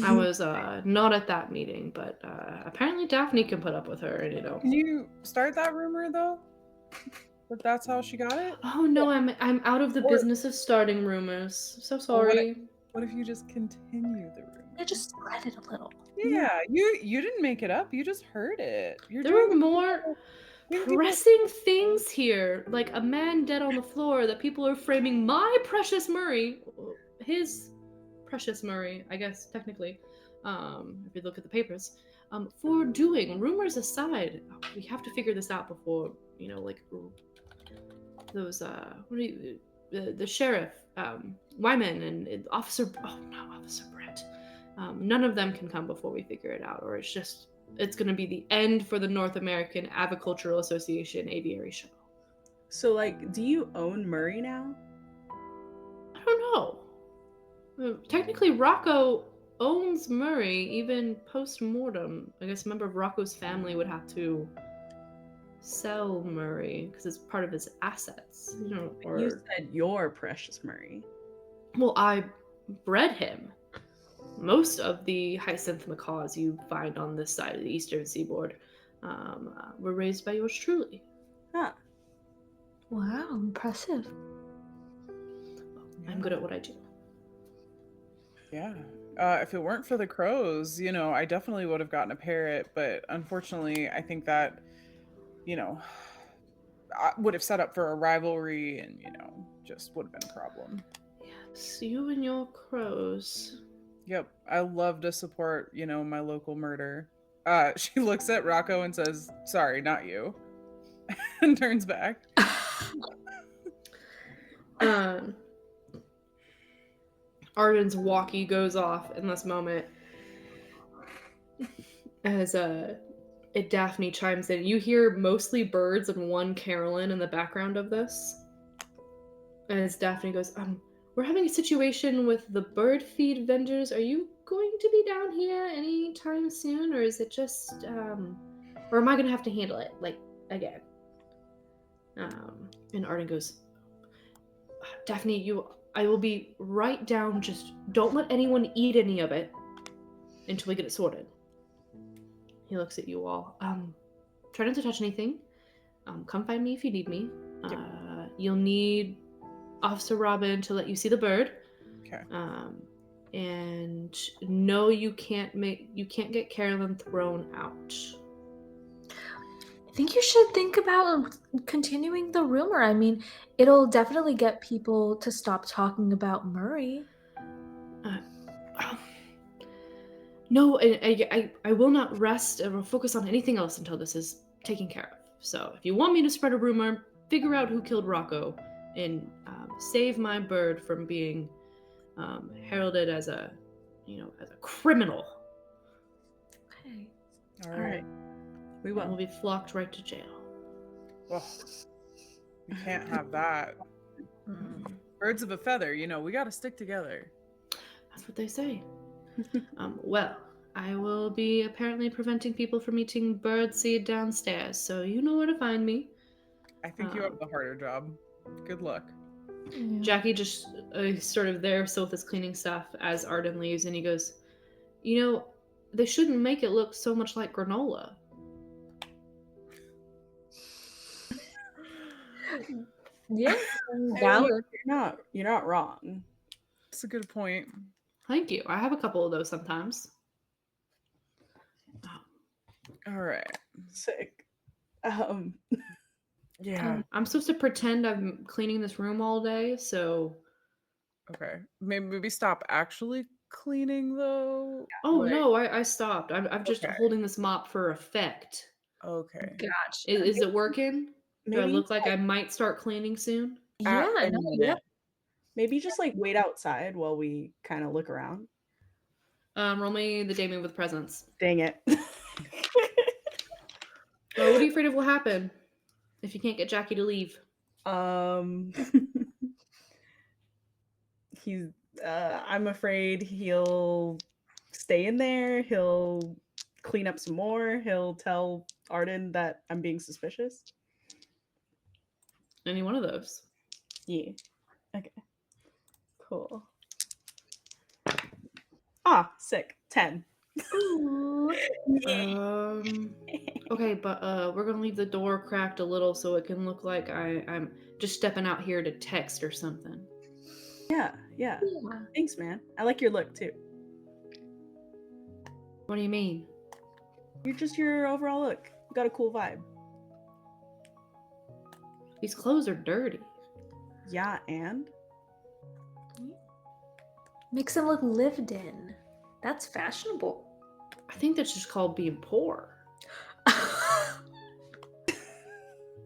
S3: I was not at that meeting, but apparently Daphne can put up with her, and
S4: Can you start that rumor though? That's how she got it?
S3: Oh no, I'm out of the business of starting rumors. So sorry.
S4: What if you just continue the rumor?
S1: I just spread it a little.
S4: Yeah, you didn't make it up. You just heard it.
S3: There were more pressing things here, like a man dead on the floor that people are framing my precious Murray, his precious Murray, I guess technically, if you look at the papers, for doing. Rumors aside, we have to figure this out before those the sheriff, Wyman, and Officer Brett. None of them can come before we figure it out, or it's going to be the end for the North American Avicultural Association Aviary Show.
S2: So, do you own Murray now?
S3: don't know. Technically, Rocco owns Murray, even post-mortem. I guess a member of Rocco's family would have to sell Murray because it's part of his assets. You know, or
S2: You said your precious Murray.
S3: well, I bred him. Most of the hyacinth macaws you find on this side of the eastern seaboard were raised by yours truly.
S2: Huh.
S1: Wow, impressive.
S3: I'm good at what I do.
S4: Yeah. If it weren't for the crows, I definitely would have gotten a parrot, but unfortunately, I think that, I would have set up for a rivalry and, just would have been a problem.
S3: Yes, you and your crows.
S4: Yep. I love to support, my local murder. She looks at Rocco and says, "Sorry, not you," and turns back.
S3: Arden's walkie goes off in this moment as Daphne chimes in. You hear mostly birds and one carolyn in the background of this. As Daphne goes, we're having a situation with the bird feed vendors. Are you going to be down here anytime soon, or is it just or am I gonna have to handle it, like, again? And Arden goes, Daphne, I will be right down. Just don't let anyone eat any of it until we get it sorted. He looks at you all. Try not to touch anything. Come find me if you need me.
S4: Yep.
S3: You'll need Officer Robin to let you see the bird.
S4: Okay.
S3: And no, you can't get Carolyn thrown out.
S1: I think you should think about continuing the rumor. I mean, it'll definitely get people to stop talking about Murray.
S3: No, I will not rest or focus on anything else until this is taken care of. So if you want me to spread a rumor, figure out who killed Rocco and save my bird from being heralded as a criminal.
S1: Okay.
S4: All right.
S2: We
S3: We'll
S2: will.
S3: be flocked right to jail.
S4: Well, we can't have that.
S1: Mm.
S4: Birds of a feather, we got to stick together.
S3: That's what they say. Well, I will be apparently preventing people from eating bird seed downstairs, so you know where to find me.
S4: I think you have the harder job. Good luck.
S1: Yeah.
S3: Jackie just sort of there still with his cleaning stuff as Arden leaves, and he goes, they shouldn't make it look so much like granola.
S1: Yeah.
S2: Hey,
S1: Valid.
S2: You're not wrong.
S4: That's a good point.
S3: Thank you. I have a couple of those sometimes.
S4: All right.
S2: Sick.
S4: Yeah.
S3: I'm supposed to pretend I'm cleaning this room all day, so...
S4: Okay. Maybe stop actually cleaning, though.
S3: Oh,
S4: Like-
S3: no, I stopped. I'm just
S4: Okay.
S3: holding this mop for effect.
S4: Okay.
S1: Gotcha.
S3: Is it working? Do I
S2: Maybe
S3: look like I might start cleaning soon?
S1: Yeah,
S4: I
S1: no,
S4: need
S1: yeah.
S4: it.
S2: Maybe just like wait outside while we kind of look around.
S3: Roll me the Damien with presence.
S2: Dang it.
S3: Oh, what are you afraid of will happen if you can't get Jackie to leave?
S2: He's I'm afraid he'll stay in there, he'll clean up some more, he'll tell Arden that I'm being suspicious.
S3: Any one of those.
S2: Yeah. Okay. Cool. Ah, sick. 10.
S1: Ooh.
S3: Okay, but we're gonna leave the door cracked a little so it can look like I'm just stepping out here to text or something.
S2: Yeah.
S1: Yeah.
S2: Thanks, man. I like your look too.
S3: What do you mean?
S2: Your overall look. You got a cool vibe.
S3: These clothes are dirty.
S2: Yeah, and
S1: Makes him look lived in. That's fashionable.
S3: I think that's just called being poor.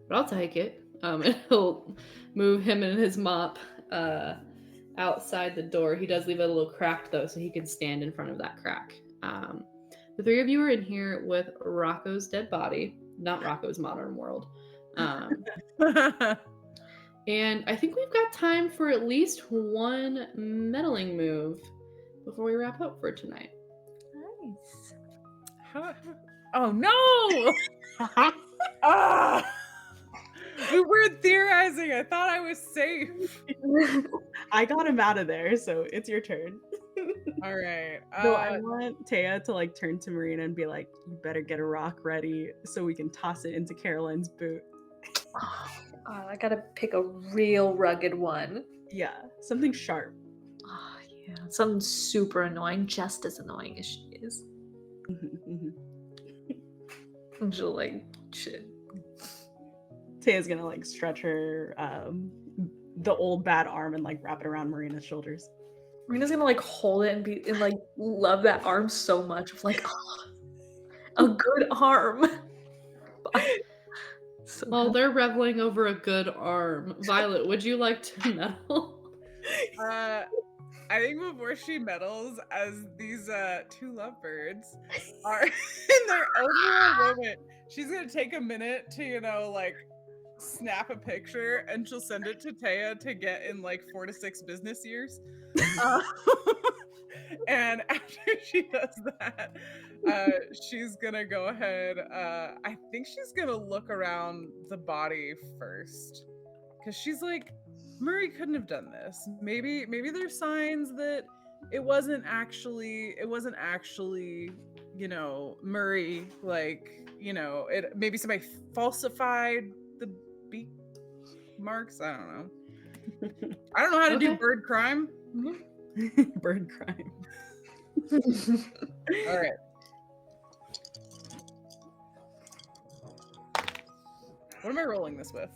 S3: But I'll take it. And he'll move him and his mop outside the door. He does leave it a little cracked though, so he can stand in front of that crack. The three of you are in here with Rocco's dead body, not Rocco's modern world. And I think we've got time for at least one meddling move before we wrap up for tonight.
S1: Nice.
S4: Oh no! Ah! We were theorizing. I thought I was safe.
S2: I got him out of there, so it's your turn.
S4: All right.
S2: So I want Taya to like turn to Marina and be like, "You better get a rock ready so we can toss it into Caroline's boot."
S1: I gotta pick a real rugged one.
S2: Yeah, something sharp.
S1: Oh, yeah. Something super annoying, just as annoying as she is. And she'll like, shit.
S2: Taya's gonna like stretch her the old bad arm and like wrap it around Marina's shoulders.
S1: Marina's gonna like hold it and like love that arm so much. Of like, oh, a good arm. So
S3: While they're reveling over a good arm, Violet, would you like to meddle?
S4: I think before she meddles, as these two lovebirds are in their own little moment, she's gonna take a minute to, like snap a picture and she'll send it to Taya to get in like 4 to 6 business years. And after she does that, she's gonna go ahead. I think she's gonna look around the body first, because she's like, Murray couldn't have done this. Maybe there's signs that it wasn't actually, Murray. Like, it maybe somebody falsified the beak marks. I don't know. I don't know how to do bird crime.
S2: Bird crime.
S4: All right. What am I rolling this with?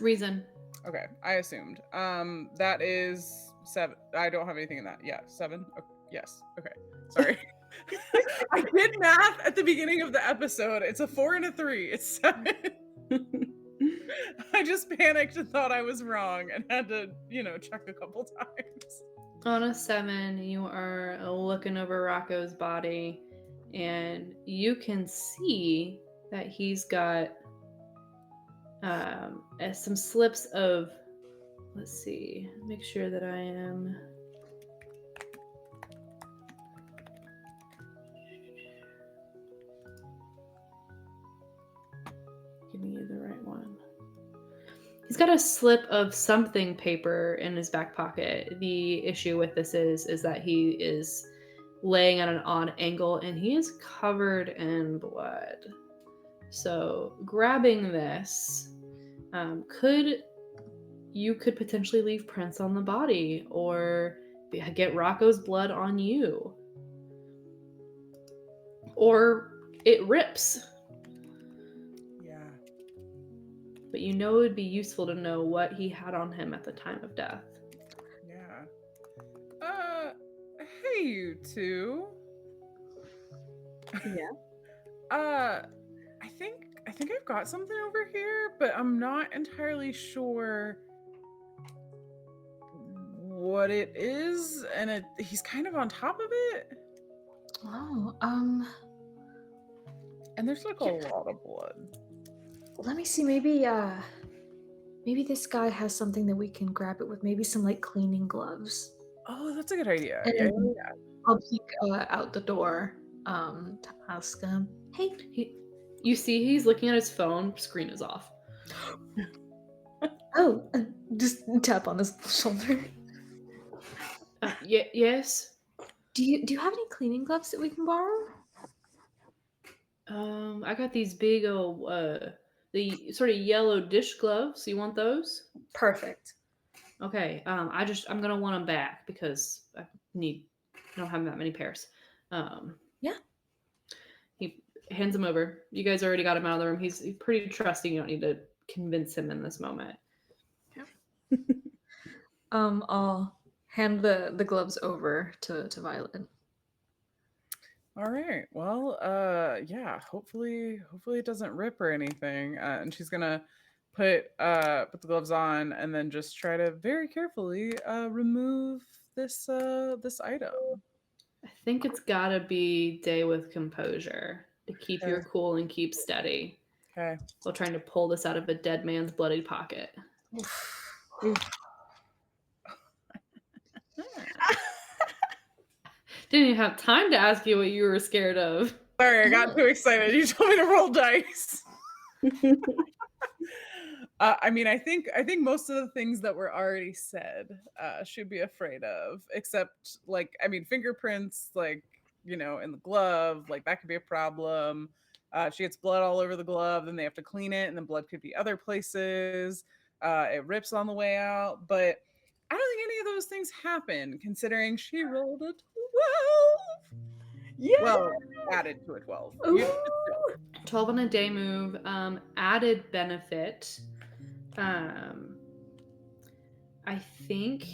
S3: Reason.
S4: Okay, I assumed. That is 7. I don't have anything in that. Yeah, 7. Okay, yes. Okay. Sorry. I did math at the beginning of the episode. It's a 4 and a 3. It's 7. I just panicked and thought I was wrong and had to, check a couple times.
S3: On a 7, you are looking over Rocco's body, and you can see that he's got some slips of, let's see, make sure that I am, giving you the right one. He's got a slip of something paper in his back pocket. The issue with this is that he is laying at an odd angle and he is covered in blood. So grabbing this, you could potentially leave prints on the body or get Rocco's blood on you. Or it rips. But it would be useful to know what he had on him at the time of death.
S4: Yeah. Hey, you two.
S2: Yeah.
S4: I think I've got something over here, but I'm not entirely sure what it is, and he's kind of on top of it.
S1: Oh,
S4: and there's like a lot of blood.
S1: Let me see, maybe this guy has something that we can grab it with, maybe some like cleaning gloves.
S4: Oh, that's a good idea.
S1: And
S4: Yeah.
S1: I'll peek out the door to ask him, hey,
S3: you see he's looking at his phone, screen is off.
S1: Oh, just tap on his shoulder.
S3: Yes?
S1: Do you have any cleaning gloves that we can borrow?
S3: I got these big old, the sort of yellow dish gloves. You want those?
S1: Perfect.
S3: Okay. I'm gonna want them back because I don't have that many pairs.
S1: Yeah.
S3: He hands them over. You guys already got him out of the room. He's pretty trusting. You don't need to convince him in this moment.
S1: Yeah. I'll hand the gloves over to Violet.
S4: All right. Well, yeah. Hopefully it doesn't rip or anything. And she's gonna put the gloves on and then just try to very carefully remove this item.
S3: I think it's gotta be Day with composure to keep your cool and keep steady.
S4: Okay.
S3: While trying to pull this out of a dead man's bloody pocket. Didn't even have time to ask you what you were scared of.
S4: Sorry, I got too excited. You told me to roll dice. I mean, I think most of the things that were already said should be afraid of, except like, I mean, fingerprints, like, you know, in the glove, like that could be a problem. If she gets blood all over the glove, then they have to clean it, and then blood could be other places. It rips on the way out, but I don't think any of those things happen, considering she rolled a 12.
S2: Yeah.
S4: Well, added to a 12.
S1: Ooh.
S3: 12 on a day move. Added benefit. I think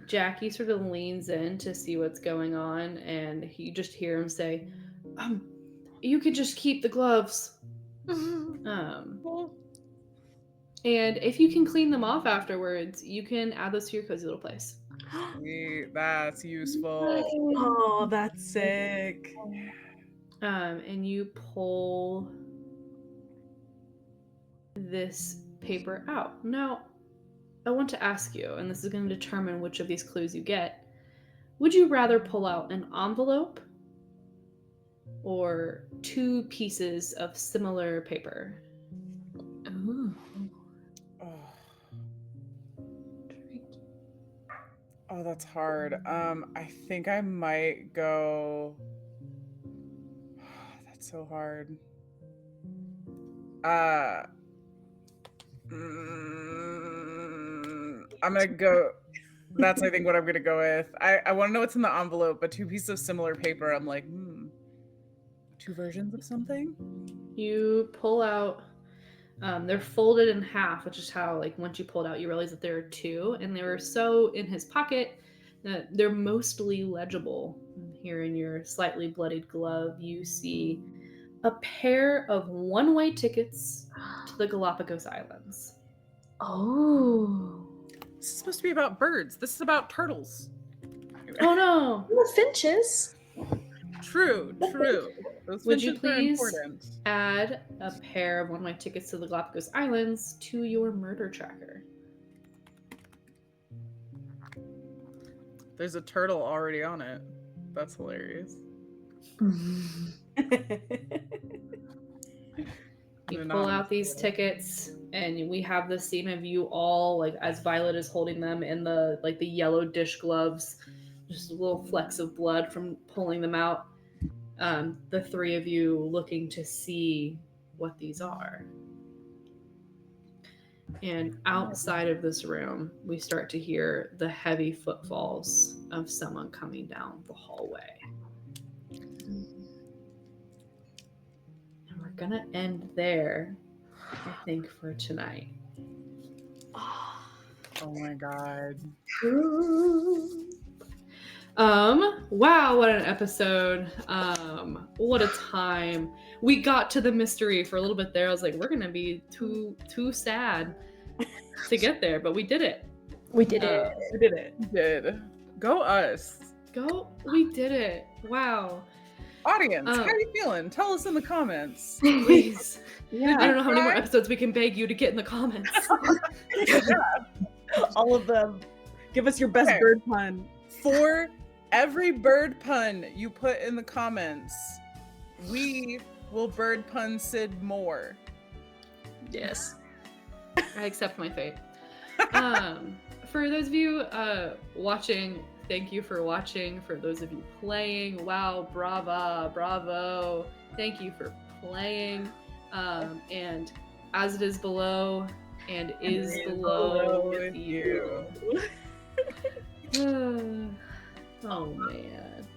S3: Jackie sort of leans in to see what's going on, and you just hear him say, you could just keep the gloves. And if you can clean them off afterwards, you can add those to your cozy little place.
S4: Sweet, that's useful.
S2: Oh, that's sick.
S3: And you pull this paper out. Now, I want to ask you, and this is going to determine which of these clues you get. Would you rather pull out an envelope or 2 pieces of similar paper?
S1: Ooh.
S4: Oh, that's hard. I think I might go. That's so hard. I'm gonna go. That's I think what I'm gonna go with. I want to know what's in the envelope, but 2 pieces of similar paper. I'm like, 2 versions of something.
S3: You pull out. They're folded in half, which is how, like, once you pull it out, you realize that there are 2, and they were so in his pocket that they're mostly legible. Here in your slightly bloodied glove, you see a pair of one-way tickets to the Galapagos Islands.
S1: Oh.
S4: This is supposed to be about birds. This is about turtles.
S3: Oh no!
S1: The finches.
S4: True. Those
S3: Would you
S4: finches are
S3: please
S4: important.
S3: add a pair of one-way tickets to the Galapagos Islands to your murder tracker?
S4: There's a turtle already on it. That's hilarious.
S3: You pull out these tickets, and we have the scene of you all, like, as Violet is holding them in the, like, the yellow dish gloves, just little flecks of blood from pulling them out. The 3 of you looking to see what these are. And outside of this room, we start to hear the heavy footfalls of someone coming down the hallway. And we're gonna end there, I think, for tonight.
S4: Oh my god.
S3: Wow, what an episode. What a time. We got to the mystery for a little bit there. I was like, we're gonna be too sad to get there, but we did it.
S1: We did it.
S2: We did it.
S4: We did. Go us.
S3: We did it. Wow.
S4: Audience, how are you feeling? Tell us in the comments.
S3: Please.
S2: Yeah.
S3: I don't know how many more episodes we can beg you to get in the comments.
S2: All of them. Give us your best
S4: Okay.
S2: bird pun.
S4: For every bird pun you put in the comments, we will bird pun Sid more.
S1: Yes.
S3: I accept my fate. For those of you watching, thank you for watching. For those of you playing, wow, bravo. Thank you for playing. And as it is below and is below with you. Oh man.